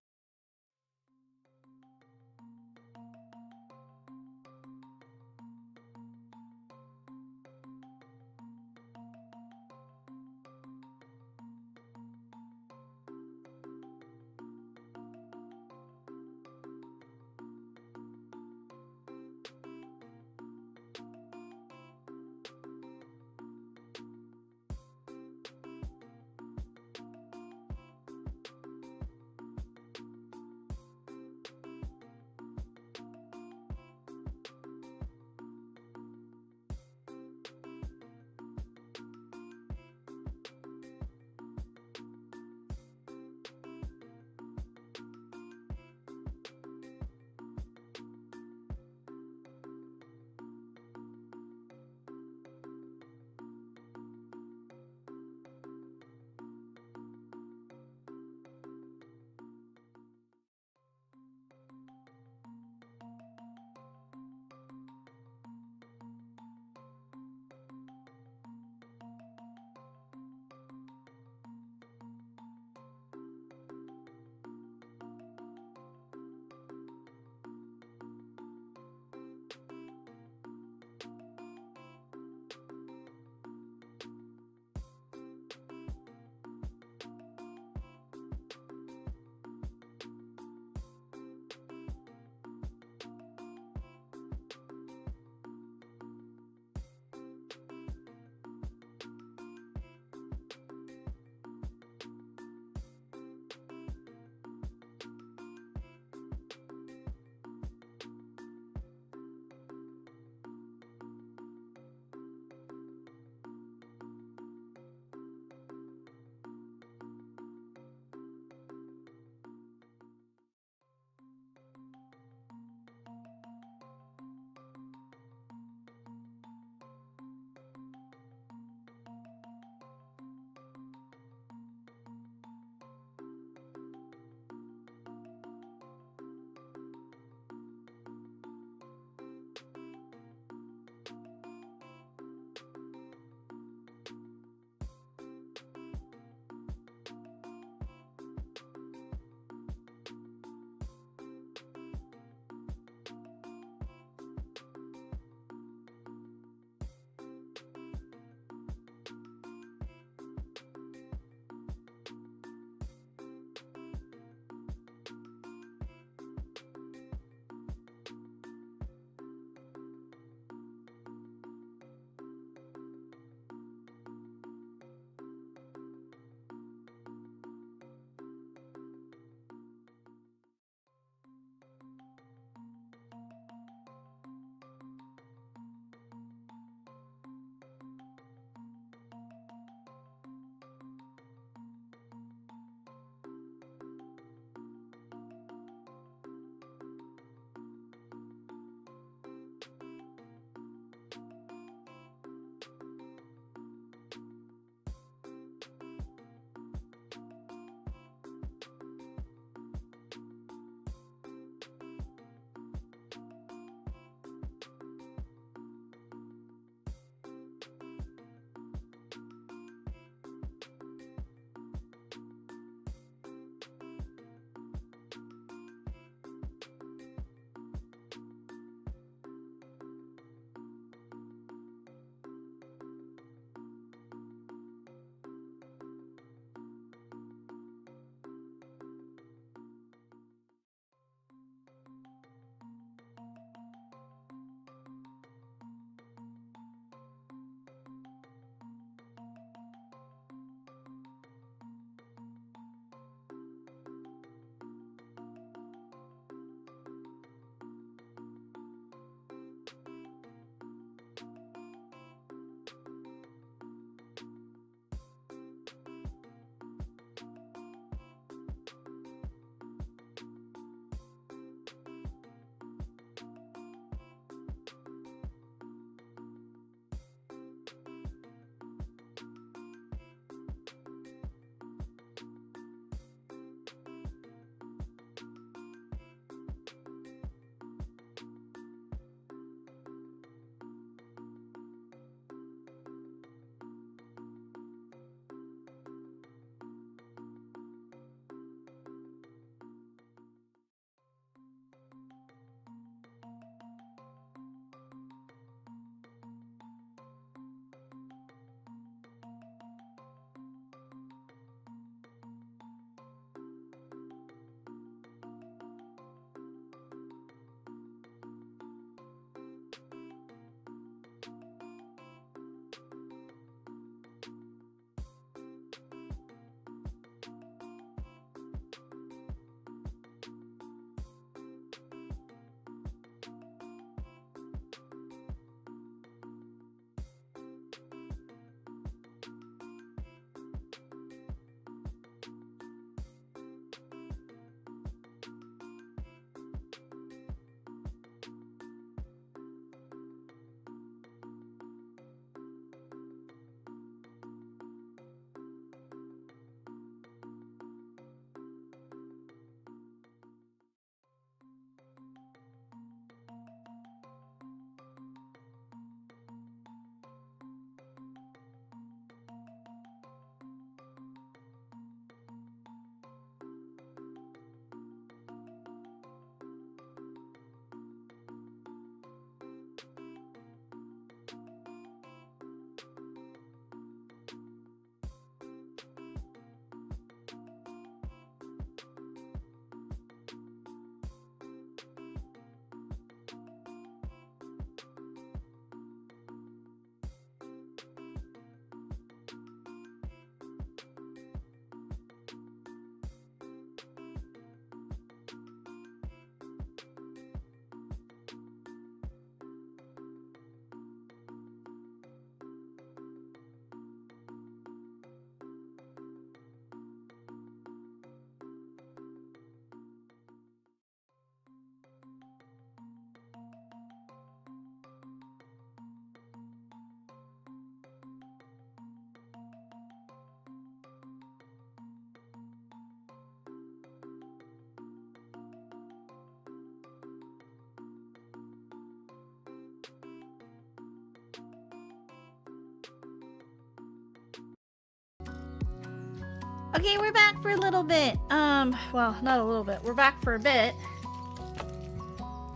Okay, we're back for a little bit. Well, not a little bit. We're back for a bit.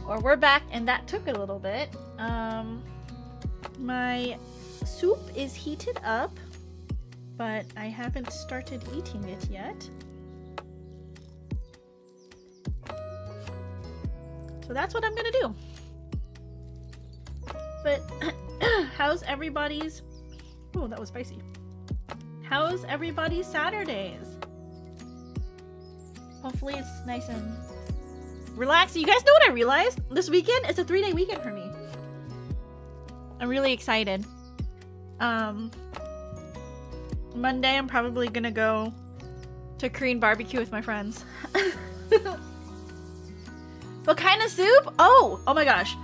Or we're back and that took a little bit. My soup is heated up, but I haven't started eating it yet. So that's what I'm gonna do. But how's everybody's... Oh, that was spicy. How's everybody's Saturdays? Hopefully it's nice and relaxing. You guys know what I realized? This weekend is a 3-day weekend for me. I'm really excited. Monday I'm probably gonna go to Korean barbecue with my friends. What kind of soup? Oh my gosh.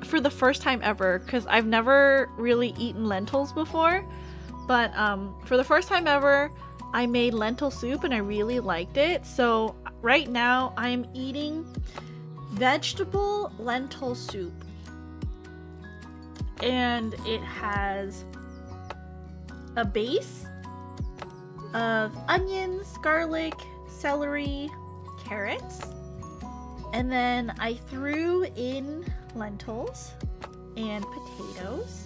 For the first time ever, because I've never really eaten lentils before, but for the first time ever, I made lentil soup and I really liked it. So right now I'm eating vegetable lentil soup. And it has a base of onions, garlic, celery, carrots. And then I threw in lentils and potatoes.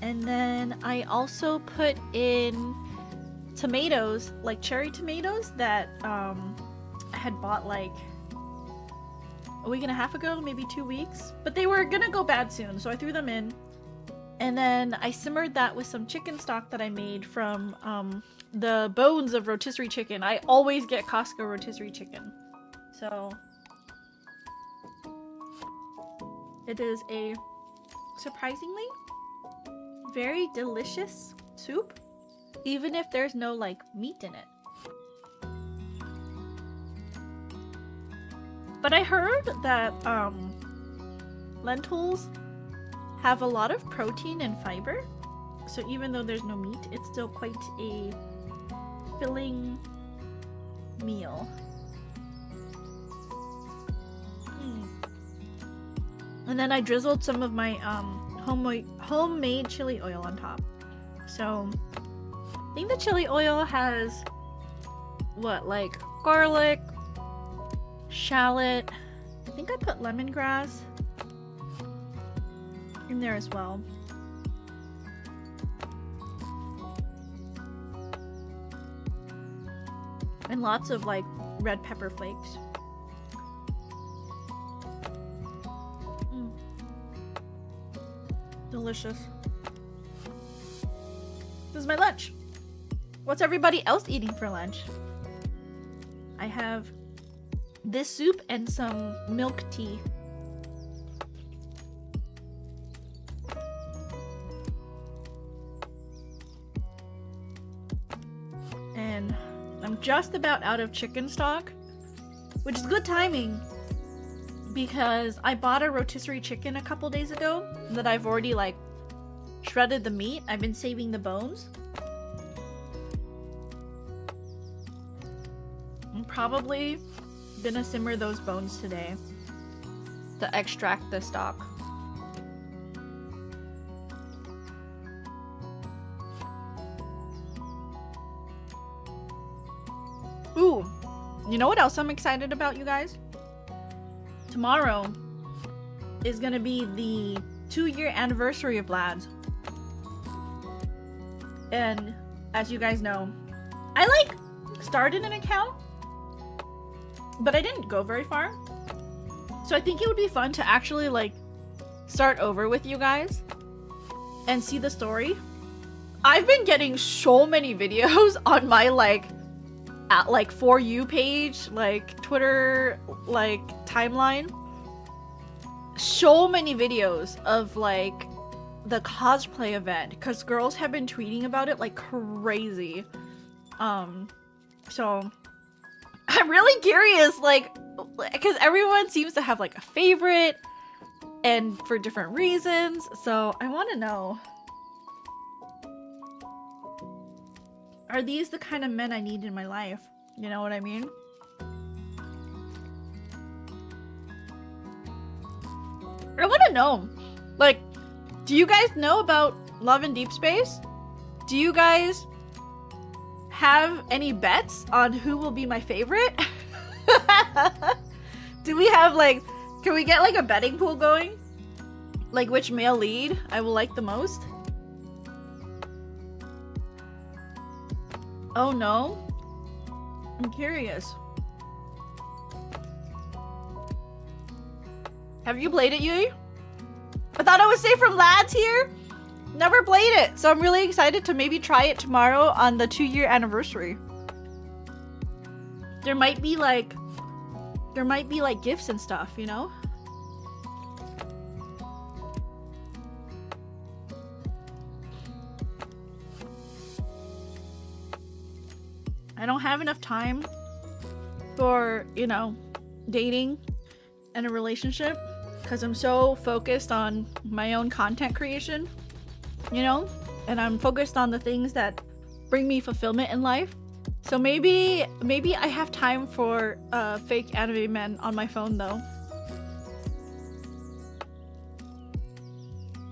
And then I also put in tomatoes, like cherry tomatoes that I had bought like a week and a half ago, maybe 2 weeks. But they were gonna go bad soon, so I threw them in. And then I simmered that with some chicken stock that I made from the bones of rotisserie chicken. I always get Costco rotisserie chicken. So it is a surprisingly very delicious soup, even if there's no like meat in it. But I heard that lentils have a lot of protein and fiber, so even though there's no meat, it's still quite a filling meal. And then I drizzled some of my homemade chili oil on top. So I think the chili oil has what, like garlic, shallot. I think I put lemongrass in there as well. And lots of like red pepper flakes. Delicious. This is my lunch. What's everybody else eating for lunch? I have this soup and some milk tea. And I'm just about out of chicken stock, which is good timing because I bought a rotisserie chicken a couple days ago that I've already like shredded the meat. I've been saving the bones. I'm probably gonna simmer those bones today to extract the stock. Ooh, you know what else I'm excited about, you guys? Tomorrow is gonna be the 2-year anniversary of Lads. And as you guys know, I like started an account, but I didn't go very far. So I think it would be fun to actually like start over with you guys and see the story. I've been getting so many videos on my like For You page, like Twitter, like timeline. So many videos of like the cosplay event because girls have been tweeting about it like crazy. So I'm really curious, like, because everyone seems to have like a favorite and for different reasons. So I want to know, are these the kind of men I need in my life? You know what I mean? I want to know, like, do you guys know about Love in Deep Space? Do you guys have any bets on who will be my favorite? Do we have like, can we get like a betting pool going? Like which male lead I will like the most? Oh no? I'm curious. Have you played it, Yui? I thought I was safe from lads here. Never played it, so I'm really excited to maybe try it tomorrow on the 2-year anniversary. There might be like gifts and stuff, you know? I don't have enough time for, you know, dating and a relationship because I'm so focused on my own content creation, you know, and I'm focused on the things that bring me fulfillment in life. So maybe I have time for fake anime men on my phone though.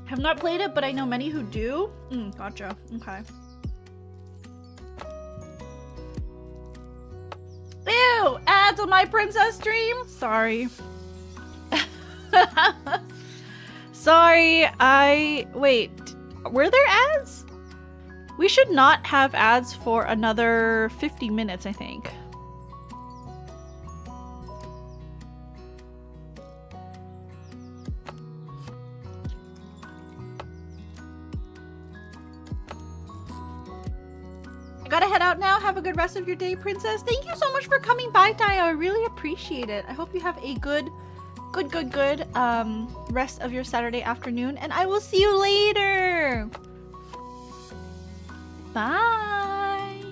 Have not played it, but I know many who do. Gotcha. Okay. Ew! Ads on my princess stream? Sorry. Sorry, wait. Were there ads? We should not have ads for another 50 minutes, I think. I gotta head out now. Have a good rest of your day, princess. Thank you so much for coming by, Dio. I really appreciate it. I hope you have a good rest of your Saturday afternoon, and I will see you later. Bye.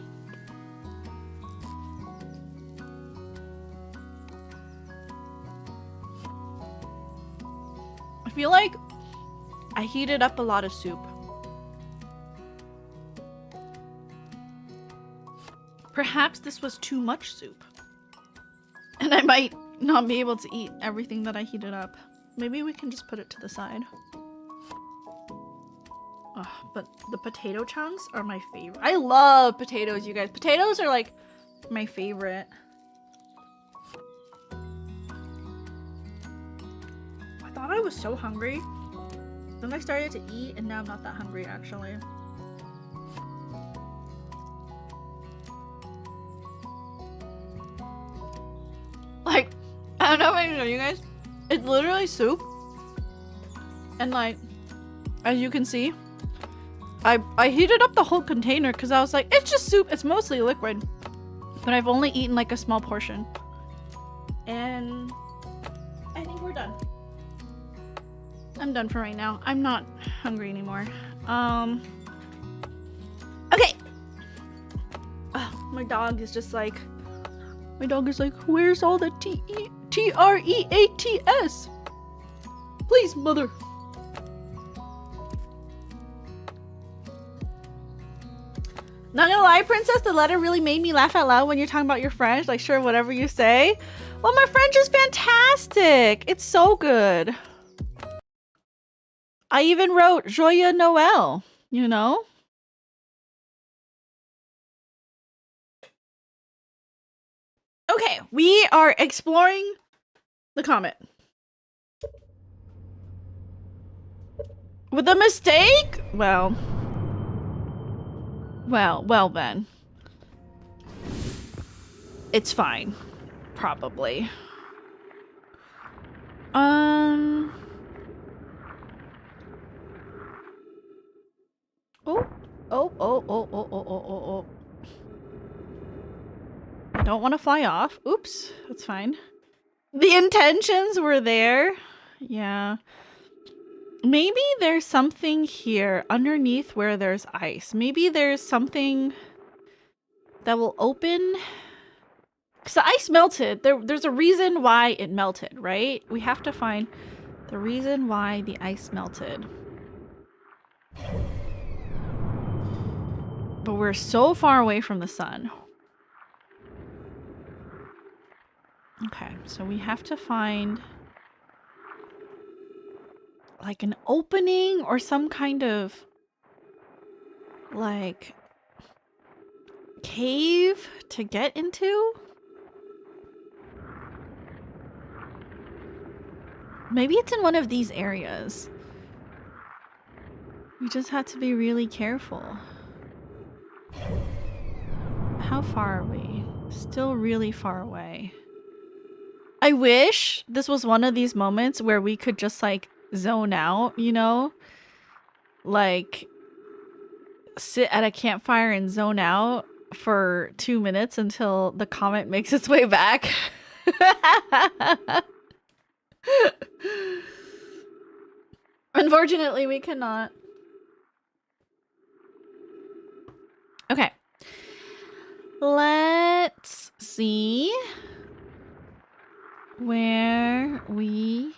I feel like I heated up a lot of soup. Perhaps this was too much soup. And I might not be able to eat everything that I heated up. Maybe we can just put it to the side. Ugh, but the potato chunks are my favorite. I love potatoes, you guys. Potatoes are like my favorite. I thought I was so hungry. Then I started to eat and now I'm not that hungry actually. Like, I don't know if I can show you guys. It's literally soup. And like, as you can see, I heated up the whole container because I was like, it's just soup. It's mostly liquid. But I've only eaten like a small portion. And I think we're done. I'm done for right now. I'm not hungry anymore. Okay. My dog is just like, where's all the T-R-E-A-T-S? Please, mother. Not gonna lie, princess, the letter really made me laugh out loud when you're talking about your French. Like, sure, whatever you say. Well, my French is fantastic. It's so good. I even wrote Joyeux Noël, you know? Okay, we are exploring the comet. With a mistake? Well then. It's fine. Probably. Oh. I don't want to fly off. Oops, that's fine. The intentions were there. Yeah. Maybe there's something here underneath where there's ice. Maybe there's something that will open. Because the ice melted. There's a reason why it melted, right? We have to find the reason why the ice melted. But we're so far away from the sun. Okay, so we have to find like an opening or some kind of like cave to get into? Maybe it's in one of these areas. We just have to be really careful. How far are we? Still really far away. I wish this was one of these moments where we could just like zone out, you know? Like sit at a campfire and zone out for 2 minutes until the comet makes its way back. Unfortunately, we cannot. Okay. Let's see where we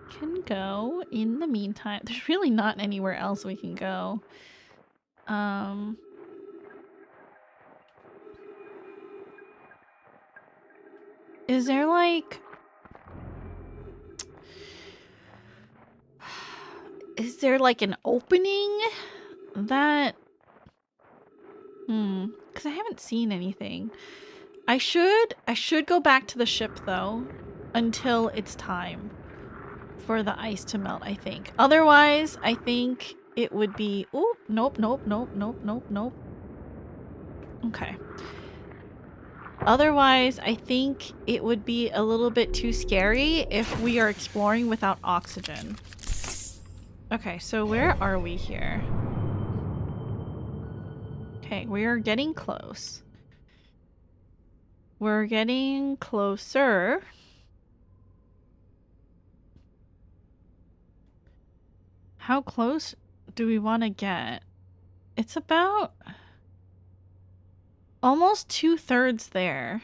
can go in the meantime. There's really not anywhere else we can go. Is there like... Is there like an opening that... Because I haven't seen anything. I should go back to the ship though until it's time for the ice to melt, I think. Otherwise, I think it would be... Oh, nope. Okay. Otherwise, I think it would be a little bit too scary if we are exploring without oxygen. Okay, so where are we here? Okay, we're getting close. We're getting closer. How close do we want to get? It's about almost 2/3 there.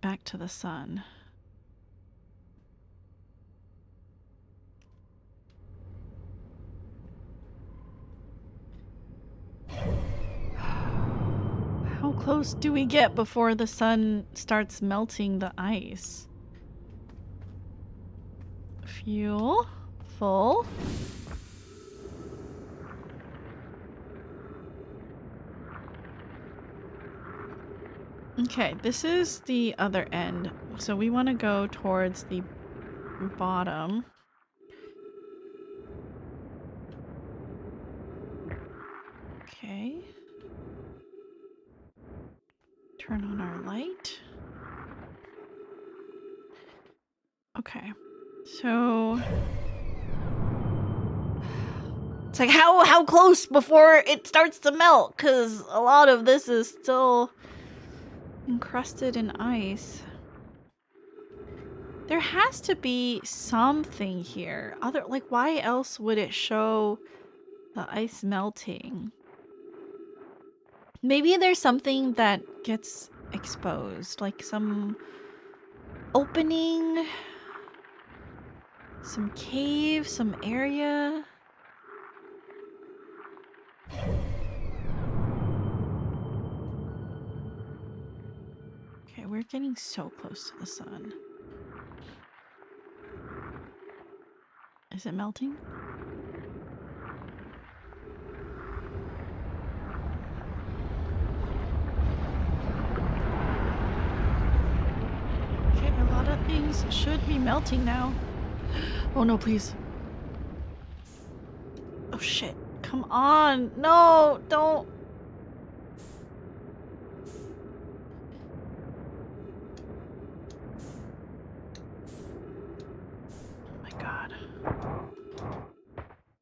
Back to the sun. How close do we get before the sun starts melting the ice? Fuel full. Okay, this is the other end. So we want to go towards the bottom. Okay. Turn on our light. Okay. So it's like how close before it starts to melt, because a lot of this is still encrusted in ice. There has to be something here. Like, why else would it show the ice melting? Maybe there's something that gets exposed, like some opening, some cave, some area. Okay, we're getting so close to the sun. Is it melting? Okay, a lot of things should be melting now. Oh no, please. Oh shit. Come on. No, don't. Oh my god.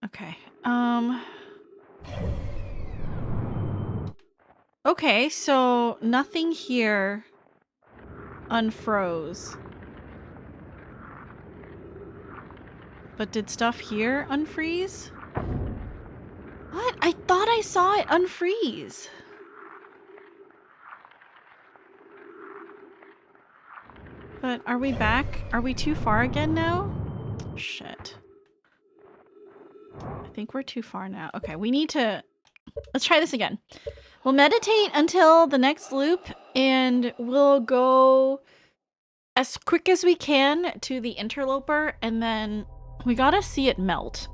Okay. Okay, so nothing here unfroze. But did stuff here unfreeze? What? I thought I saw it unfreeze. But are we back? Are we too far again now? Shit. I think we're too far now. Okay, we need to... Let's try this again. We'll meditate until the next loop, and we'll go as quick as we can to the interloper, and then we gotta see it melt.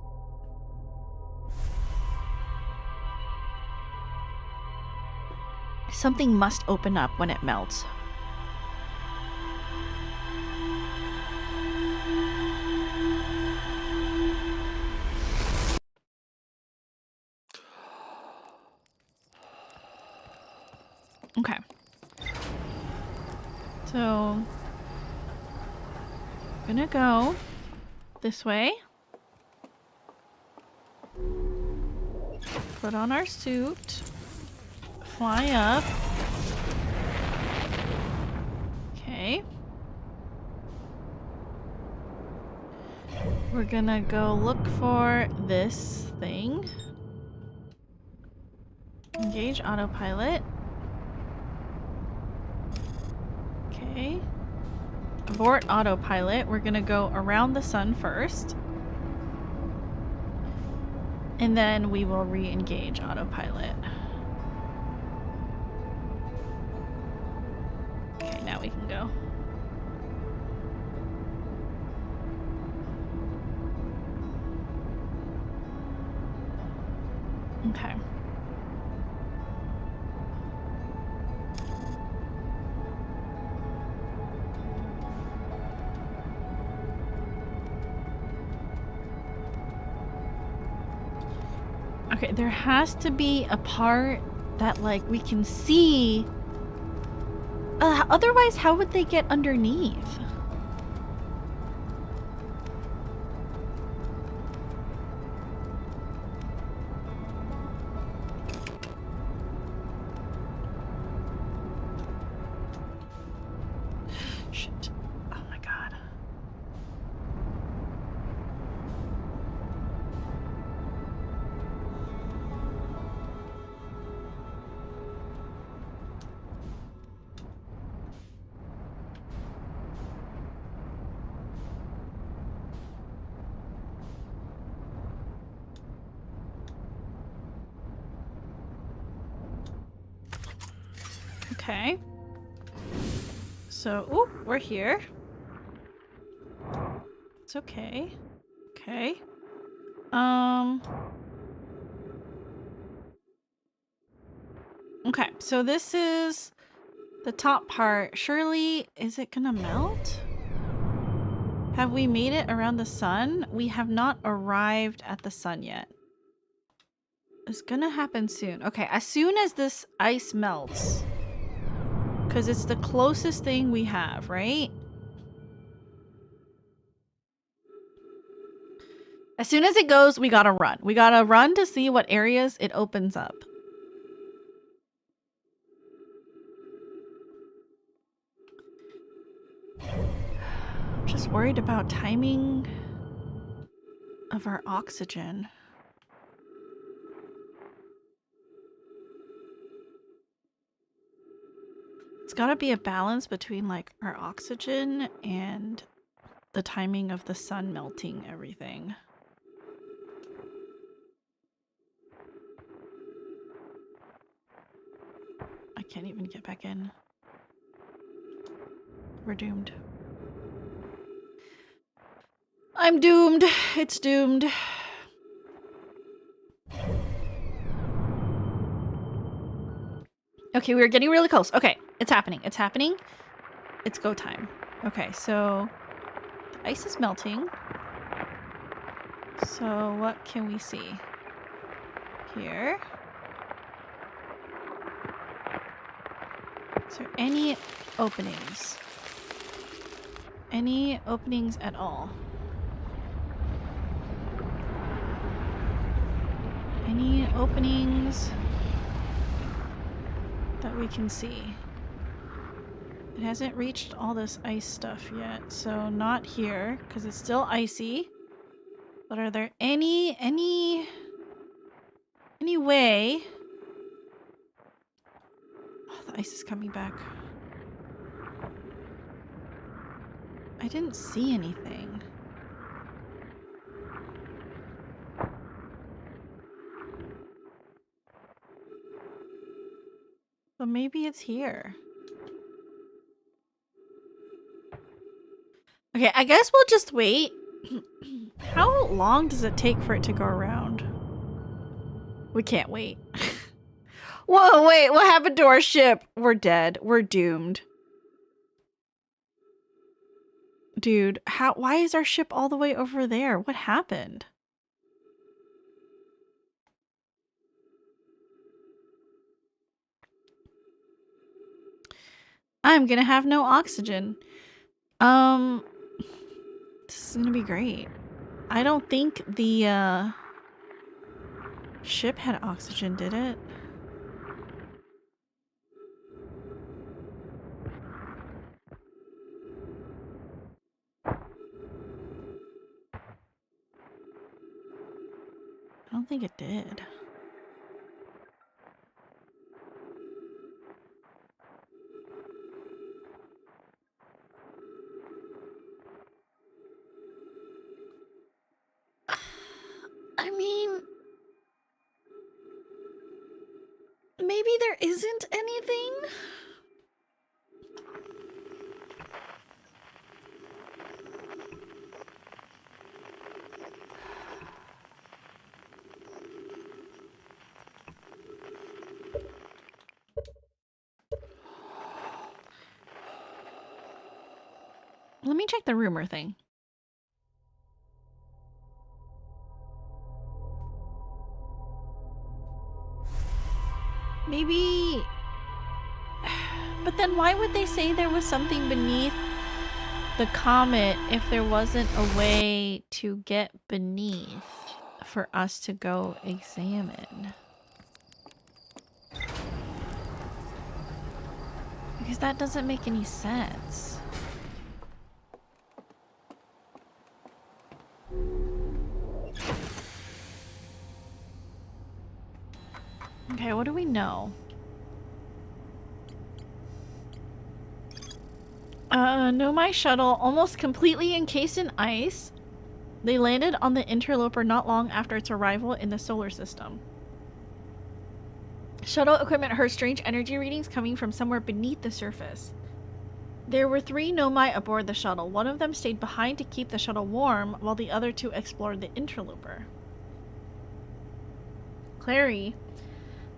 Something must open up when it melts. Okay. So, I'm gonna go this way. Put on our suit. Fly up. Okay. We're gonna go look for this thing. Engage autopilot. Okay. Abort autopilot. We're gonna go around the sun first. And then we will re-engage autopilot. Okay, now we can go. Okay. Okay, there has to be a part that, like, we can see. Otherwise, how would they get underneath? Shit. Oh my god. Okay. So, ooh, we're here. It's okay. Okay. Okay, so this is the top part. Surely, is it gonna melt? Have we made it around the sun? We have not arrived at the sun yet. It's gonna happen soon. Okay, as soon as this ice melts, because it's the closest thing we have, right? As soon as it goes, we gotta run. We gotta run to see what areas it opens up. I'm just worried about timing of our oxygen. It's gotta be a balance between, like, our oxygen and the timing of the sun melting everything. I can't even get back in. We're doomed. I'm doomed. It's doomed. Okay, we're getting really close. Okay, it's happening. It's happening. It's go time. Okay, so the ice is melting. So what can we see here? Is there any openings? Any openings at all? Any openings that we can see? It hasn't reached all this ice stuff yet, so not here, because it's still icy. But are there any way? Oh, the ice is coming back. I didn't see anything. But maybe it's here. Okay, I guess we'll just wait. How long does it take for it to go around? We can't wait. Whoa, wait, what happened to our ship? We're dead. We're doomed. Dude, why is our ship all the way over there? What happened? I'm gonna have no oxygen. This is gonna be great. I don't think the ship had oxygen, did it? I don't think it did. I mean, maybe there isn't anything? Let me check the rumor thing. Maybe... But then why would they say there was something beneath the comet if there wasn't a way to get beneath for us to go examine? Because that doesn't make any sense. Okay, what do we know? Nomai shuttle almost completely encased in ice. They landed on the interloper not long after its arrival in the solar system. Shuttle equipment heard strange energy readings coming from somewhere beneath the surface. There were 3 Nomai aboard the shuttle. One of them stayed behind to keep the shuttle warm, while the other 2 explored the interloper. Clary,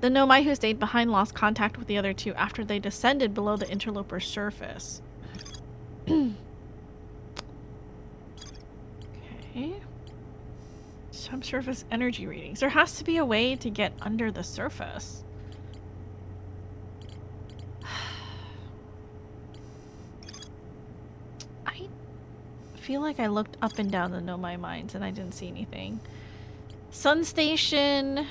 the Nomai who stayed behind, lost contact with the other 2 after they descended below the interloper's surface. Okay. Subsurface energy readings. There has to be a way to get under the surface. I feel like I looked up and down the Nomai mines and I didn't see anything. Sun station,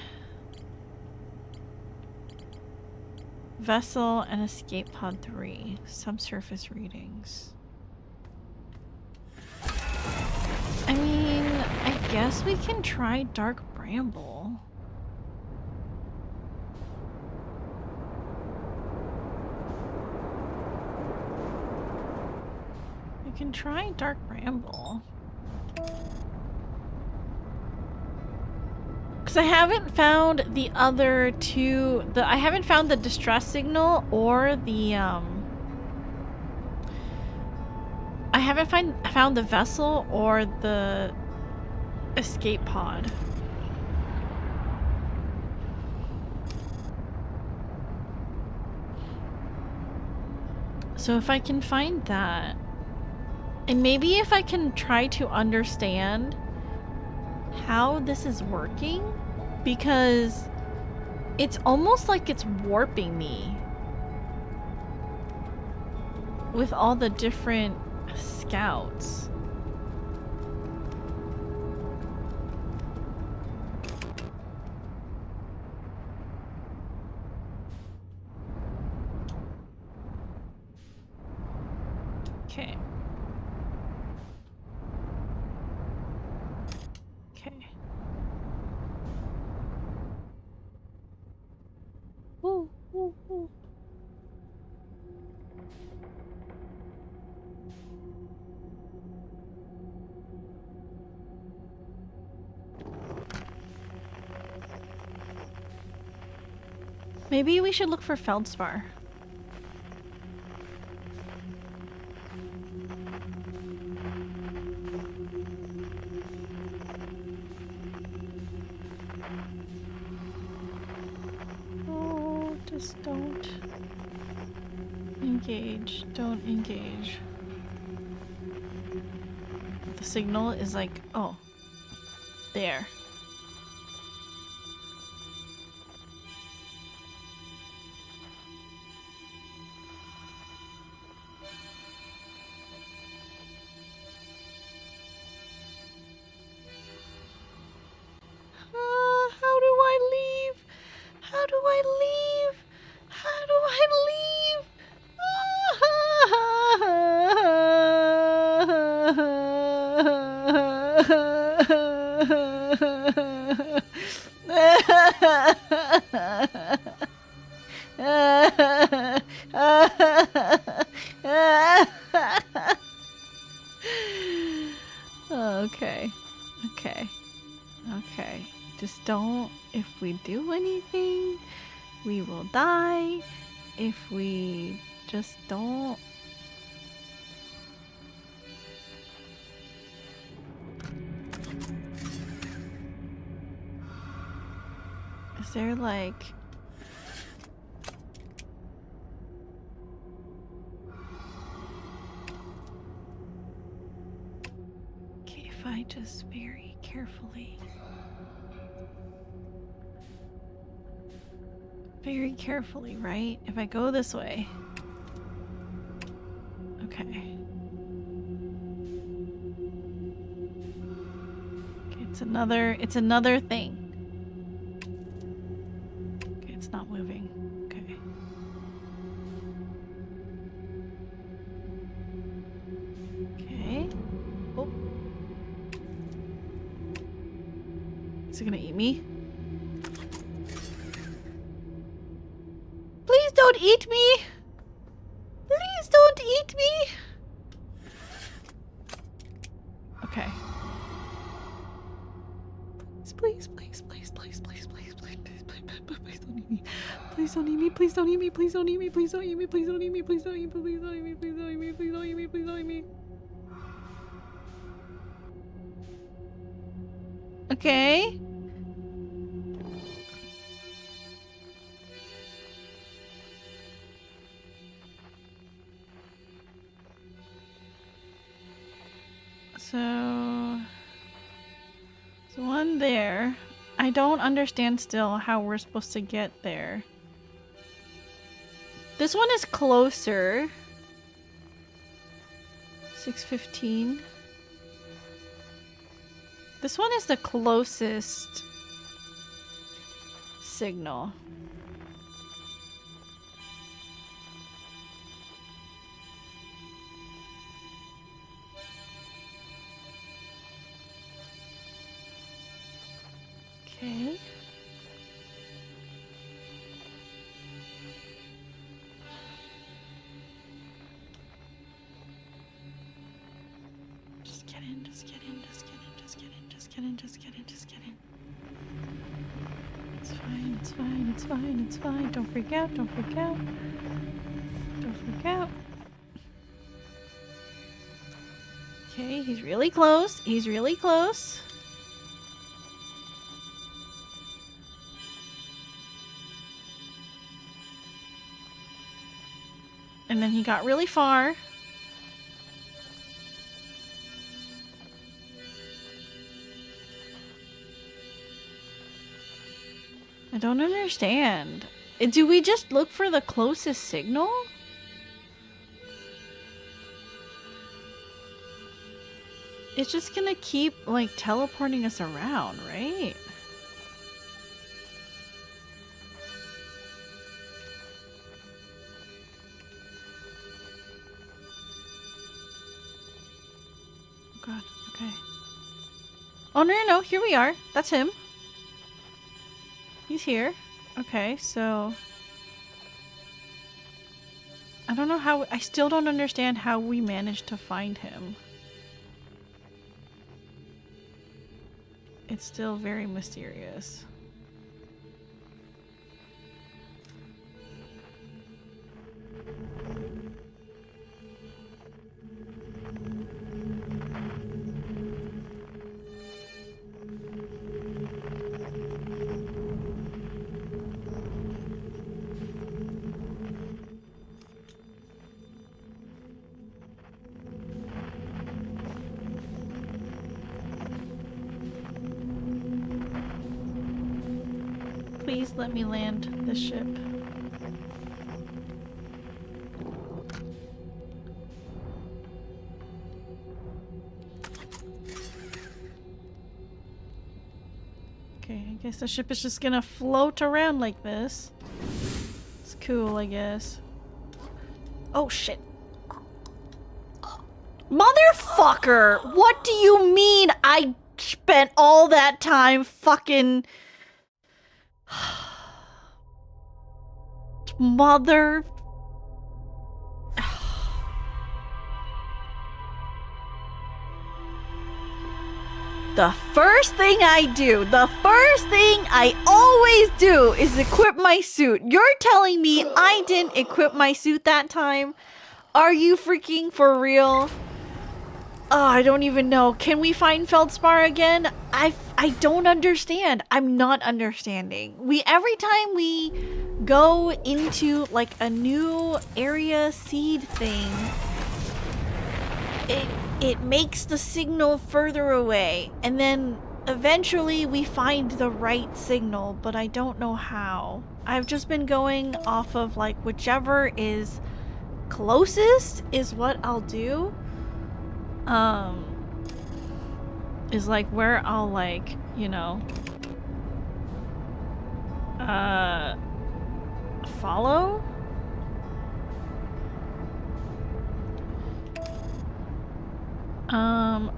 vessel, and escape pod 3. Subsurface readings. I mean, I guess we can try Dark Bramble. We can try Dark Bramble. Because I haven't found the other 2... I haven't found the distress signal or the, I haven't found the vessel or the escape pod. So if I can find that, and maybe if I can try to understand how this is working, because it's almost like it's warping me with all the different scouts. Okay. Okay. Ooh, ooh, ooh. Maybe we should look for feldspar. Oh. Just don't engage. Don't engage. The signal is like, oh, there. How do I leave? How do I leave? How do I leave? Okay. Okay. Okay. Just don't. If we do anything, we will die. If we just don't. Is there like... Okay, if I just very carefully... Very carefully, right? If I go this way... Okay. Okay, it's another thing. Okay, it's not moving. Okay. Okay. Oh. Is it gonna eat me? Please don't eat me! Please don't eat me! Okay. Please, please, please, please, please, please, please, please don't eat me. Please don't eat me, please don't eat me, please don't eat me, please don't eat me, please don't eat me, please don't eat me, please don't eat me, please don't eat me, please don't eat me, please don't eat me. Okay. So one there. I don't understand still how we're supposed to get there. This one is closer. 6:15. This one is the closest signal. Okay. Just get in, just get in, just get in, just get in, just get in, just get in, just get in. It's fine, it's fine, it's fine, it's fine. Don't freak out, don't freak out. Don't freak out. Okay, he's really close. He's really close. And then he got really far. I don't understand. Do we just look for the closest signal? It's just gonna keep, like, teleporting us around, right? Oh god, okay. Oh, no, here we are. That's him. He's here. Okay, so... I don't know how... I still don't understand how we managed to find him. It's still very mysterious. Please let me land this ship. Okay, I guess the ship is just gonna float around like this. It's cool, I guess. Oh shit. Motherfucker! What do you mean I spent all that time fucking... Mother... The first thing I always do is equip my suit. You're telling me I didn't equip my suit that time? Are you freaking for real? Oh, I don't even know. Can we find Feldspar again? I don't understand. I'm not understanding. Every time we go into like a new area seed thing, it makes the signal further away, and then eventually we find the right signal, but I don't know how. I've just been going off of like whichever is closest is what I'll do. Is like where I'll like, you know, follow?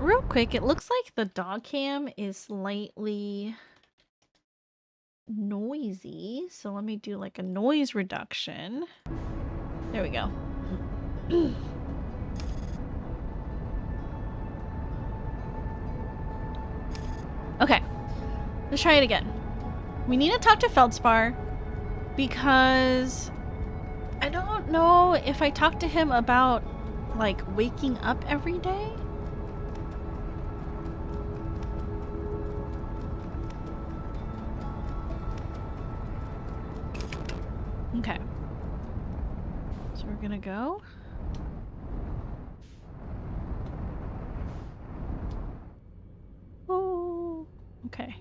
Real quick, it looks like the dog cam is slightly noisy, so let me do like a noise reduction. There we go. Okay, let's try it again. We need to talk to Feldspar because I don't know if I talk to him about like waking up every day. Okay. So we're gonna go. Oh, okay.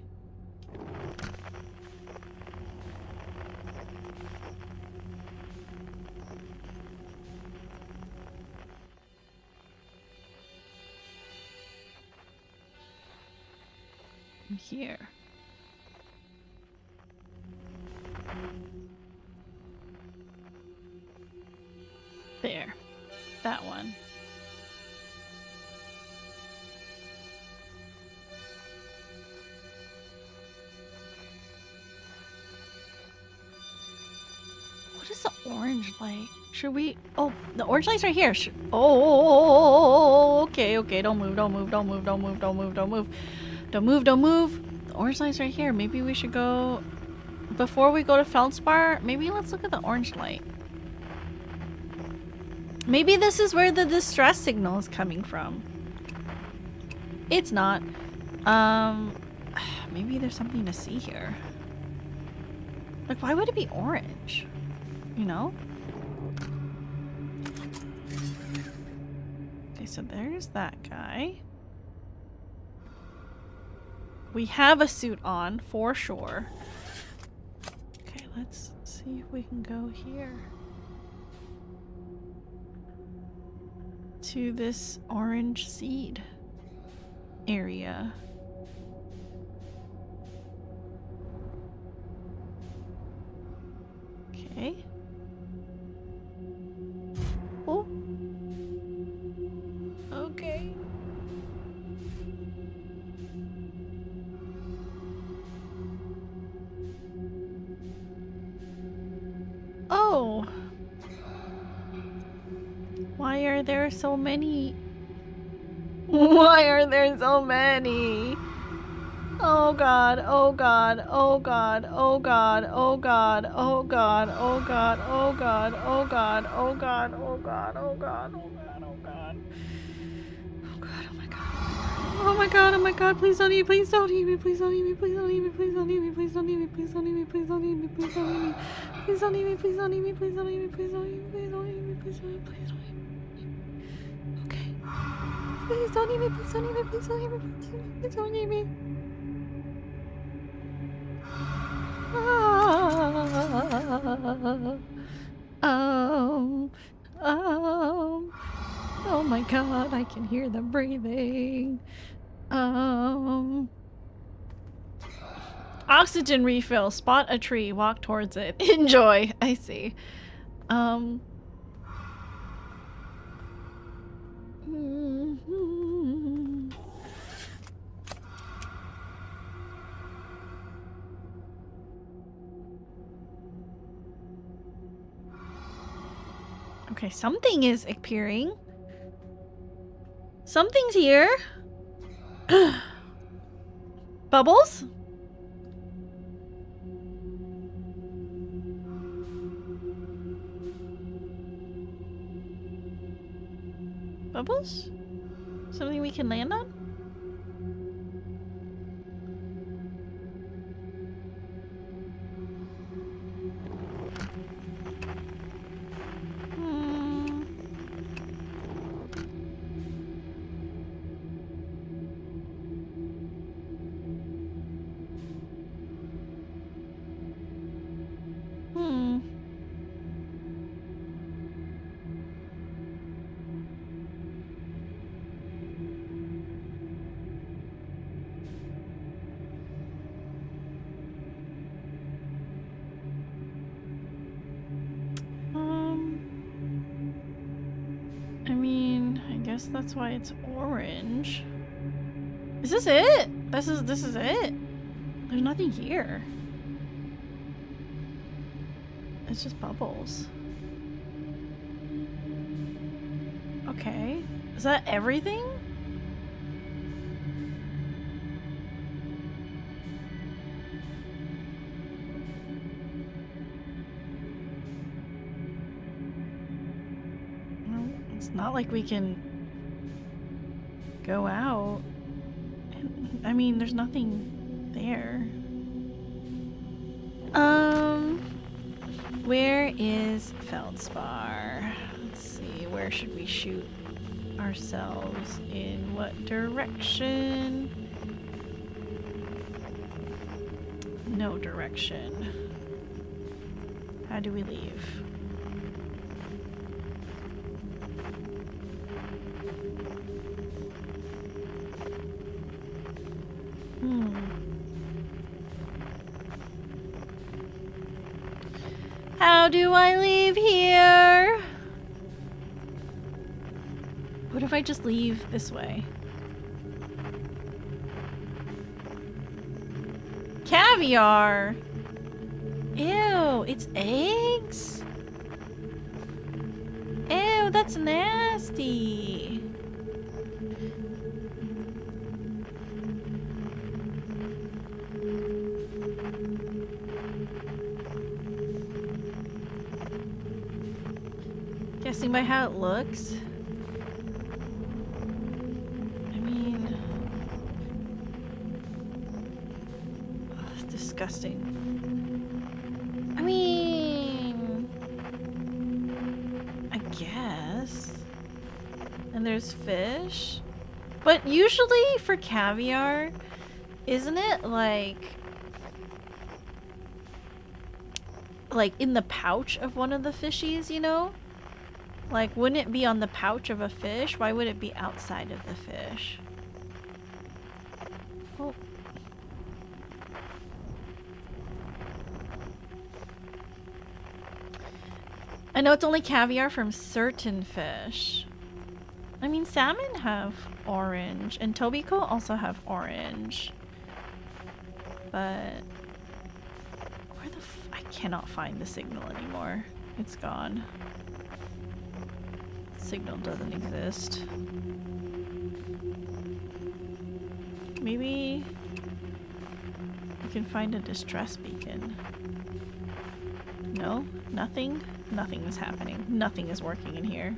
Here. There. That one. What is the orange light? Should we... Oh, the orange light's right here. Oh, okay, okay. Don't move, don't move, don't move, don't move, don't move, don't move. Don't move, don't move. The orange light's right here. Maybe we should go... Before we go to Feldspar, maybe let's look at the orange light. Maybe this is where the distress signal is coming from. It's not. Maybe there's something to see here. Like, why would it be orange? You know? Okay, so there's that guy. We have a suit on, for sure. Okay, let's see if we can go here. To this orange seed area. Okay. Oh. Okay. Oh. Why are there so many? Why are there so many? Oh god, oh god, oh god, oh god, oh god, oh god, oh god, oh god, oh god, oh god, oh god, oh god, oh god, oh god. Oh god, oh my god. Oh my god, oh my god, please don't eat me, please don't eat me, please don't eat me, please don't eat me, please don't eat me, please don't eat me, please don't eat me, please don't eat me, please don't eat me, please don't eat me, please don't eat me, please don't eat me, please don't eat me, please don't eat me, please don't eat me, please don't eat me. Okay. Please don't eat me, please don't eat me, please don't eat me, please don't eat me. Ah. Oh my god, I can hear them breathing. Oxygen refill. Spot a tree. Walk towards it. Enjoy. I see. Okay, something is appearing. Something's here. Bubbles? Bubbles? Something we can land on? That's why it's orange. Is this it? This is it? There's nothing here. It's just bubbles. Okay. Is that everything? No, it's not like we can go out. I mean, there's nothing there. Where is Feldspar? Let's see, where should we shoot ourselves? In what direction? No direction. How do we leave? How do I leave here? What if I just leave this way? Caviar! Ew, it's eggs? Ew, that's nasty. Guessing by how it looks. I mean, it's disgusting. I mean, I guess. And there's fish. But usually for caviar, isn't it like in the pouch of one of the fishies, you know? Like, wouldn't it be on the pouch of a fish? Why would it be outside of the fish? Oh. I know it's only caviar from certain fish. I mean, salmon have orange, and tobiko also have orange. But where the I cannot find the signal anymore. It's gone. Signal doesn't exist. Maybe we can find a distress beacon. No? Nothing? Nothing is happening. Nothing is working in here.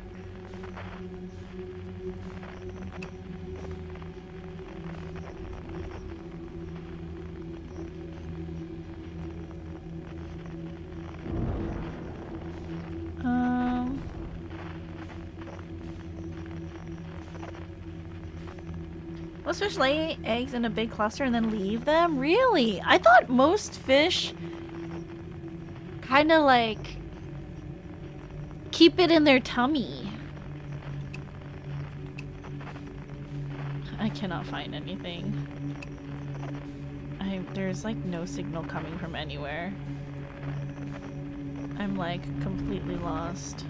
Most fish lay eggs in a big cluster and then leave them? Really? I thought most fish kind of like keep it in their tummy. I cannot find anything. There's like no signal coming from anywhere. I'm like completely lost.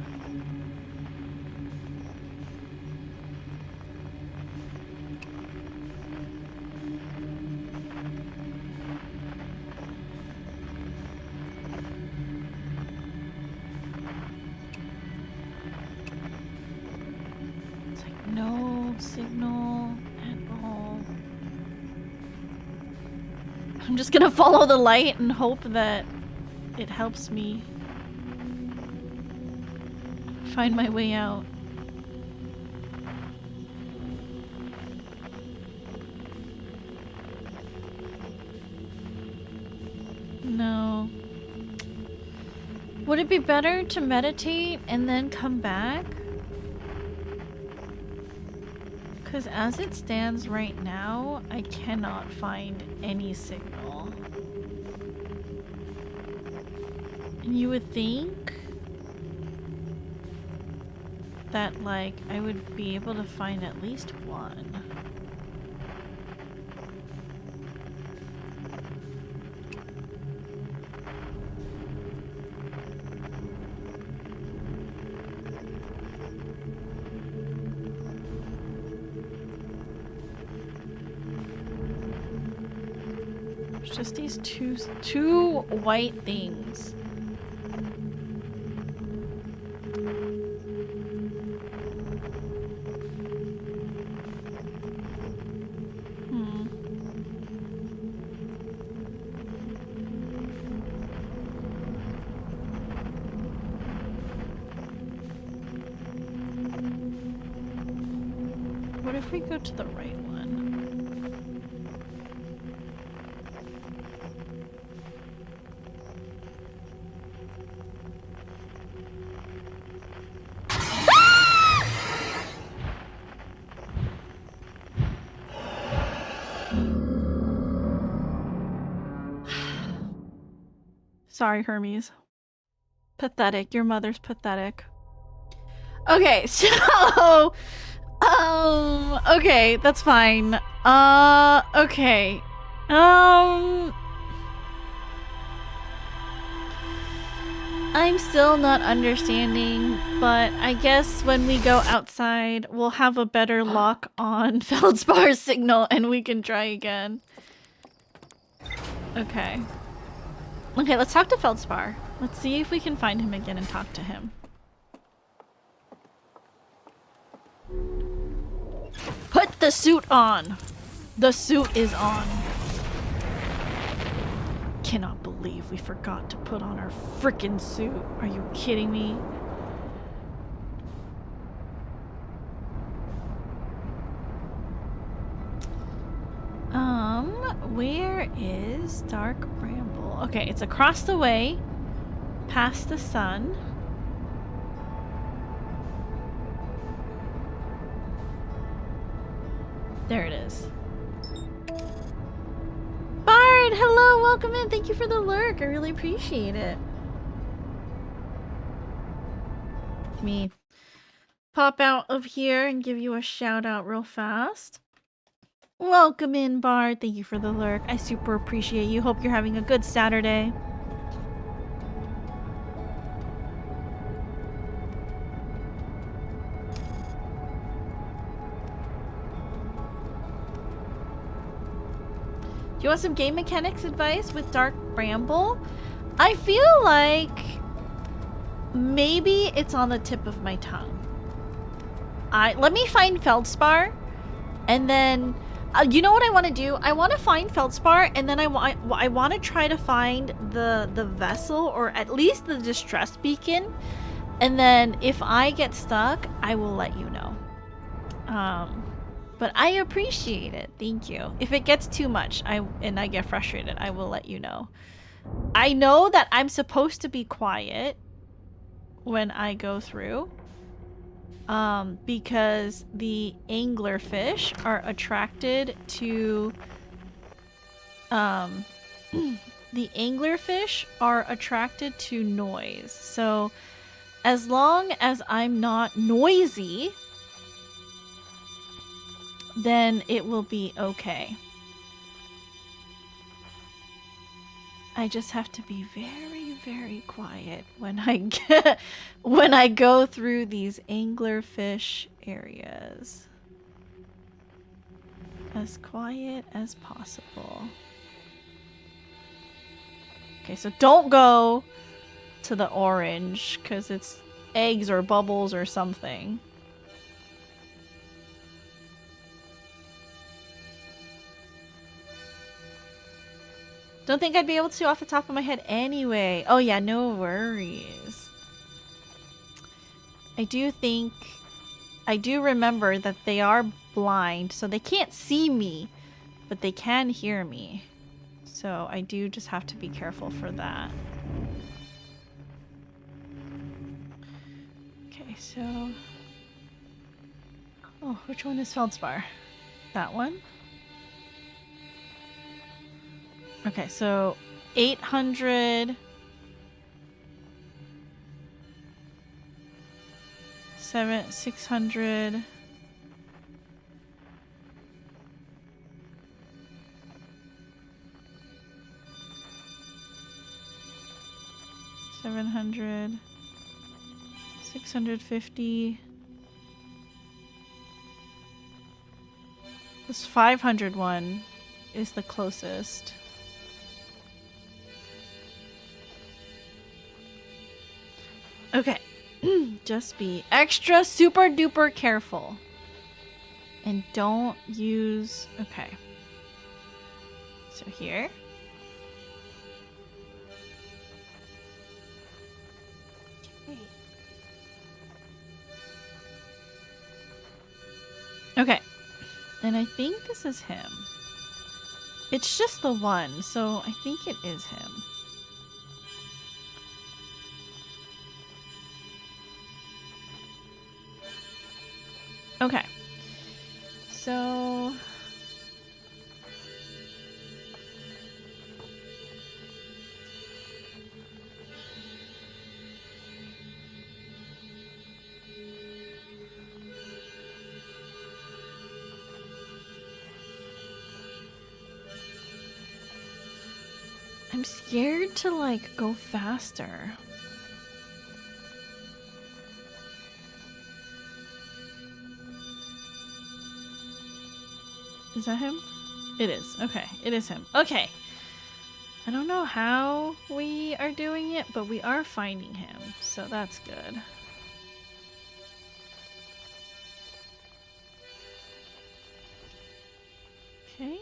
It's like no signal at all. I'm just gonna follow the light and hope that it helps me find my way out. No. Would it be better to meditate and then come back? Because as it stands right now, I cannot find any signal. And you would think that, like, I would be able to find at least one. There's just these two white things. What if we go to the right one? Sorry, Hermes. Pathetic. Your mother's pathetic. Okay, so okay, that's fine. Okay. I'm still not understanding, but I guess when we go outside, we'll have a better lock on Feldspar's signal and we can try again. Okay. Okay, let's talk to Feldspar. Let's see if we can find him again and talk to him. Put the suit on! The suit is on. Cannot believe we forgot to put on our frickin' suit. Are you kidding me? Where is Dark Bramble? Okay, it's across the way, past the sun. There it is. Bard, hello, welcome in. Thank you for the lurk. I really appreciate it. Let me pop out of here and give you a shout out real fast. Welcome in, Bard. Thank you for the lurk. I super appreciate you. Hope you're having a good Saturday. Do you want some game mechanics advice with Dark Bramble? I feel like maybe it's on the tip of my tongue. Let me find Feldspar, and then you know what I want to do? I want to find Feldspar, and then I want to try to find the vessel, or at least the distress beacon, and then if I get stuck, I will let you know. But I appreciate it. Thank you. If it gets too much and I get frustrated, I will let you know. I know that I'm supposed to be quiet when I go through. Because the anglerfish are attracted to the anglerfish are attracted to noise. So as long as I'm not noisy, then it will be okay. I just have to be very, very quiet when I go through these anglerfish areas. As quiet as possible. Okay, so don't go to the orange because it's eggs or bubbles or something. Don't think I'd be able to off the top of my head anyway. Oh yeah, no worries. I do remember that they are blind, so they can't see me, but they can hear me. So I do just have to be careful for that. Okay, so... Oh, which one is feldspar? That one? Okay, so 800... 600... 700, 650. This 500 one is the closest. Okay, just be extra super duper careful. And don't use... Okay. So here. Okay, and I think this is him. It's just the one, so I think it is him. Okay, so... I'm scared to, like, go faster. Is that him? It is. Okay, it is him. Okay. I don't know how we are doing it, but we are finding him, so that's good. Okay.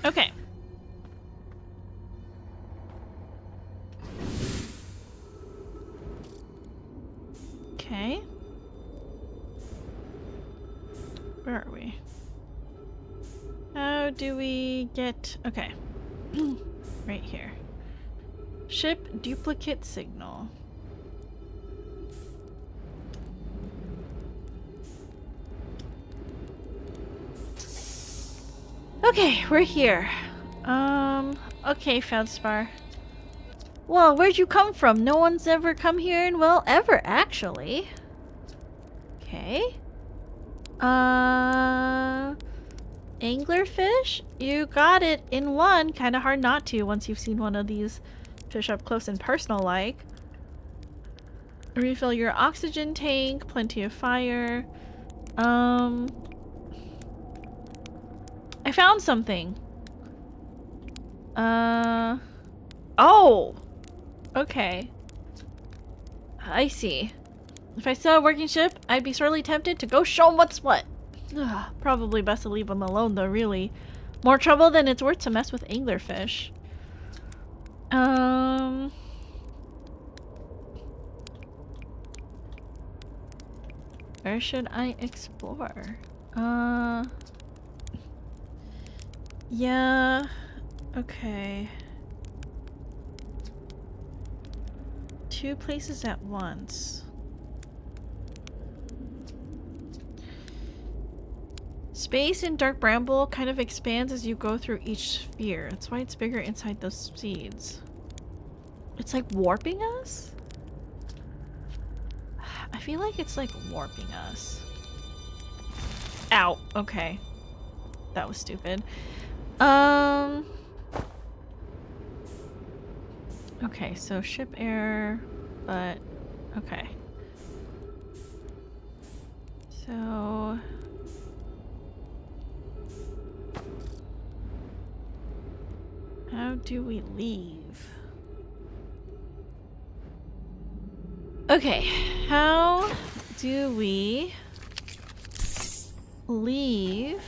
Okay. Okay. Where are we? How do we get... Okay. Right here. Ship duplicate signal. Okay, we're here. Okay, Feldspar. Well, where'd you come from? No one's ever come here in, well, ever, actually. Okay. Anglerfish? You got it in one. Kinda hard not to once you've seen one of these fish up close and personal like. Refill your oxygen tank. Plenty of fire. I found something. Oh! Okay. I see. If I saw a working ship, I'd be sorely tempted to go show 'em what's what. Ugh, probably best to leave them alone though, really. More trouble than it's worth to mess with anglerfish. Where should I explore? Yeah. Okay. 2 places at once. Space in dark bramble kind of expands as you go through each sphere. That's why it's bigger inside those seeds. It's like warping us? I feel like it's like warping us. Ow. Okay. That was stupid. Okay, so ship error, but okay. So how do we leave? Okay, how do we leave?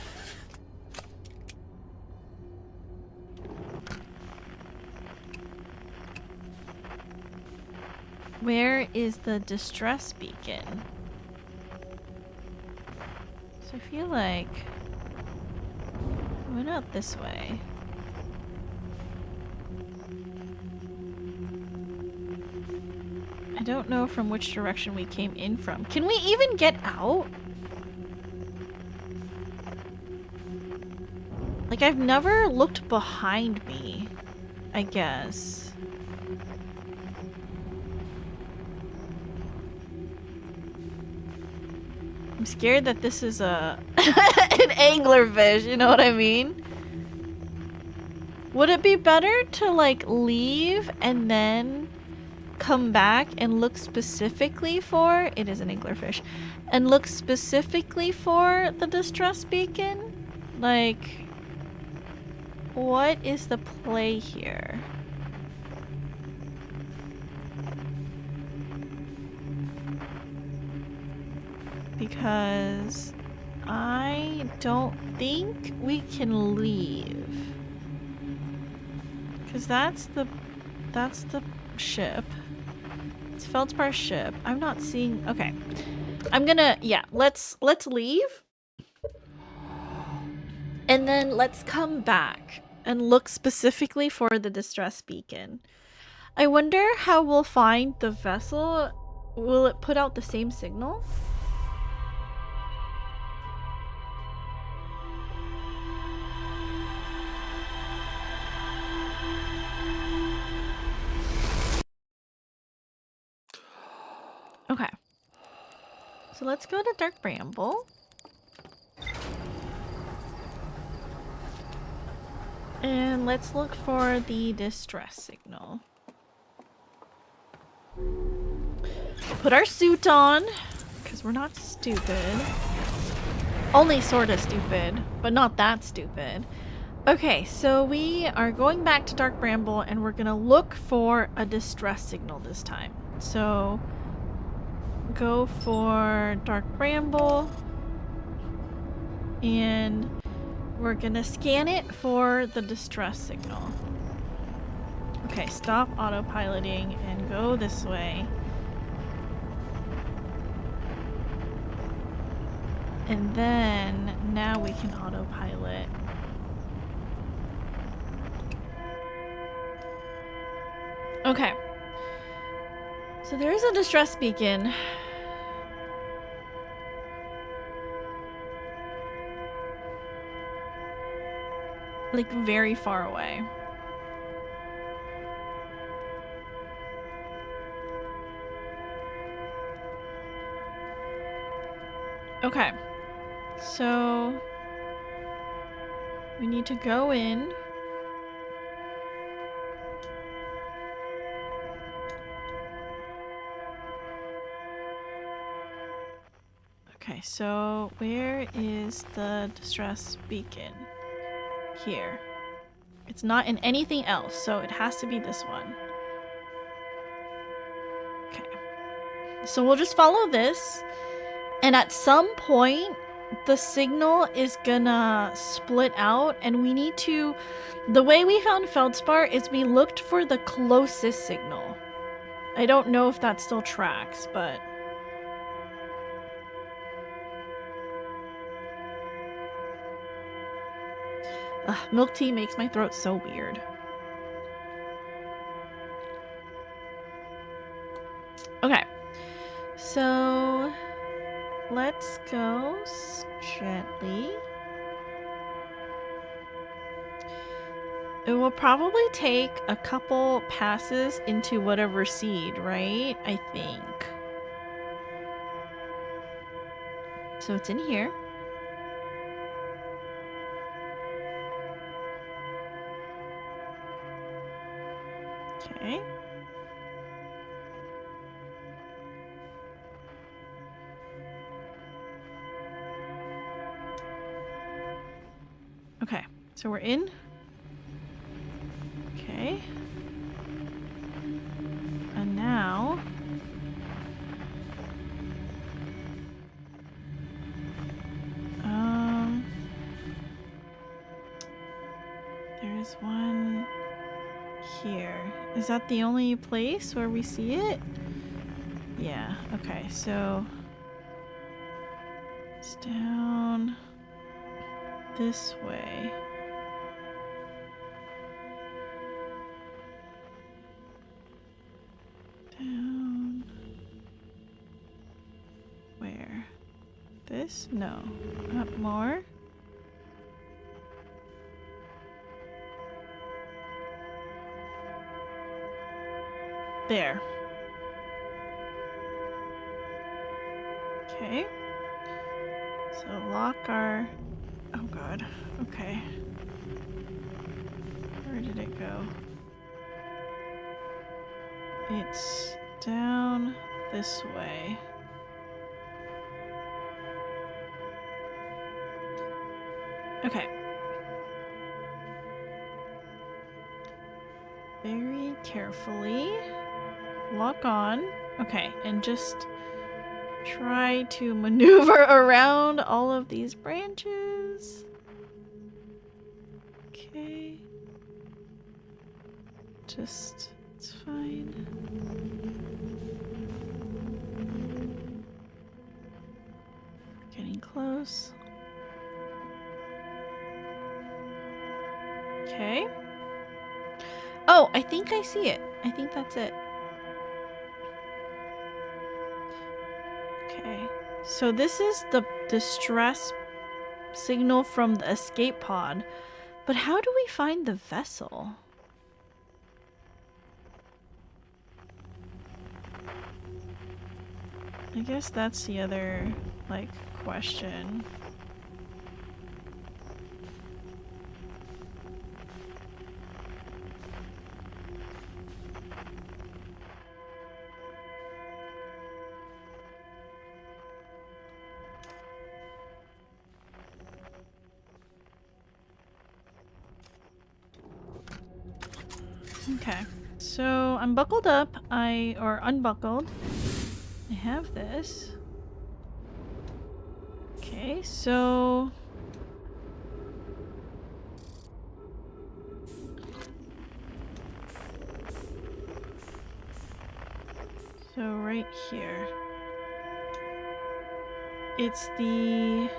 Where is the distress beacon? So I feel like I went out this way. I don't know from which direction we came in from. Can we even get out? Like, I've never looked behind me, I guess. I'm scared that this is a an anglerfish, you know what I mean? Would it be better to like leave and then come back and look specifically for, it is an anglerfish, and look specifically for the distress beacon? Like, what is the play here? Because I don't think we can leave. Because that's the ship. It's Feldspar ship. I'm not seeing, okay. I'm gonna, yeah, let's leave. And then let's come back and look specifically for the distress beacon. I wonder how we'll find the vessel. Will it put out the same signal? Okay. So let's go to Dark Bramble. And let's look for the distress signal. Put our suit on, because we're not stupid. Only sorta stupid, but not that stupid. Okay, so we are going back to Dark Bramble and we're gonna look for a distress signal this time. So go for Dark Bramble and we're gonna scan it for the distress signal. Okay, stop autopiloting and go this way. And then now we can autopilot. Okay. So there is a distress beacon. Like very far away. Okay. So we need to go in. Okay, so where is the distress beacon? Here. It's not in anything else, so it has to be this one. Okay. So we'll just follow this, and at some point, the signal is gonna split out, and we need to... The way we found Feldspar is we looked for the closest signal. I don't know if that still tracks, but... Ugh, milk tea makes my throat so weird. let's go gently. It will probably take a couple passes into whatever seed, right? I think. So it's in here. Okay. Okay, so we're in. Okay. And now... there's one here. Is that the only place where we see it? Yeah, okay, so... it's down this way. Down... where? This? No. Up more? There. Okay. So lock our... oh god. Okay. Where did it go? It's down this way. Okay. Very carefully. Lock on. Okay, and just try to maneuver around all of these branches. Okay. Just, it's fine. Getting close. Okay. Oh, I think I see it. I think that's it. Okay. So this is the distress signal from the escape pod. But how do we find the vessel? I guess that's the other, like, question. Okay, so I'm buckled up, or unbuckled. I have this. Okay, so... so right here. It's the...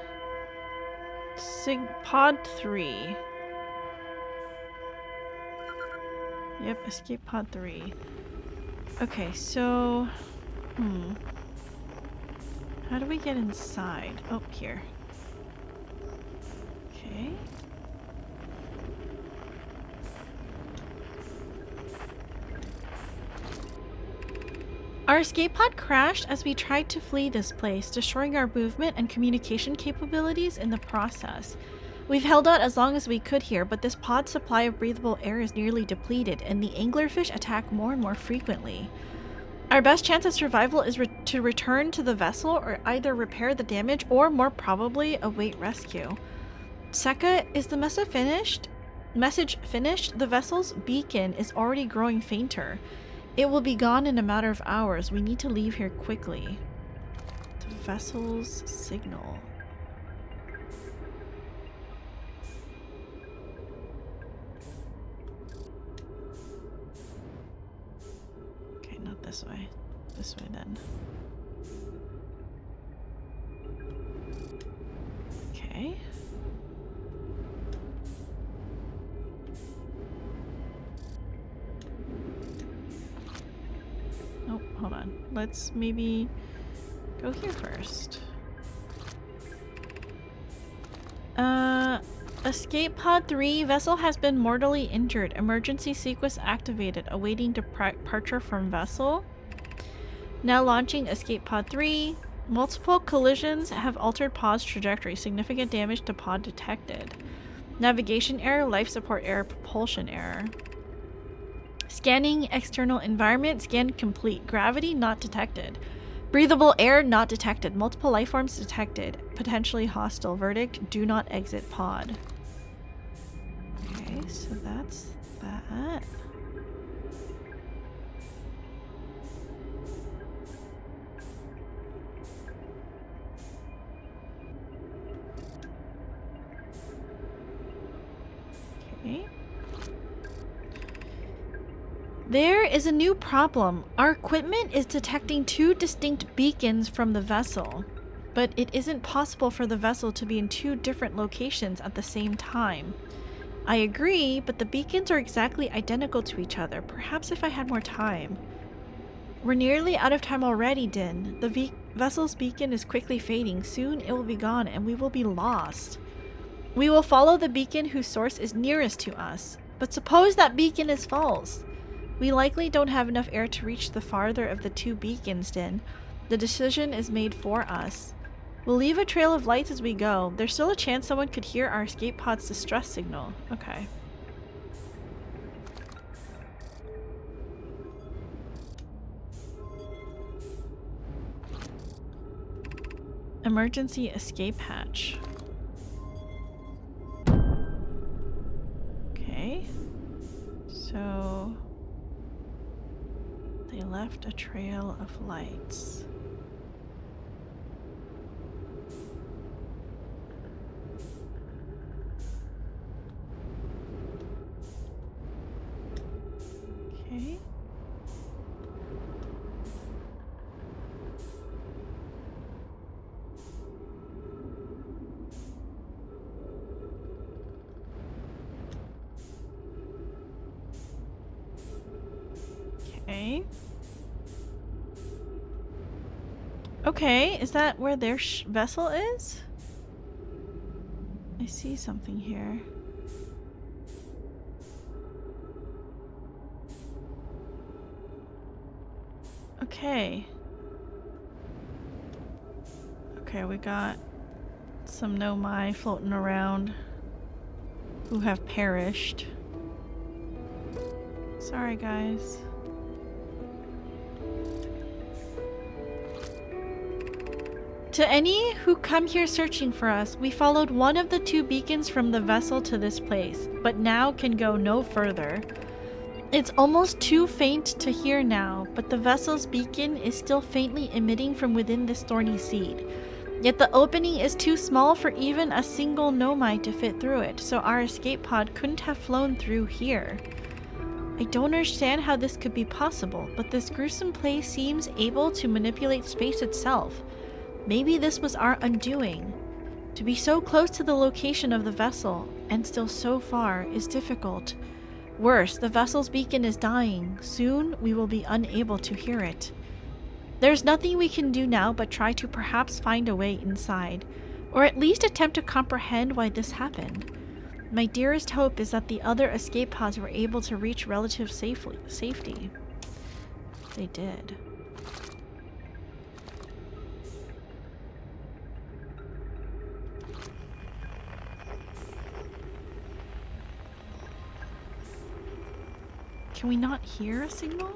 pod 3. Yep, escape pod 3. Okay, so... how do we get inside? Oh, here. Okay. Our escape pod crashed as we tried to flee this place, destroying our movement and communication capabilities in the process. We've held out as long as we could here, but this pod's supply of breathable air is nearly depleted, and the anglerfish attack more and more frequently. Our best chance of survival is to return to the vessel or either repair the damage or, more probably, await rescue. Seka, is the message finished? The vessel's beacon is already growing fainter. It will be gone in a matter of hours. We need to leave here quickly. The vessel's signal. Not this way. This way then. Okay. Oh, hold on. Let's maybe go here first. Escape pod 3, vessel has been mortally injured. Emergency sequence activated. Awaiting departure from vessel. Now launching escape pod 3. Multiple collisions have altered pod's trajectory. Significant damage to pod detected. Navigation error, life support error, propulsion error. Scanning external environment. Scan complete. Gravity not detected. Breathable air not detected. Multiple life forms detected. Potentially hostile. Verdict, do not exit pod. Okay, so that's that. Okay. There is a new problem. Our equipment is detecting 2 distinct beacons from the vessel, but it isn't possible for the vessel to be in 2 different locations at the same time. I agree, but the beacons are exactly identical to each other. Perhaps if I had more time. We're nearly out of time already, Din. The vessel's beacon is quickly fading. Soon it will be gone and we will be lost. We will follow the beacon whose source is nearest to us. But suppose that beacon is false. We likely don't have enough air to reach the farther of the 2 beacons, Din. The decision is made for us. We'll leave a trail of lights as we go. There's still a chance someone could hear our escape pod's distress signal. Okay. Emergency escape hatch. Okay. So they left a trail of lights. Okay. Okay. Okay, is that where their vessel is? I see something here. Okay. Okay, we got some Nomai floating around who have perished. Sorry, guys. To any who come here searching for us, we followed one of the 2 beacons from the vessel to this place, but now can go no further. It's almost too faint to hear now, but the vessel's beacon is still faintly emitting from within this thorny seed. Yet the opening is too small for even a single Nomai to fit through it, so our escape pod couldn't have flown through here. I don't understand how this could be possible, but this gruesome place seems able to manipulate space itself. Maybe this was our undoing. To be so close to the location of the vessel, and still so far, is difficult. Worse, the vessel's beacon is dying. Soon, we will be unable to hear it. There's nothing we can do now but try to perhaps find a way inside, or at least attempt to comprehend why this happened. My dearest hope is that the other escape pods were able to reach relative safety. They did. Can we not hear a signal?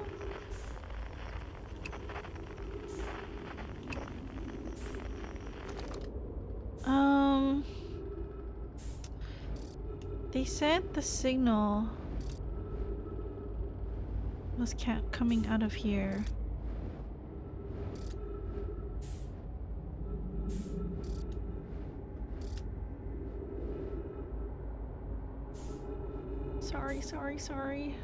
They said the signal was coming out of here. Sorry.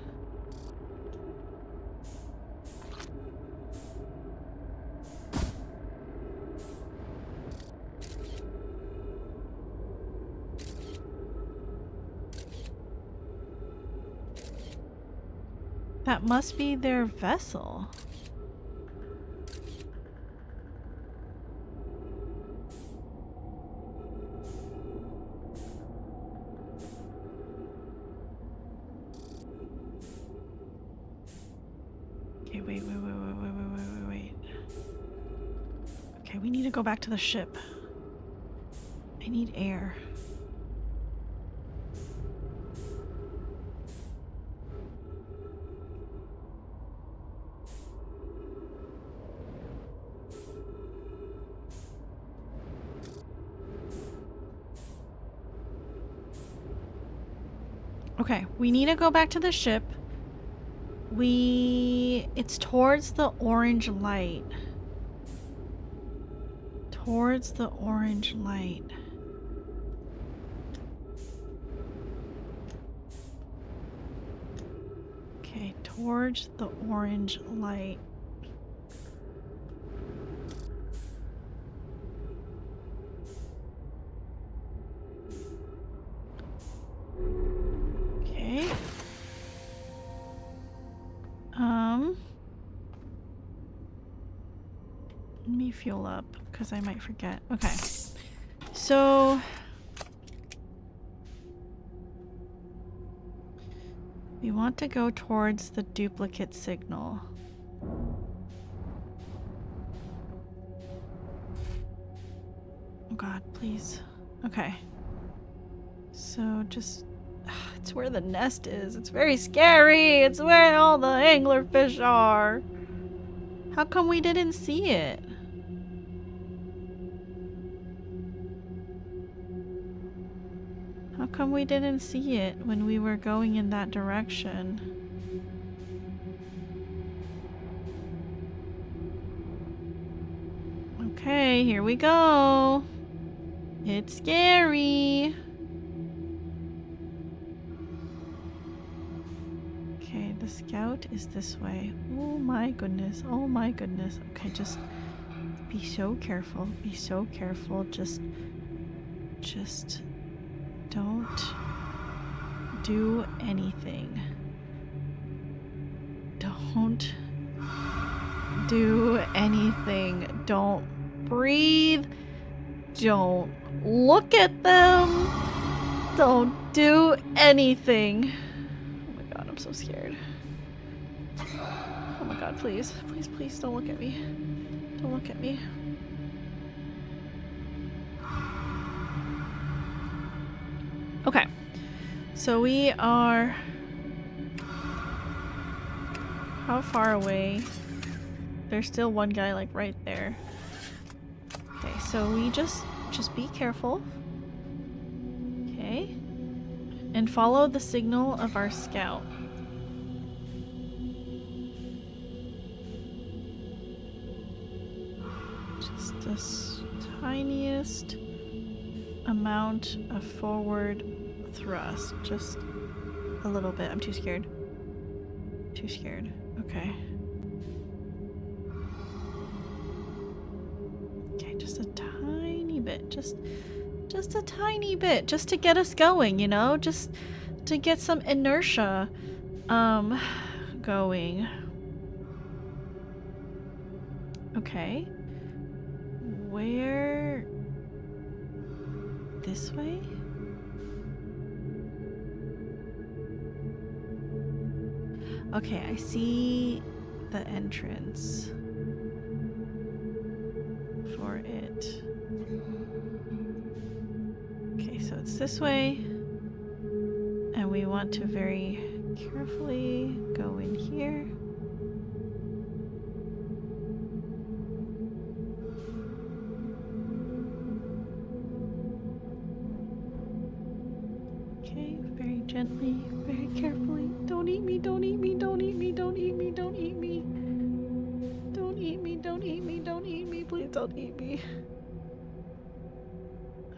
That must be their vessel. Okay, we need to go back to the ship. I need air. Okay, we need to go back to the ship. It's towards the orange light. Towards the orange light. Okay, towards the orange light. Okay. Let me fuel up, because I might forget. Okay. So... we want to go towards the duplicate signal. Oh god, please. Okay. So just... it's where the nest is. It's very scary. It's where all the anglerfish are. How come we didn't see it? How come we didn't see it when we were going in that direction? Okay, here we go. It's scary. Okay, the scout is this way. Oh my goodness. Oh my goodness. Okay, just be so careful. Be so careful. Just don't do anything. Don't do anything. Don't breathe. Don't look at them. Don't do anything. Oh my god, I'm so scared. Oh my god, please. Please, please don't look at me. Don't look at me. Okay. So we are... how far away? There's still one guy like right there. Okay, so we just be careful. Okay. And follow the signal of our scout. Just the tiniest amount of forward thrust. Just a little bit. I'm too scared. Too scared. Okay. Okay, just a tiny bit. Just a tiny bit. Just to get us going, you know? Just to get some inertia going. Okay. Where... this way? Okay, I see the entrance for it. Okay, so it's this way, and we want to very carefully go in here. Okay, very gently, very carefully. Don't eat me, don't eat me, don't eat me, don't eat me, don't eat me. Don't eat me, don't eat me, don't eat me, please don't eat me.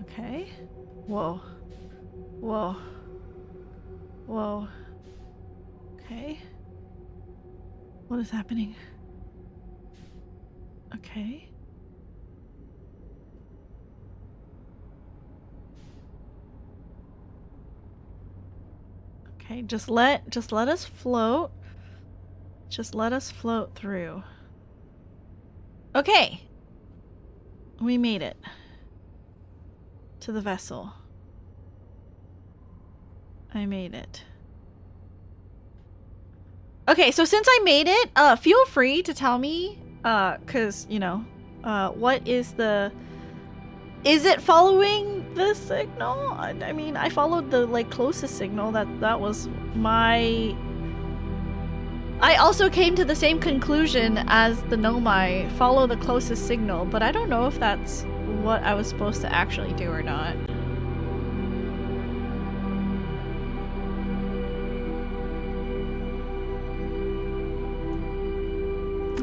Okay. Whoa. Whoa. Whoa. Okay. What is happening? Okay. Okay, just let us float. Just let us float through. Okay. We made it. To the vessel. I made it. Okay, so since I made it, feel free to tell me, cause, you know, What is the... Is it following the signal? I mean, I followed the, like, closest signal. That was my... I also came to the same conclusion as the Nomai. Follow the closest signal, but I don't know if that's what I was supposed to actually do or not.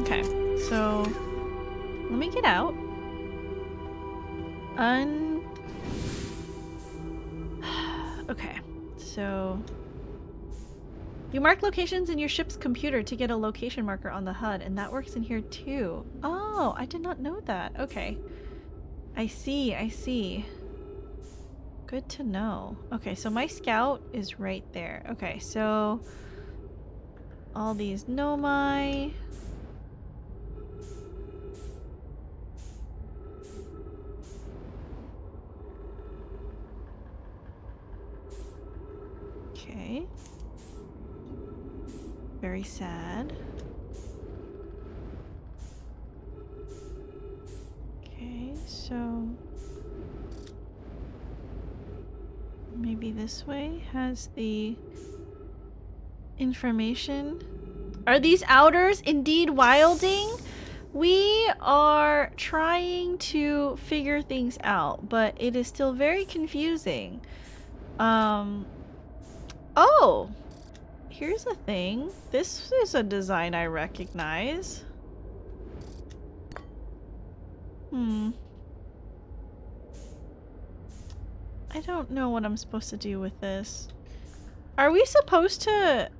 Okay, so let me get out. Okay, so you mark locations in your ship's computer to get a location marker on the HUD, and that works in here too. Oh, I did not know that. Okay. I see, I see. Good to know. Okay, so my scout is right there. Okay, so all these Nomai. Okay. Very sad. Okay, so maybe this way has the information. Are these outers indeed wilding? We are trying to figure things out, but it is still very confusing. Oh! Here's a thing. This is a design I recognize. I don't know what I'm supposed to do with this. Are we supposed to...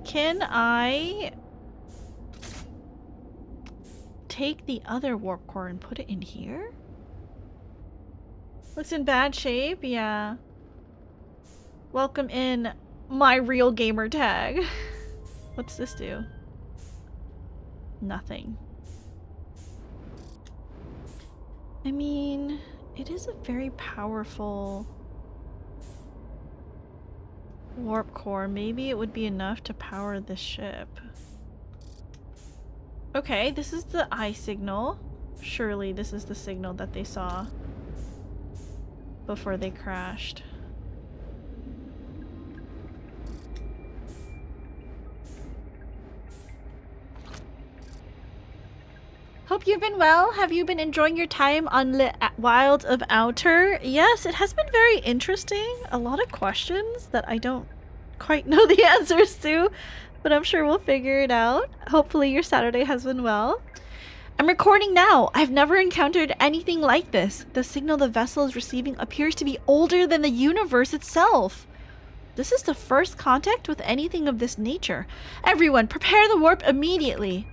Can I take the other warp core and put it in here? Looks in bad shape, yeah. Welcome in, my real gamer tag. What's this do? Nothing. I mean, it is a very powerful warp core. Maybe it would be enough to power this ship. Okay, this is the eye signal. Surely this is the signal that they saw before they crashed. Hope you've been well. Have you been enjoying your time on Wild of Outer? Yes, it has been very interesting. A lot of questions that I don't quite know the answers to, but I'm sure we'll figure it out. Hopefully your Saturday has been well. I'm recording now. I've never encountered anything like this. The signal the vessel is receiving appears to be older than the universe itself. This is the first contact with anything of this nature. Everyone, prepare the warp immediately.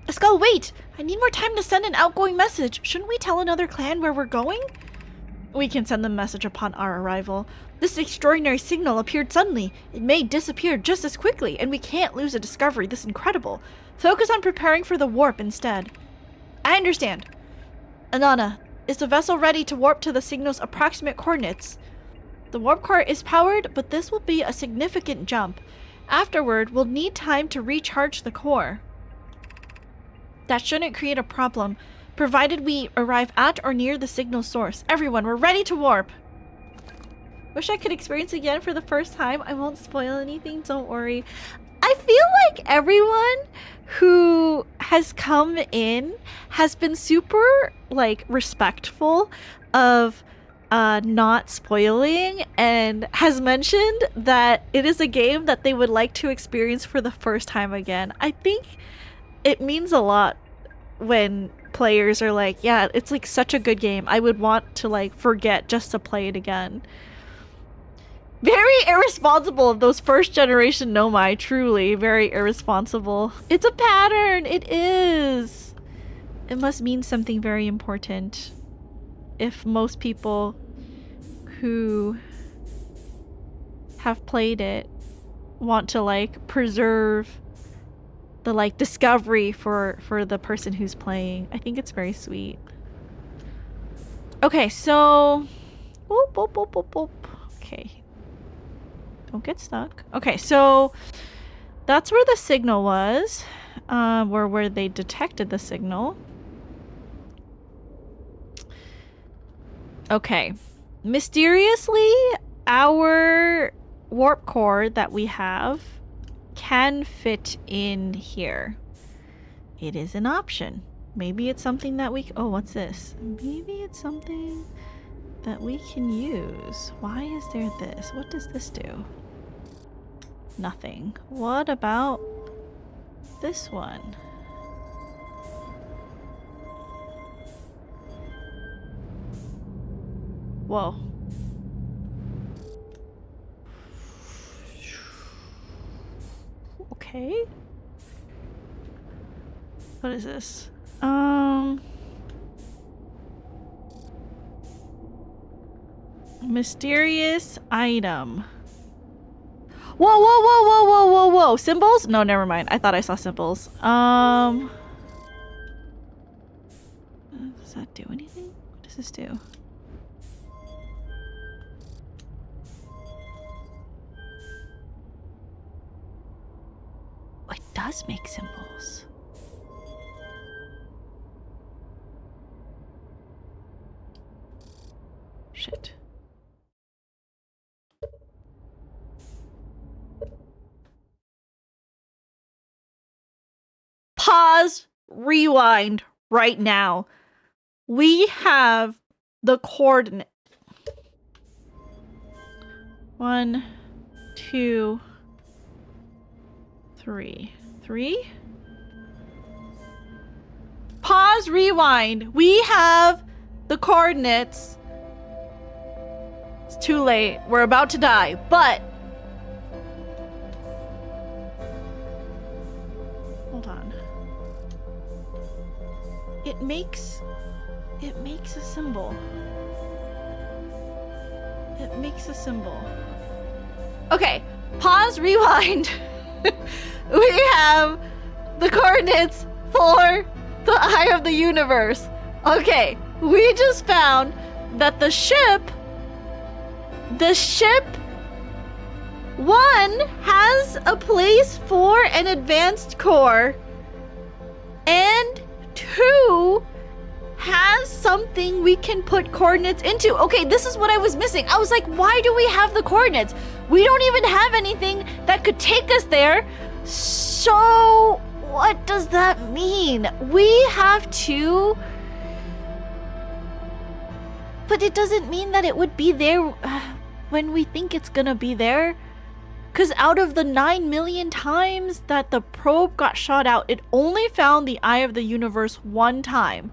Escal, wait! I need more time to send an outgoing message. Shouldn't we tell another clan where we're going? We can send the message upon our arrival. This extraordinary signal appeared suddenly. It may disappear just as quickly, and we can't lose a discovery this incredible. Focus on preparing for the warp instead. I understand. Anana, is the vessel ready to warp to the signal's approximate coordinates? The warp core is powered, but this will be a significant jump. Afterward, we'll need time to recharge the core. That shouldn't create a problem, provided we arrive at or near the signal source. Everyone, we're ready to warp! Wish I could experience again for the first time. I won't spoil anything, don't worry. I feel like everyone who has come in has been super, like, respectful of not spoiling, and has mentioned that it is a game that they would like to experience for the first time again. I think it means a lot when players are like, yeah, it's like such a good game. I would want to like forget just to play it again. Very irresponsible of those first generation Nomai, truly. Very irresponsible. It's a pattern! It is! It must mean something very important. If most people who have played it want to like preserve the like discovery for the person who's playing. I think it's very sweet. Okay, so boop, boop, boop, boop, boop. Okay, don't get stuck. Okay, so That's where the signal was. Or where they detected the signal. Okay. Mysteriously, our warp core that we have can fit in here. It is an option. Maybe it's something that we... Oh, what's this? Maybe it's something that we can use. Why is there this? What does this do? Nothing. What about this one? Whoa. Okay. What is this? Mysterious item. Whoa, whoa, whoa, whoa, whoa, whoa, whoa. Symbols? No, never mind. I thought I saw symbols. Does that do anything? What does this do? It does make symbols. Shit. Pause, rewind right now. We have the coordinate. 1, 2, 3. 3? Pause, rewind. We have the coordinates. It's too late. We're about to die, but... Hold on. It makes a symbol. It makes a symbol. Okay, pause, rewind. We have the coordinates for the eye of the universe. Okay, we just found that the ship 1 has a place for an advanced core, and 2 has something we can put coordinates into. Okay, this is what I was missing. I was like, why do we have the coordinates? We don't even have anything that could take us there. So, what does that mean? We have to... But it doesn't mean that it would be there when we think it's gonna be there. Because out of the 9 million times that the probe got shot out, it only found the eye of the universe 1 time.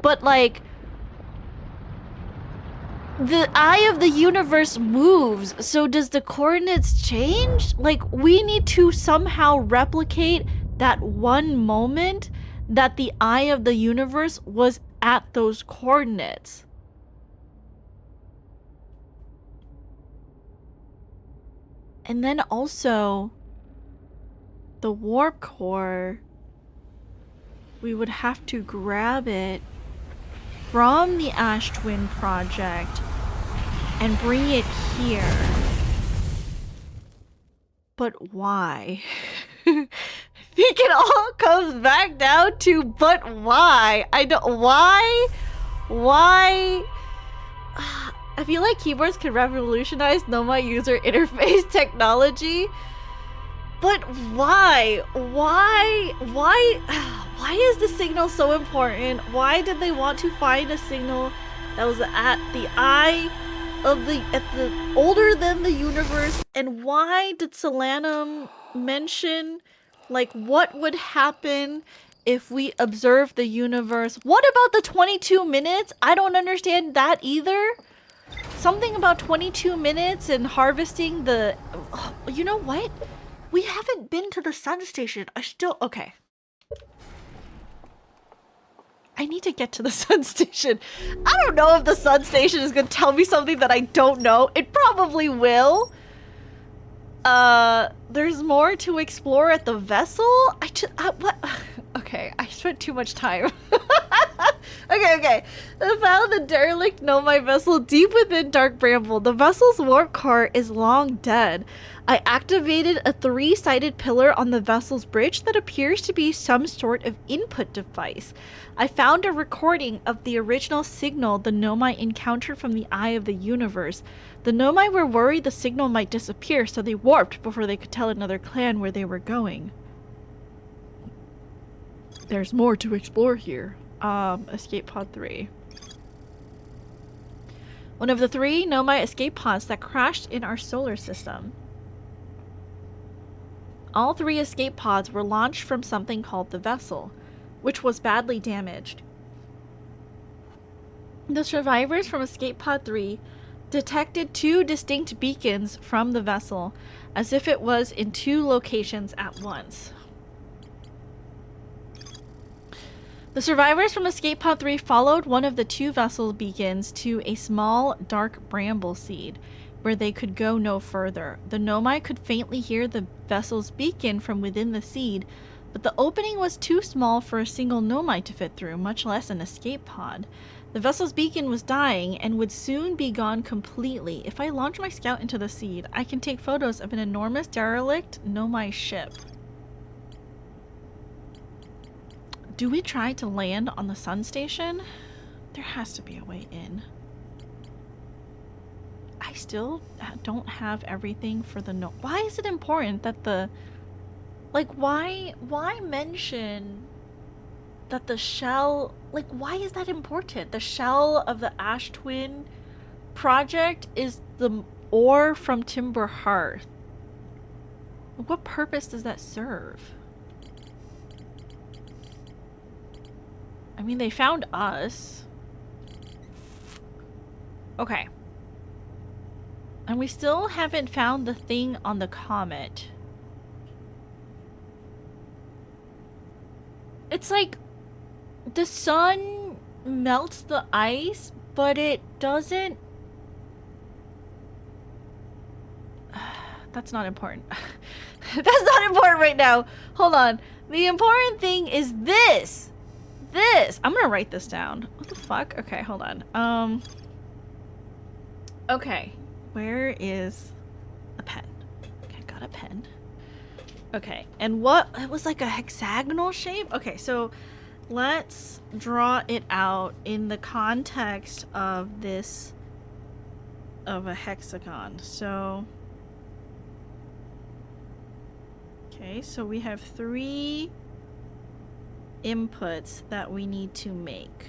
But, like, the eye of the universe moves, so does the coordinates change? Like, we need to somehow replicate that one moment that the eye of the universe was at those coordinates. And then also, the warp core, we would have to grab it from the Ash Twin project and bring it here. But why? I think it all comes back down to, but why? I don't, why? I feel like keyboards could revolutionize Noma user interface technology. But why? Why is the signal so important? Why did they want to find a signal that was at the eye of the older than the universe? And why did Solanum mention like what would happen if we observed the universe? What about the 22 minutes? I don't understand that either. Something about 22 minutes and harvesting the... Oh, you know what? We haven't been to the sun station. Okay. I need to get to the sun station. I don't know if the sun station is going to tell me something that I don't know. It probably will. There's more to explore at the vessel? What? Okay, I spent too much time. Okay. I found the derelict Nomai vessel deep within Dark Bramble. The vessel's warp core is long dead. I activated a 3-sided pillar on the vessel's bridge that appears to be some sort of input device. I found a recording of the original signal the Nomai encountered from the Eye of the Universe. The Nomai were worried the signal might disappear, so they warped before they could tell another clan where they were going. There's more to explore here. Escape pod 3. One of the 3 Nomai escape pods that crashed in our solar system. All 3 escape pods were launched from something called the vessel, which was badly damaged. The survivors from escape pod 3 detected 2 distinct beacons from the vessel, as if it was in 2 locations at once. The survivors from escape pod 3 followed one of the 2 vessel beacons to a small, dark bramble seed, where they could go no further. The Nomai could faintly hear the vessel's beacon from within the seed, but the opening was too small for a single Nomai to fit through, much less an escape pod. The vessel's beacon was dying and would soon be gone completely. If I launch my scout into the seed, I can take photos of an enormous derelict Nomai ship. Do we try to land on the sun station? There has to be a way in. I still don't have everything for the no. Why is it important that the... Like, why mention that the shell... Like, why is that important? The shell of the Ash Twin project is the ore from Timber Hearth. What purpose does that serve? I mean, they found us. Okay. And we still haven't found the thing on the comet. It's like the sun melts the ice, but it doesn't... That's not important. That's not important right now. Hold on. The important thing is this. I'm gonna write this down. What the fuck? Okay, hold on. Okay. Where is a pen? Okay, got a pen. Okay, and what? It was like a hexagonal shape? Okay, so let's draw it out in the context of this, of a hexagon. So, okay, so we have 3 inputs that we need to make.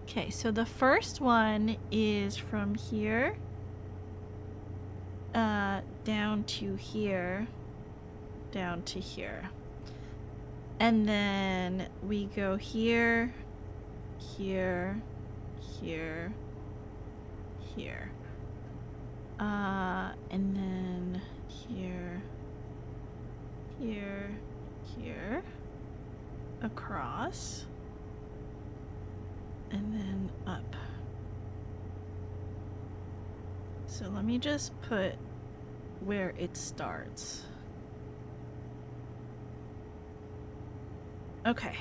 Okay, so the first one is from here down to here, down to here. And then we go here, here, here, here. And then here, here, here, across, and then up. So let me just put where it starts. Okay.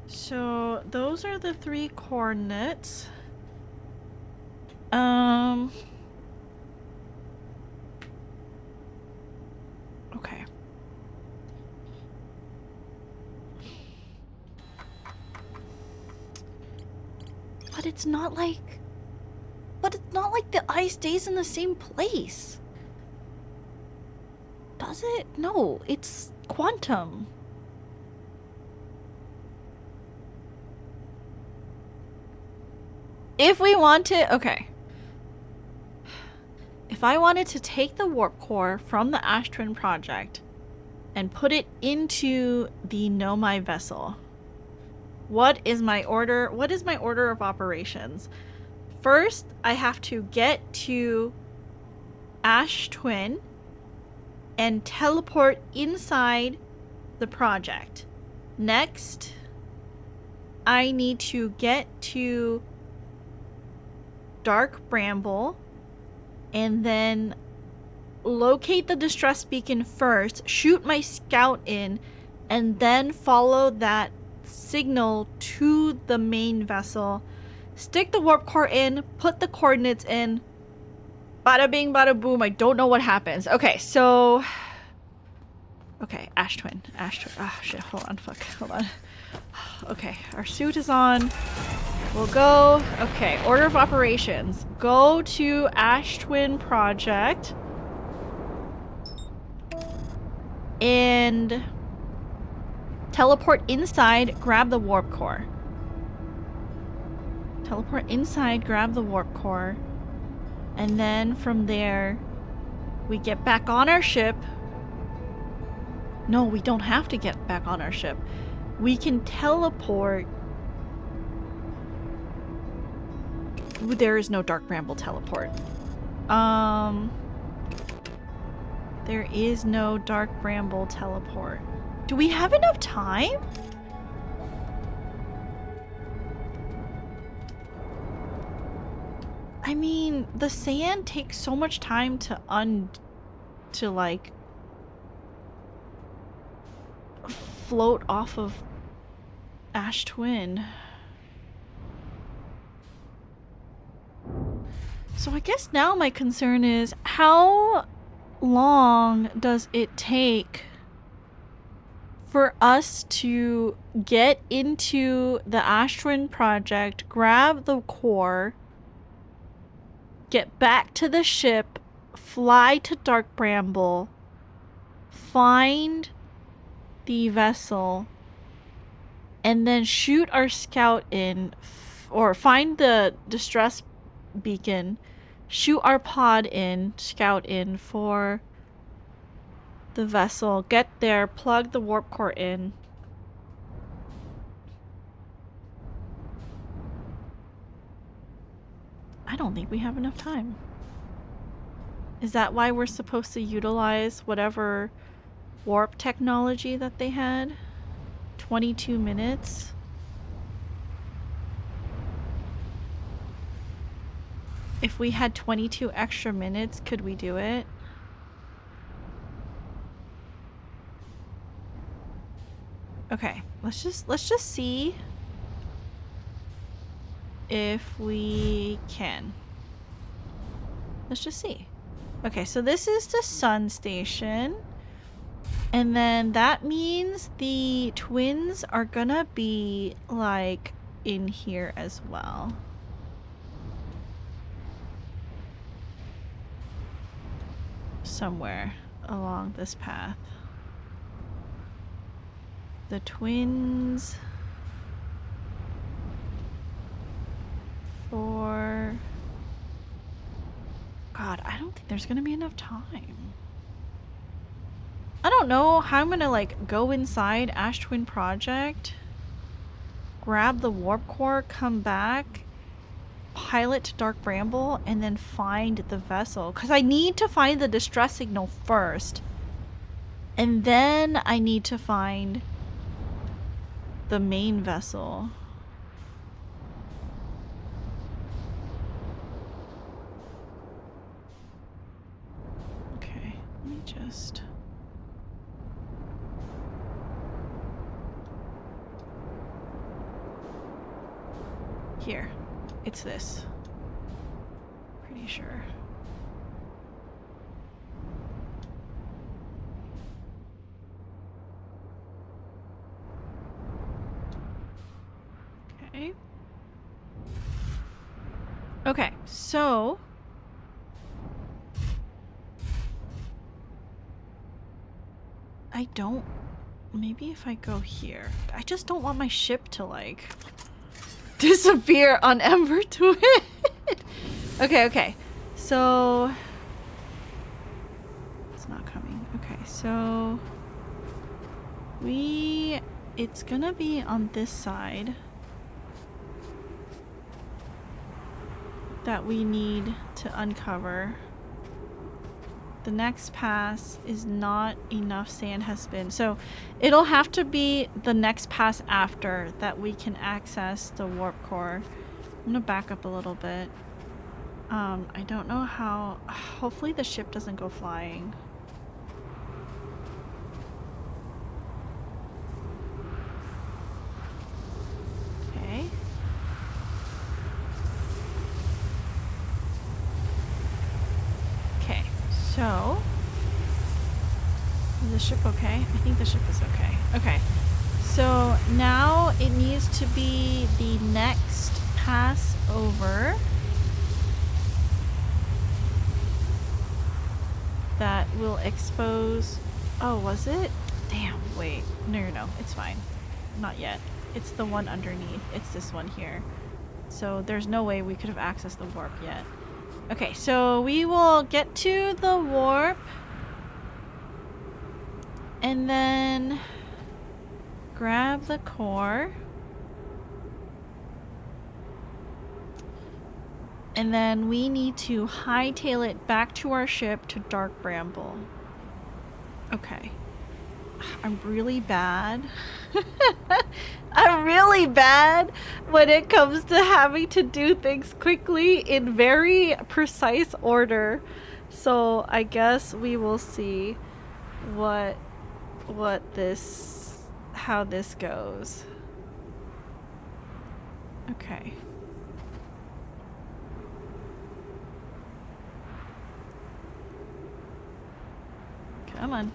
So those are the 3 coordinates. Okay. But it's not like the ice stays in the same place. Does it? No, it's quantum. If we want to, okay. If I wanted to take the warp core from the Ash Twin project and put it into the Nomai vessel, what is my order? What is my order of operations? First, I have to get to Ash Twin and teleport inside the project. Next, I need to get to Dark Bramble and then locate the distress beacon first, shoot my scout in, and then follow that signal to the main vessel. Stick the warp core in, put the coordinates in. Bada bing, bada boom. I don't know what happens. Okay, so... Okay, Ash Twin. Ash Twin. Oh, shit. Hold on. Fuck. Hold on. Okay, our suit is on. We'll go... Okay, order of operations. Go to Ash Twin Project. And... teleport inside, grab the warp core. Teleport inside, grab the warp core. And then from there, we get back on our ship. No, we don't have to get back on our ship. We can teleport. Ooh, there is no Dark Bramble teleport. There is no Dark Bramble teleport. Do we have enough time? I mean, the sand takes so much time to like float off of Ash Twin. So I guess now my concern is how long does it take for us to get into the Ash Twin Project, grab the core, get back to the ship, fly to Dark Bramble, find the vessel, and then shoot our scout in, or find the distress beacon, shoot our pod in, scout in for the vessel, get there, plug the warp core in. I don't think we have enough time. Is that why we're supposed to utilize whatever warp technology that they had? 22 minutes? If we had 22 extra minutes, could we do it? Okay, let's just see if we can. Let's just see. Okay, so this is the sun station. And then that means the twins are gonna be like in here as well. Somewhere along this path. The twins for... God, I don't think there's gonna be enough time. I don't know how I'm gonna like go inside Ash Twin Project, grab the warp core, come back, pilot to Dark Bramble, and then find the vessel. Because I need to find the distress signal first. And then I need to find the main vessel. Okay, let me just... Here. It's this. Pretty sure. Okay. Okay, so... I don't... Maybe if I go here. I just don't want my ship to, like... disappear on Ember Twin. Okay. So... It's not coming. Okay, so... It's gonna be on this side that we need to uncover. The next pass is not enough sand has been. So it'll have to be the next pass after that we can access the warp core. I'm gonna back up a little bit. I don't know how... Hopefully the ship doesn't go flying. So, is the ship okay? I think the ship is okay. Okay. So now it needs to be the next pass over that will expose... Oh, was it? Damn, wait. No, it's fine. Not yet. It's the one underneath. It's this one here. So there's no way we could have accessed the warp yet. Okay, so we will get to the warp. And then grab the core. And then we need to hightail it back to our ship to Dark Bramble. Okay. I'm really bad. I'm really bad when it comes to having to do things quickly in very precise order. So I guess we will see how this goes. Okay. Come on.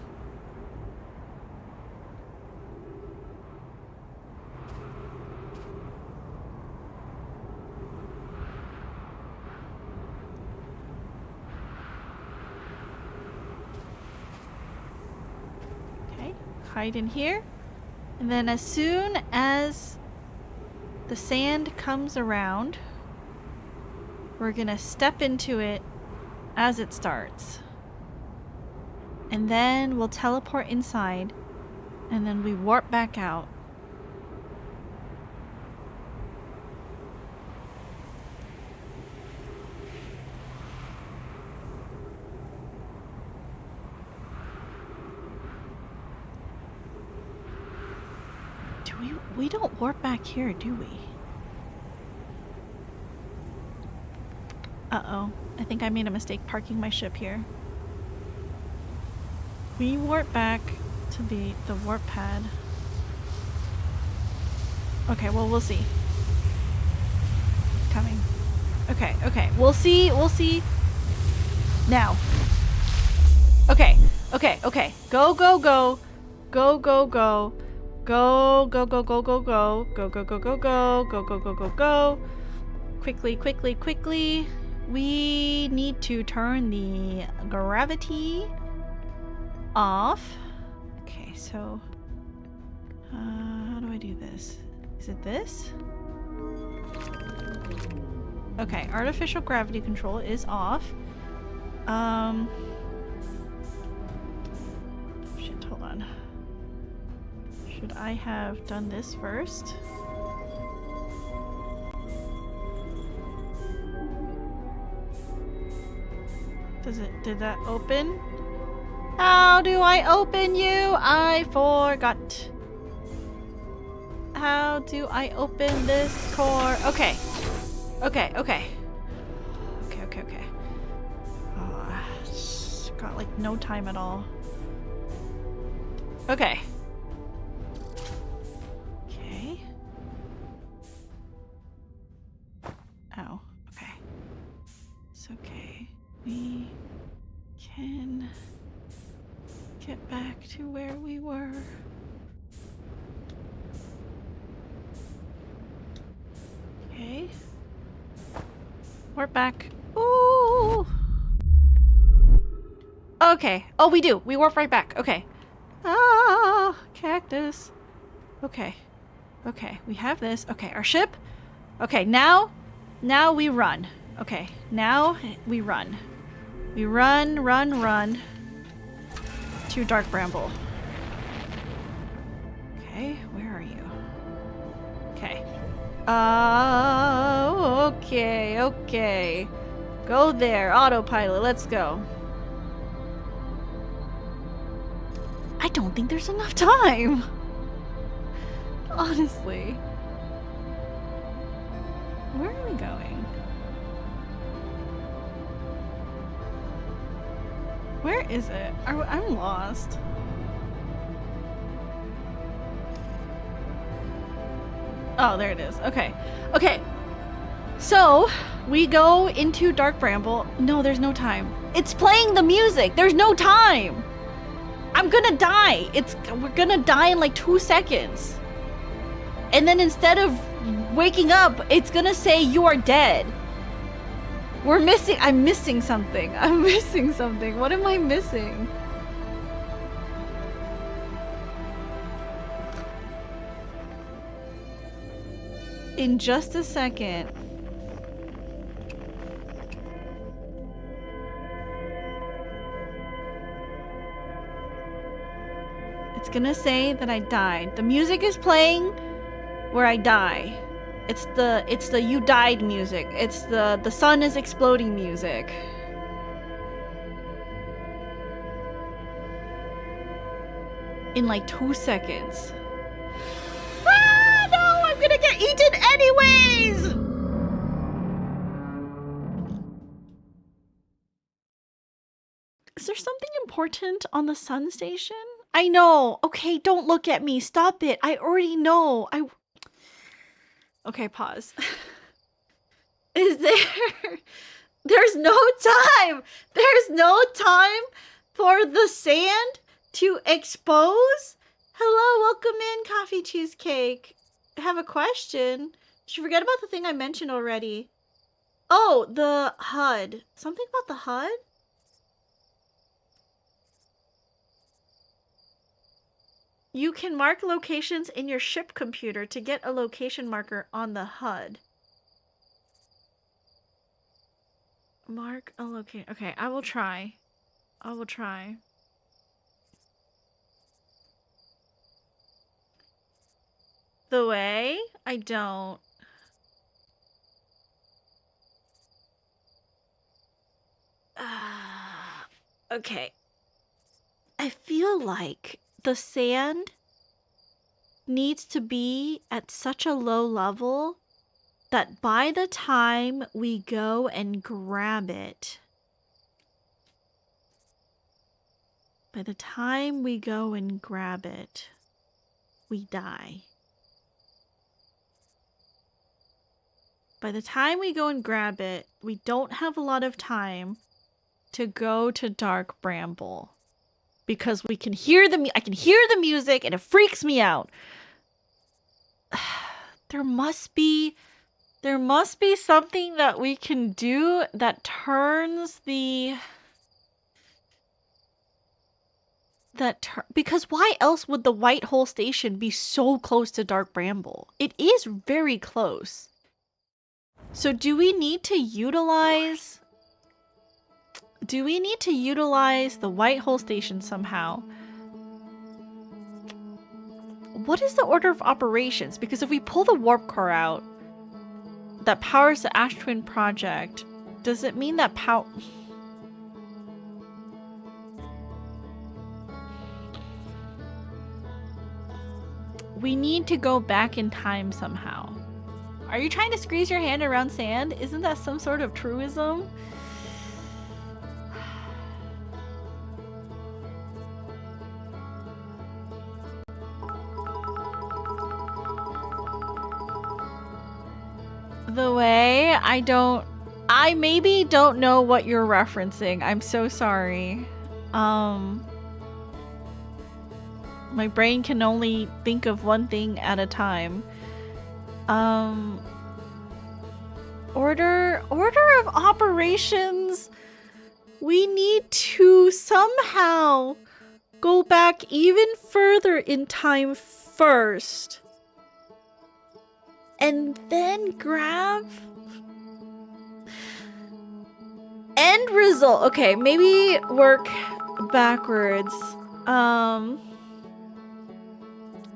Okay, hide in here. And then as soon as the sand comes around, we're gonna step into it as it starts. And then we'll teleport inside, and then we warp back out. We don't warp back here, do we? Uh-oh. I think I made a mistake parking my ship here. We warp back to the warp pad. Okay, well, we'll see. Coming. Okay. We'll see now. Okay. Go. Go. Quickly. We need to turn the gravity off. Okay, so how do I do this? Is it this? Okay, artificial gravity control is off. Shit, hold on. Should I have done this first? Did that open? How do I open you? I forgot. How do I open this core? Okay. Oh, got like no time at all. Okay. Ow. Okay. It's okay. We can get back to where we were. Okay. We're back. Ooh! Okay. Oh, we do. We warp right back. Okay. Ah! Cactus. Okay. We have this. Okay, our ship. Okay, now we run. Okay, now we run. We run to Dark Bramble. Okay, where are you? Okay. Okay. Go there, autopilot, let's go. I don't think there's enough time. Honestly. Where are we going? Where is it? I'm lost. Oh, there it is. Okay. So, We go into Dark Bramble. No, there's no time. It's playing the music. There's no time. I'm gonna die. We're gonna die in like 2 seconds. And then instead of waking up, it's gonna say you are dead. I'm missing something. I'm missing something. What am I missing? In just a second. It's gonna say that I died. The music is playing where I die. It's the you died music. It's the sun is exploding music. In like 2 seconds. Ah, no, I'm gonna get eaten anyways! Is there something important on the sun station? I know. Okay, don't look at me. Stop it. I already know. Okay, pause. Is there... There's no time! There's no time for the sand to expose? Hello, welcome in, Coffee Cheesecake. I have a question. Did you forget about the thing I mentioned already? Oh, the HUD. Something about the HUD? You can mark locations in your ship computer to get a location marker on the HUD. Mark a location. Okay, I will try. I will try. The way? I don't. Okay. I feel like the sand needs to be at such a low level that by the time we go and grab it, we die. By the time we go and grab it, we don't have a lot of time to go to Dark Bramble. Because we can hear I can hear the music and it freaks me out. There must be something that we can do that turns the... Because why else would the White Hole Station be so close to Dark Bramble? It is very close. So do we need to utilize the White Hole Station somehow? What is the order of operations? Because if we pull the warp core out that powers the Ash Twin project, does it mean that we need to go back in time somehow? Are you trying to squeeze your hand around sand? Isn't that some sort of truism? The way? I maybe don't know what you're referencing. I'm so sorry. My brain can only think of one thing at a time. Order of operations. We need to somehow go back even further in time first. And then grab... End result. Okay, maybe work backwards.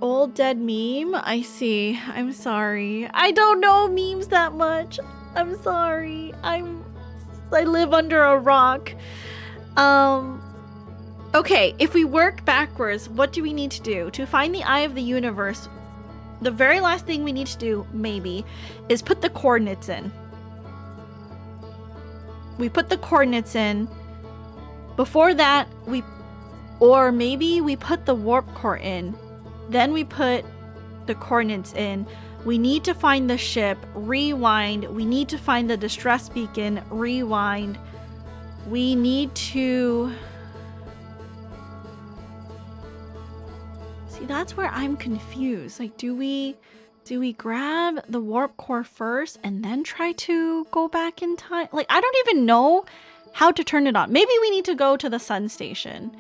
Old dead meme? I see. I'm sorry. I don't know memes that much. I'm sorry. I live under a rock. Okay, if we work backwards, what do we need to do? To find the eye of the universe, the very last thing we need to do, maybe, is put the coordinates in. We put the coordinates in. Before that, or maybe we put the warp core in. Then we put the coordinates in. We need to find the ship. Rewind. We need to find the distress beacon. Rewind. We need to... See, that's where I'm confused. Like, do we grab the warp core first and then try to go back in time? Like, I don't even know how to turn it on. Maybe we need to go to the sun station.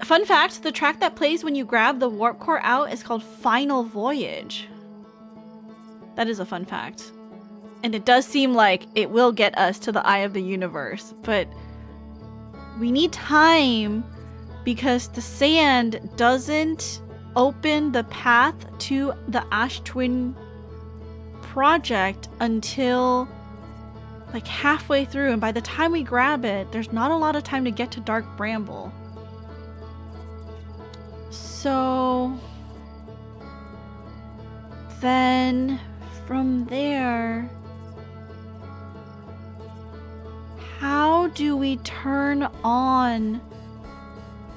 Fun fact, the track that plays when you grab the warp core out is called Final Voyage. That is a fun fact. And it does seem like it will get us to the eye of the universe, but we need time because the sand doesn't open the path to the Ash Twin project until like halfway through, and by the time we grab it, there's not a lot of time to get to Dark Bramble. So then from there, how do we turn on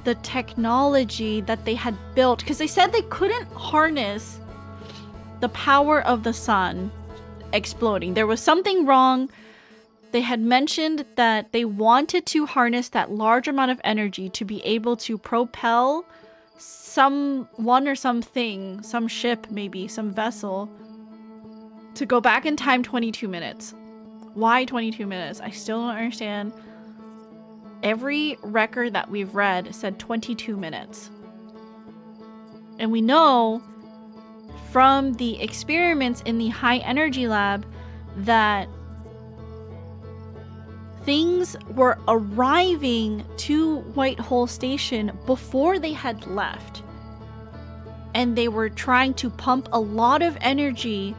the technology that they had built? Because they said they couldn't harness the power of the sun exploding. There was something wrong. They had mentioned that they wanted to harness that large amount of energy to be able to propel someone or something, some ship maybe, some vessel, to go back in time 22 minutes. Why 22 minutes? I still don't understand. Every record that we've read said 22 minutes. And we know from the experiments in the high energy lab that things were arriving to White Hole Station before they had left. And they were trying to pump a lot of energy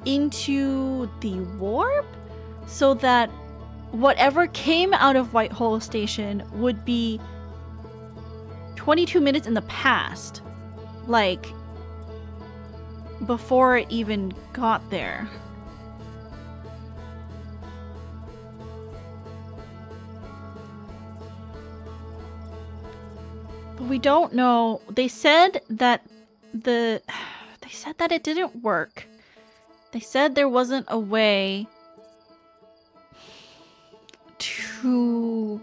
into the warp so that whatever came out of White Hole Station would be 22 minutes in the past. Like, before it even got there. But we don't know. They said that it didn't work. They said there wasn't a way to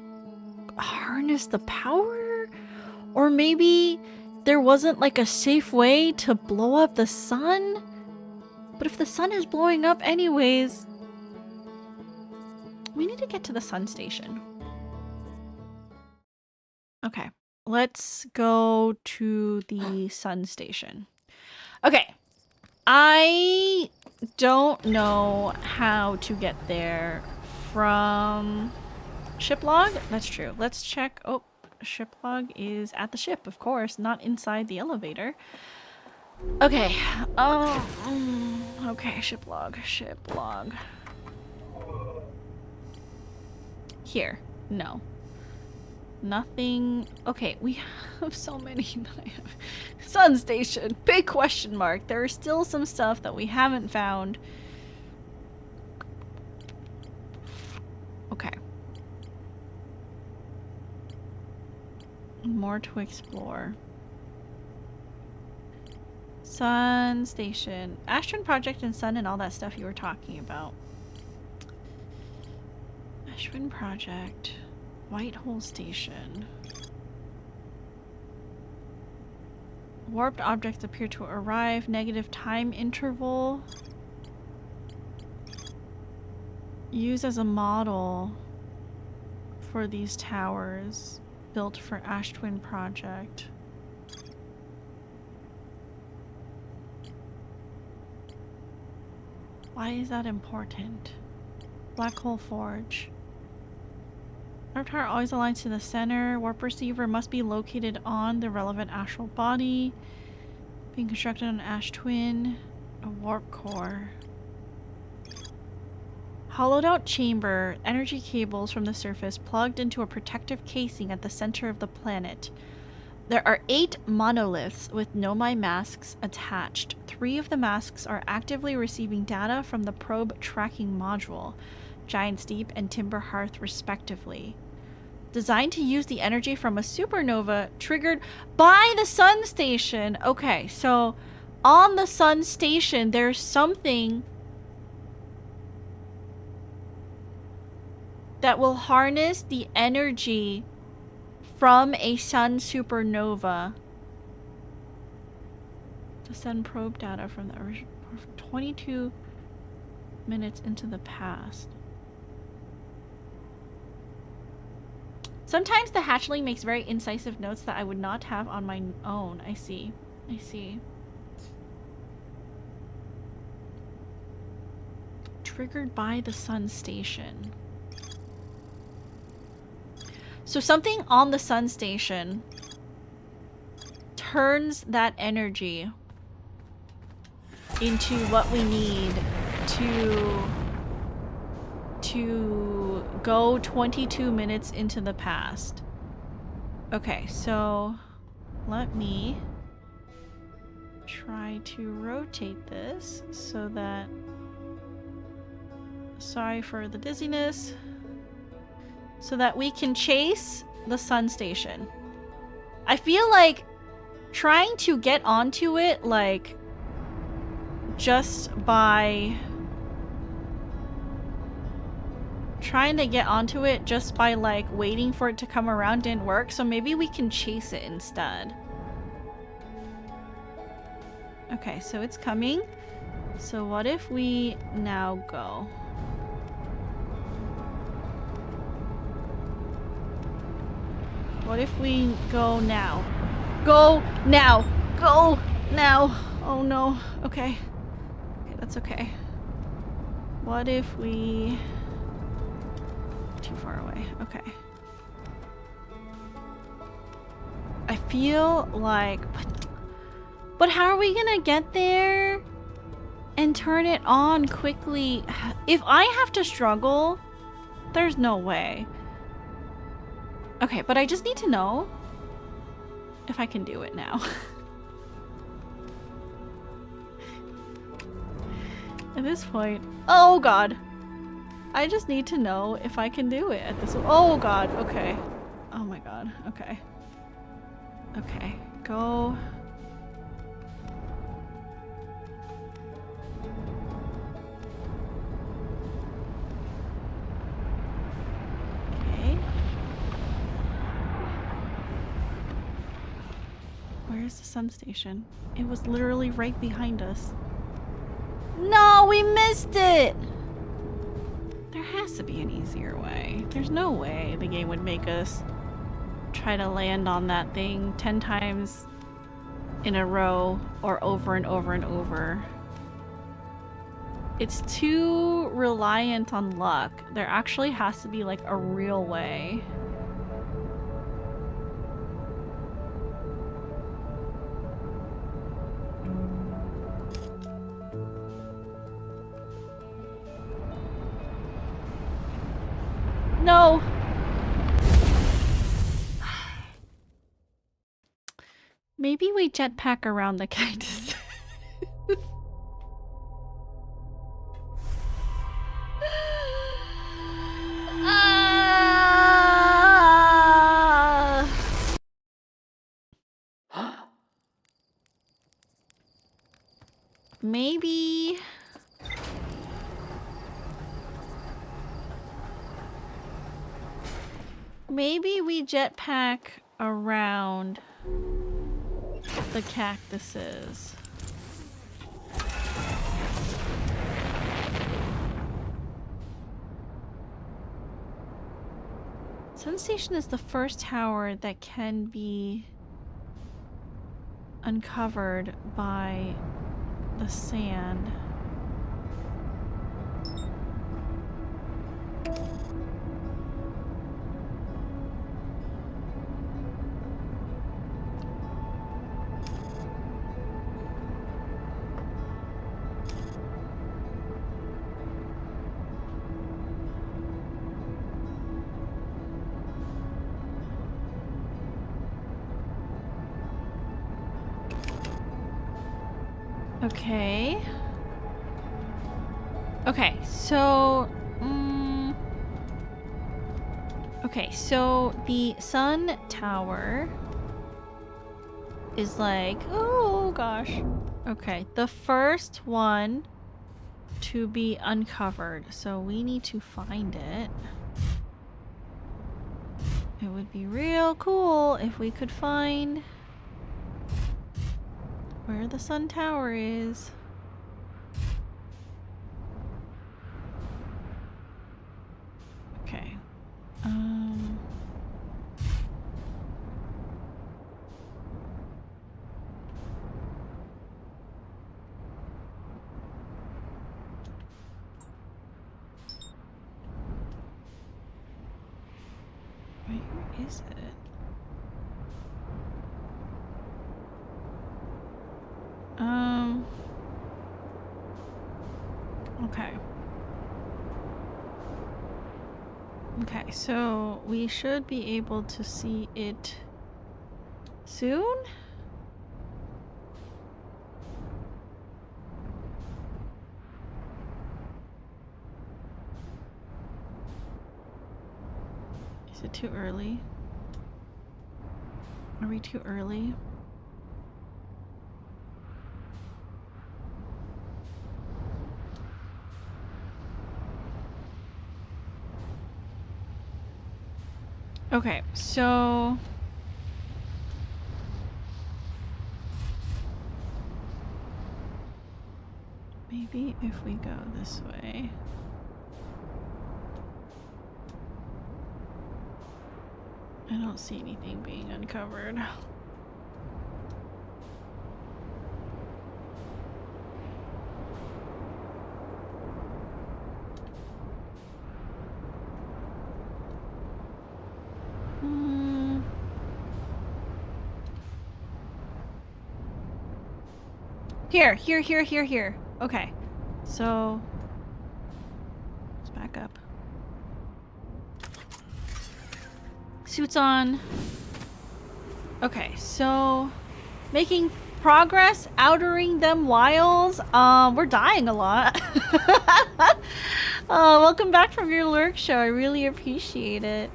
harness the power, or maybe there wasn't like a safe way to blow up the sun. But if the sun is blowing up anyways, we need to get to the sun station. Okay, let's go to the sun station. Okay, I don't know how to get there from ship log. That's true. Let's check. Oh, ship log is at the ship, of course, not inside the elevator. Okay. Okay, ship log. Here. No. Nothing. Okay, we have so many that I have. Sun station. Big question mark. There is still some stuff that we haven't found. Okay. More to explore. Sun station. Ash Twin project and sun and all that stuff you were talking about. Ash Twin project. White Hole Station. Warped objects appear to arrive. Negative time interval. Used as a model for these towers built for Ash Twin project. Why is that important? Black Hole Forge. Warp tower always aligns to the center. Warp receiver must be located on the relevant astral body. Being constructed on Ash Twin. A warp core. Hollowed out chamber. Energy cables from the surface plugged into a protective casing at the center of the planet. There are 8 monoliths with Nomai masks attached. 3 of the masks are actively receiving data from the probe tracking module. Giant's Deep and Timber Hearth respectively. Designed to use the energy from a supernova triggered by the sun station. Okay, so on the sun station, there's something that will harness the energy from a sun supernova to send probe data from the original 22 minutes into the past. Sometimes the hatchling makes very incisive notes that I would not have on my own. I see. I see. Triggered by the sun station. So something on the sun station turns that energy into what we need to go 22 minutes into the past. Okay, so let me try to rotate this so that... Sorry for the dizziness. So that we can chase the sun station. I feel like trying to get onto it, like, just by... Trying to get onto it just by, like, waiting for it to come around didn't work, so maybe we can chase it instead. Okay, so it's coming. So what if we now go? What if we go now? Go now! Go now! Oh no. Okay. Okay, that's okay. What if we... Too far away. Okay. I feel like... But how are we gonna get there and turn it on quickly? If I have to struggle, there's no way. Okay, but I just need to know if I can do it now. At this point... Oh god! I just need to know if I can do it at this... Oh god, okay. Oh my god, okay. Okay, go... Okay. Where's the sun station? It was literally right behind us. No, we missed it! There has to be an easier way. There's no way the game would make us try to land on that thing 10 times in a row or over and over and over. It's too reliant on luck. There actually has to be like a real way. No! Maybe we jetpack around the cactus. Maybe... Maybe we jetpack around the cactuses. Sun Station is the first tower that can be uncovered by the sand. Okay. Okay, so... Okay, so the sun tower is like, oh gosh. Okay, the first one to be uncovered, so we need to find it. It would be real cool if we could find where the sun tower is. Okay. Where is it? Okay. Okay, so we should be able to see it soon? Is it too early? Are we too early? Okay, so maybe if we go this way. I don't see anything being uncovered. Here. Okay, so let's back up. Suits on. Okay, so making progress, outering them whiles. We're dying a lot. Welcome back from your lurk show. I really appreciate it.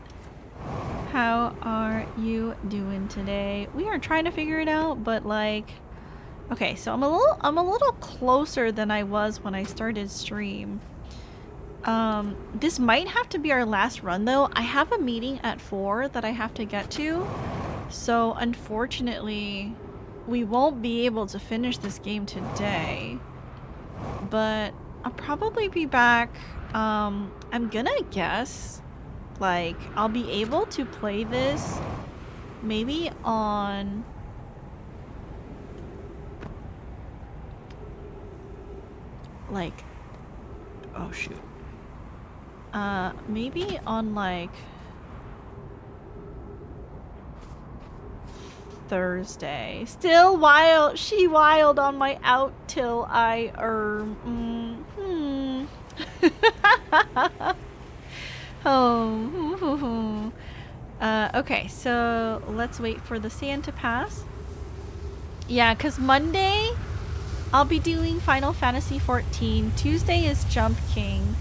How are you doing today? We are trying to figure it out, but like, okay, so I'm a little closer than I was when I started stream. This might have to be our last run though. I have a meeting at 4 that I have to get to. So unfortunately, we won't be able to finish this game today. But I'll probably be back. I'm gonna guess like I'll be able to play this maybe on like, oh shoot. Maybe on like Thursday. Still wild. She wild on my out till I Oh. Okay, so let's wait for the sand to pass. Yeah, because Monday I'll be doing Final Fantasy XIV. Tuesday is Jump King.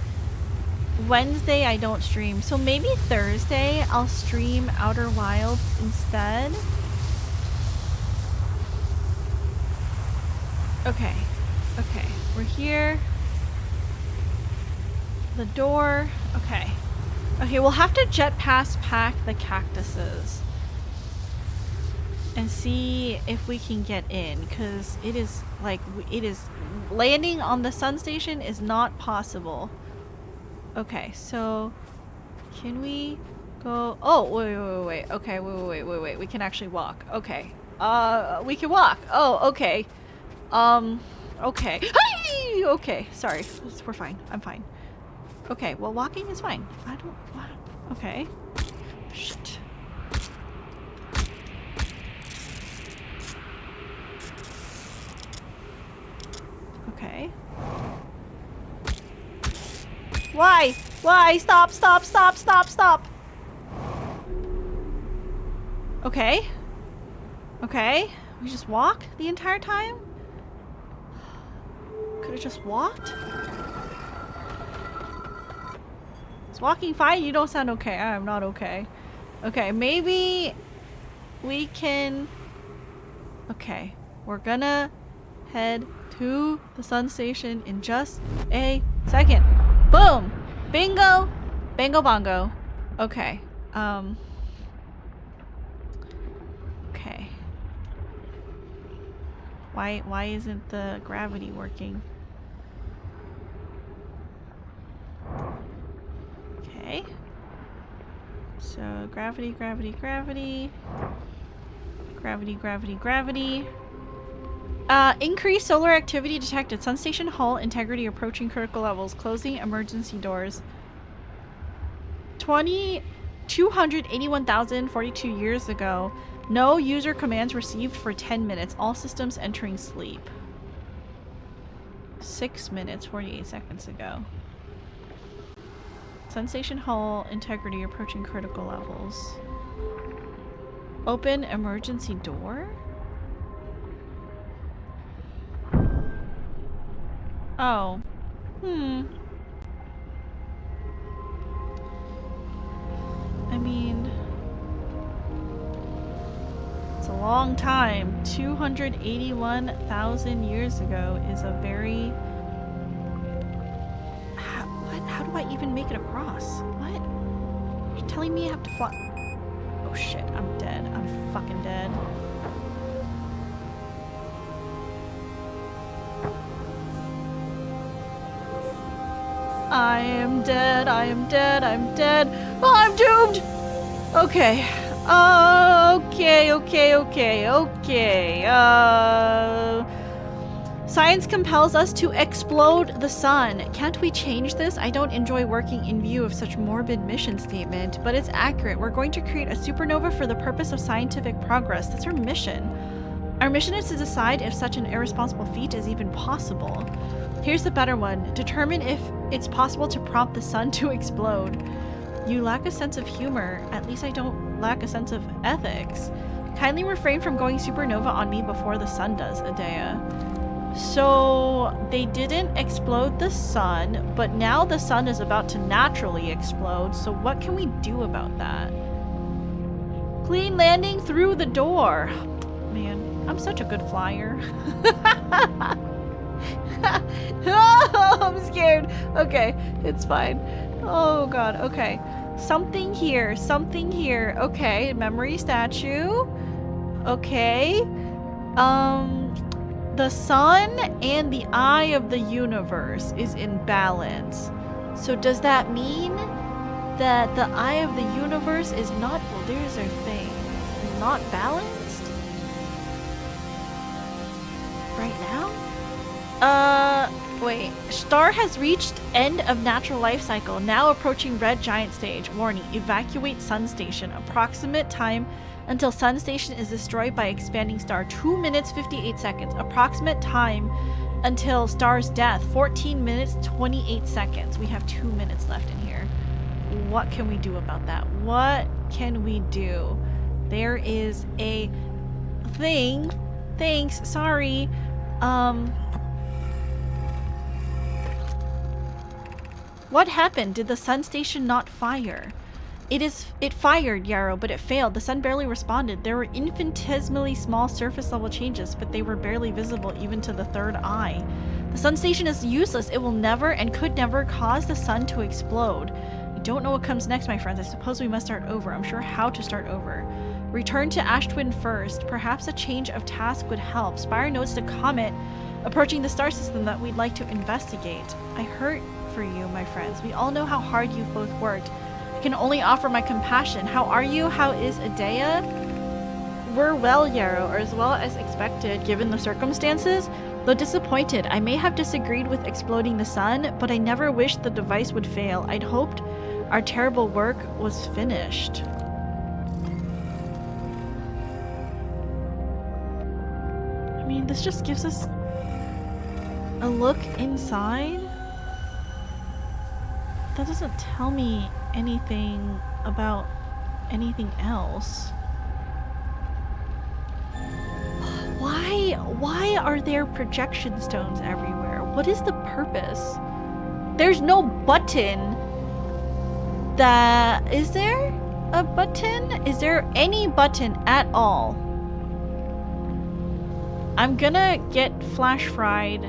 Wednesday I don't stream, so maybe Thursday I'll stream Outer Wilds instead. Okay, we're here. The door, okay, we'll have to jetpack pack the cactuses and see if we can get in, because it is like, landing on the sun station is not possible. Okay, so can we go? Oh, wait. Okay, wait. We can actually walk. Okay. We can walk. Oh, okay. Okay. Hey! Okay, sorry. We're fine. I'm fine. Okay, well, walking is fine. I don't... Okay. Shit. Okay. Why? Stop. Okay. We just walk the entire time? Could have just walked? Let's walking fine? You don't sound okay. I'm not okay. Okay, maybe we can... Okay, we're gonna head to the sun station in just a second. Boom! Bingo! Bango bongo. Okay, okay. Why isn't the gravity working? Okay. So gravity, gravity, gravity. Gravity, gravity, gravity. Increased solar activity detected. Sun station hull integrity approaching critical levels. Closing emergency doors. 281,042 years ago. No user commands received for 10 minutes. All systems entering sleep. 6 minutes, 48 seconds ago. Sun station hull integrity approaching critical levels. Open emergency door? Oh. I mean... It's a long time. 281,000 years ago is a very... How do I even make it across? What? You're telling me I have to fly... Oh shit, I'm dead. I'm fucking dead. I am dead, I am dead, I'm dead. Oh, I'm doomed! Okay. Okay. Science compels us to explode the sun. Can't we change this? I don't enjoy working in view of such morbid mission statement, but it's accurate. We're going to create a supernova for the purpose of scientific progress. That's our mission. Our mission is to decide if such an irresponsible feat is even possible. Here's the better one. Determine if it's possible to prompt the sun to explode. You lack a sense of humor. At least I don't lack a sense of ethics. Kindly refrain from going supernova on me before the sun does, Adea. So they didn't explode the sun, but now the sun is about to naturally explode. So what can we do about that? Clean landing through the door. Man, I'm such a good flyer. Oh, I'm scared. Okay, it's fine. Oh god, okay. Something here, something here. Okay, memory statue. Okay. The sun and the eye of the universe is in balance. So does that mean that the eye of the universe is not, well, there's our thing, not balanced? Right now? Wait. Star has reached end of natural life cycle, now approaching red giant stage. Warning, evacuate sun station. Approximate time until sun station is destroyed by expanding star. 2 minutes, 58 seconds. Approximate time until star's death. 14 minutes, 28 seconds. We have 2 minutes left in here. What can we do about that? What can we do? There is a thing. Thanks, sorry. What happened? Did the sun station not fire? It fired, Yarrow, but it failed. The sun barely responded. There were infinitesimally small surface level changes, but they were barely visible even to the third eye. The sun station is useless. It will never and could never cause the sun to explode. I don't know what comes next, my friends. I suppose we must start over. I'm sure how to start over. Return to Ash Twin first. Perhaps a change of task would help. Spire notes a comet approaching the star system that we'd like to investigate. I hurt for you, my friends. We all know how hard you've both worked. I can only offer my compassion. How are you? How is Adea? We're well, Yarrow, or as well as expected, given the circumstances. Though disappointed, I may have disagreed with exploding the sun, but I never wished the device would fail. I'd hoped our terrible work was finished. I mean, this just gives us a look inside. That doesn't tell me anything about anything else. Why are there projection stones everywhere? What is the purpose? There's no button Is there a button? Is there any button at all? I'm gonna get flash fried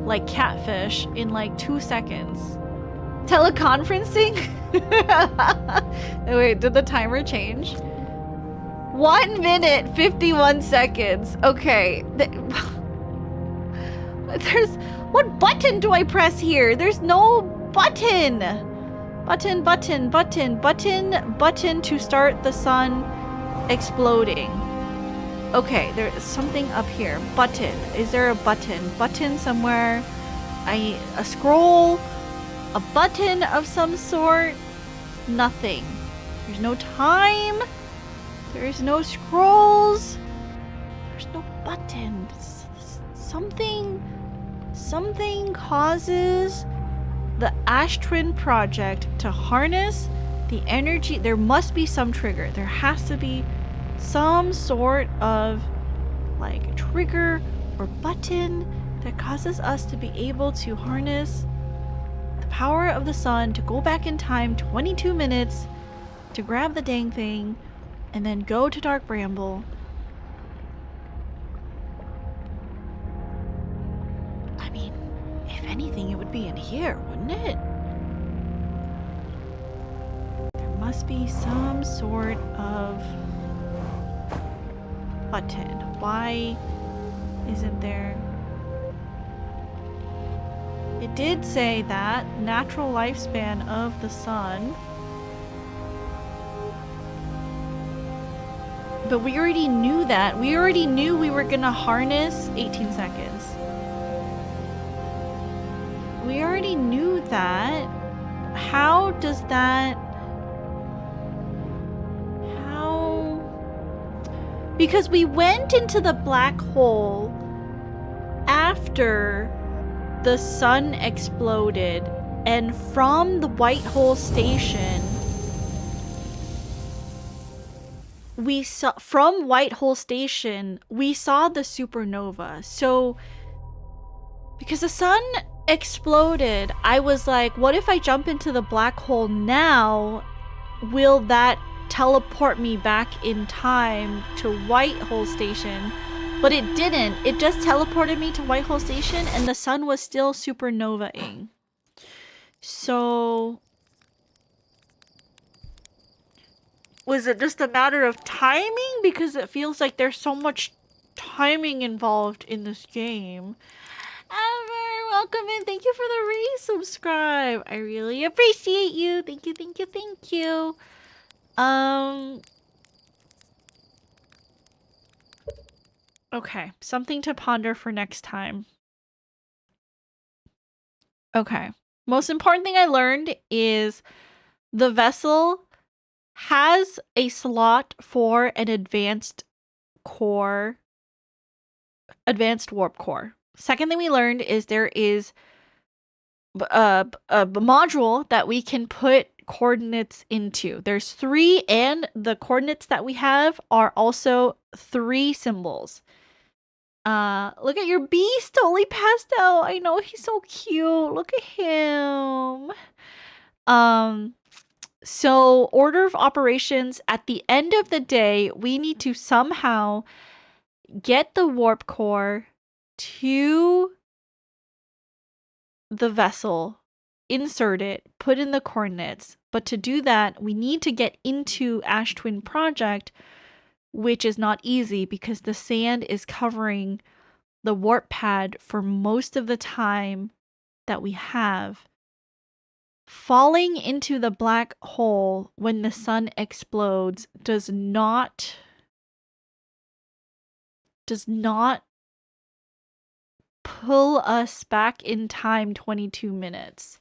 like catfish in like 2 seconds. Teleconferencing? Wait, did the timer change? 1 minute, 51 seconds. Okay. What button do I press here? There's no button. Button to start the sun exploding. Okay, there's something up here. Button. Is there a button? Button somewhere? A scroll? A button of some sort? Nothing. There's no time. There's no scrolls. There's no button. Something causes the Ash Twin Project to harness the energy. There must be some trigger. There has to be some sort of like trigger or button that causes us to be able to harness the power of the sun to go back in time 22 minutes to grab the dang thing and then go to Dark Bramble. I mean, if anything, it would be in here, wouldn't it? There must be some sort of button. Why isn't there? It did say that natural lifespan of the sun. But we already knew that. We already knew we were gonna harness 18 seconds. We already knew that. How does that... How... Because we went into the black hole after the sun exploded, and from the white hole station, we saw the supernova. So because the sun exploded, I was like, what if I jump into the black hole now? Will that teleport me back in time to white hole station? But it didn't. It just teleported me to white hole station and the sun was still supernovaing. So was it just a matter of timing? Because it feels like there's so much timing involved in this game. Ever, welcome in. Thank you for the resubscribe. I really appreciate you. Thank you. Okay, something to ponder for next time. Okay. Most important thing I learned is the vessel has a slot for an advanced warp core. Second thing we learned is there is a module that we can put coordinates into. There's 3, and the coordinates that we have are also 3 symbols. Look at your beast, totally passed out. I know, he's so cute. Look at him. So order of operations, at the end of the day, we need to somehow get the warp core to the vessel, insert it, put in the coordinates. But to do that, we need to get into Ash Twin Project, which is not easy because the sand is covering the warp pad for most of the time that we have. Falling into the black hole when the sun explodes does not pull us back in time 22 minutes.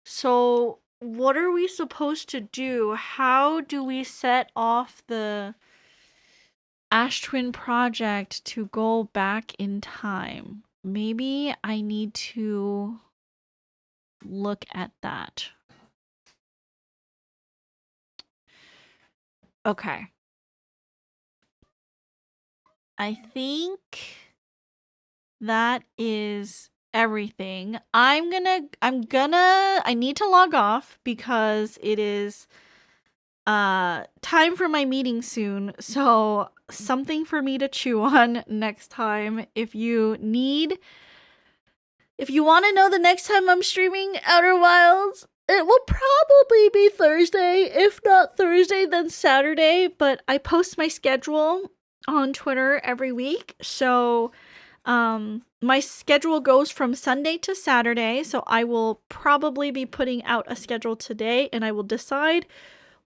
So what are we supposed to do? How do we set off the Ash Twin Project to go back in time? Maybe I need to look at that. Okay. I think that is everything. I need to log off because it is time for my meeting soon. So something for me to chew on next time. If you want to know the next time I'm streaming Outer Wilds, it will probably be Thursday. If not Thursday, then Saturday. But I post my schedule on Twitter every week. So my schedule goes from Sunday to Saturday. So I will probably be putting out a schedule today, and I will decide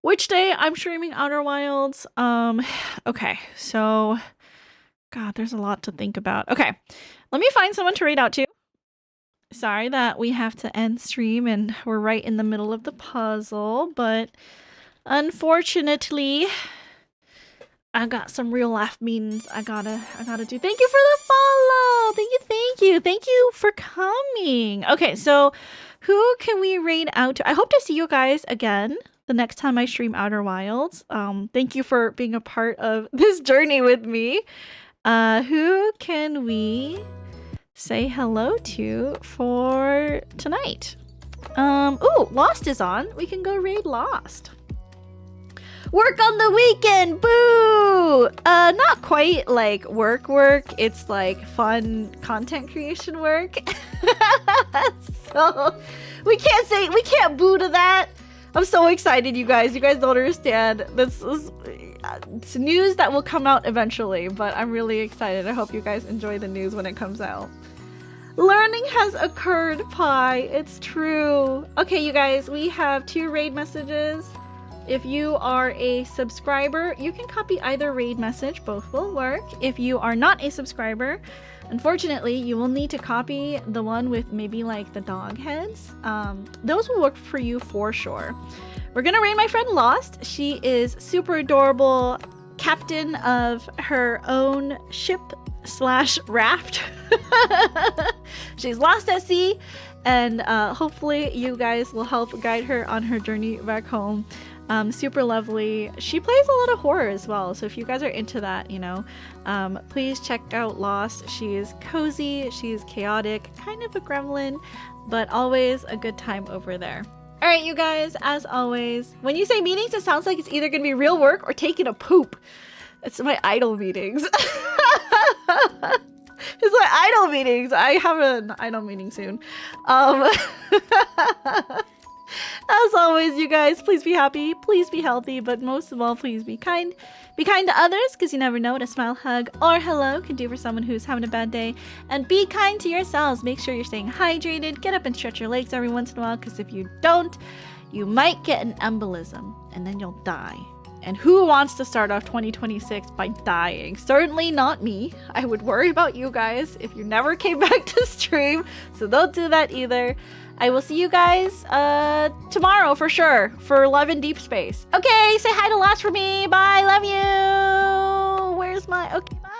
which day I'm streaming Outer Wilds. Okay, so God, there's a lot to think about. Okay, let me find someone to raid out to. Sorry that we have to end stream and we're right in the middle of the puzzle, but unfortunately, I got some real life meetings I gotta do. Thank you for the follow. Thank you for coming. Okay, so who can we raid out to? I hope to see you guys again the next time I stream Outer Wilds. Thank you for being a part of this journey with me. Who can we say hello to for tonight? Ooh, Lost is on. We can go raid Lost. Work on the weekend, boo! Not quite like work. It's like fun content creation work. So we can't boo to that. I'm so excited, you guys. You guys don't understand. It's news that will come out eventually, but I'm really excited. I hope you guys enjoy the news when it comes out. Learning has occurred, Pi. It's true. Okay, you guys, we have 2 raid messages. If you are a subscriber, you can copy either raid message. Both will work. If you are not a subscriber, unfortunately, you will need to copy the one with maybe like the dog heads. Those will work for you for sure. We're gonna raid my friend Lost. She is super adorable, captain of her own ship / raft. She's lost at sea, and hopefully you guys will help guide her on her journey back home. Super lovely. She plays a lot of horror as well, so if you guys are into that, you know, please check out Lost. She is cozy, she is chaotic, kind of a gremlin, but always a good time over there. All right, you guys, as always, when you say meetings, it sounds like it's either gonna be real work or taking a poop. It's my idle meetings. It's my idle meetings. I have an idle meeting soon. As always, you guys, please be happy, please be healthy, but most of all, please be kind. Be kind to others, because you never know what a smile, hug, or hello can do for someone who's having a bad day. And be kind to yourselves. Make sure you're staying hydrated. Get up and stretch your legs every once in a while, because if you don't, you might get an embolism, and then you'll die. And who wants to start off 2026 by dying? Certainly not me. I would worry about you guys if you never came back to stream, so don't do that either. I will see you guys tomorrow for sure for Love in Deep Space. Okay, say hi to Lost for me. Bye, love you. Where's my... Okay, bye.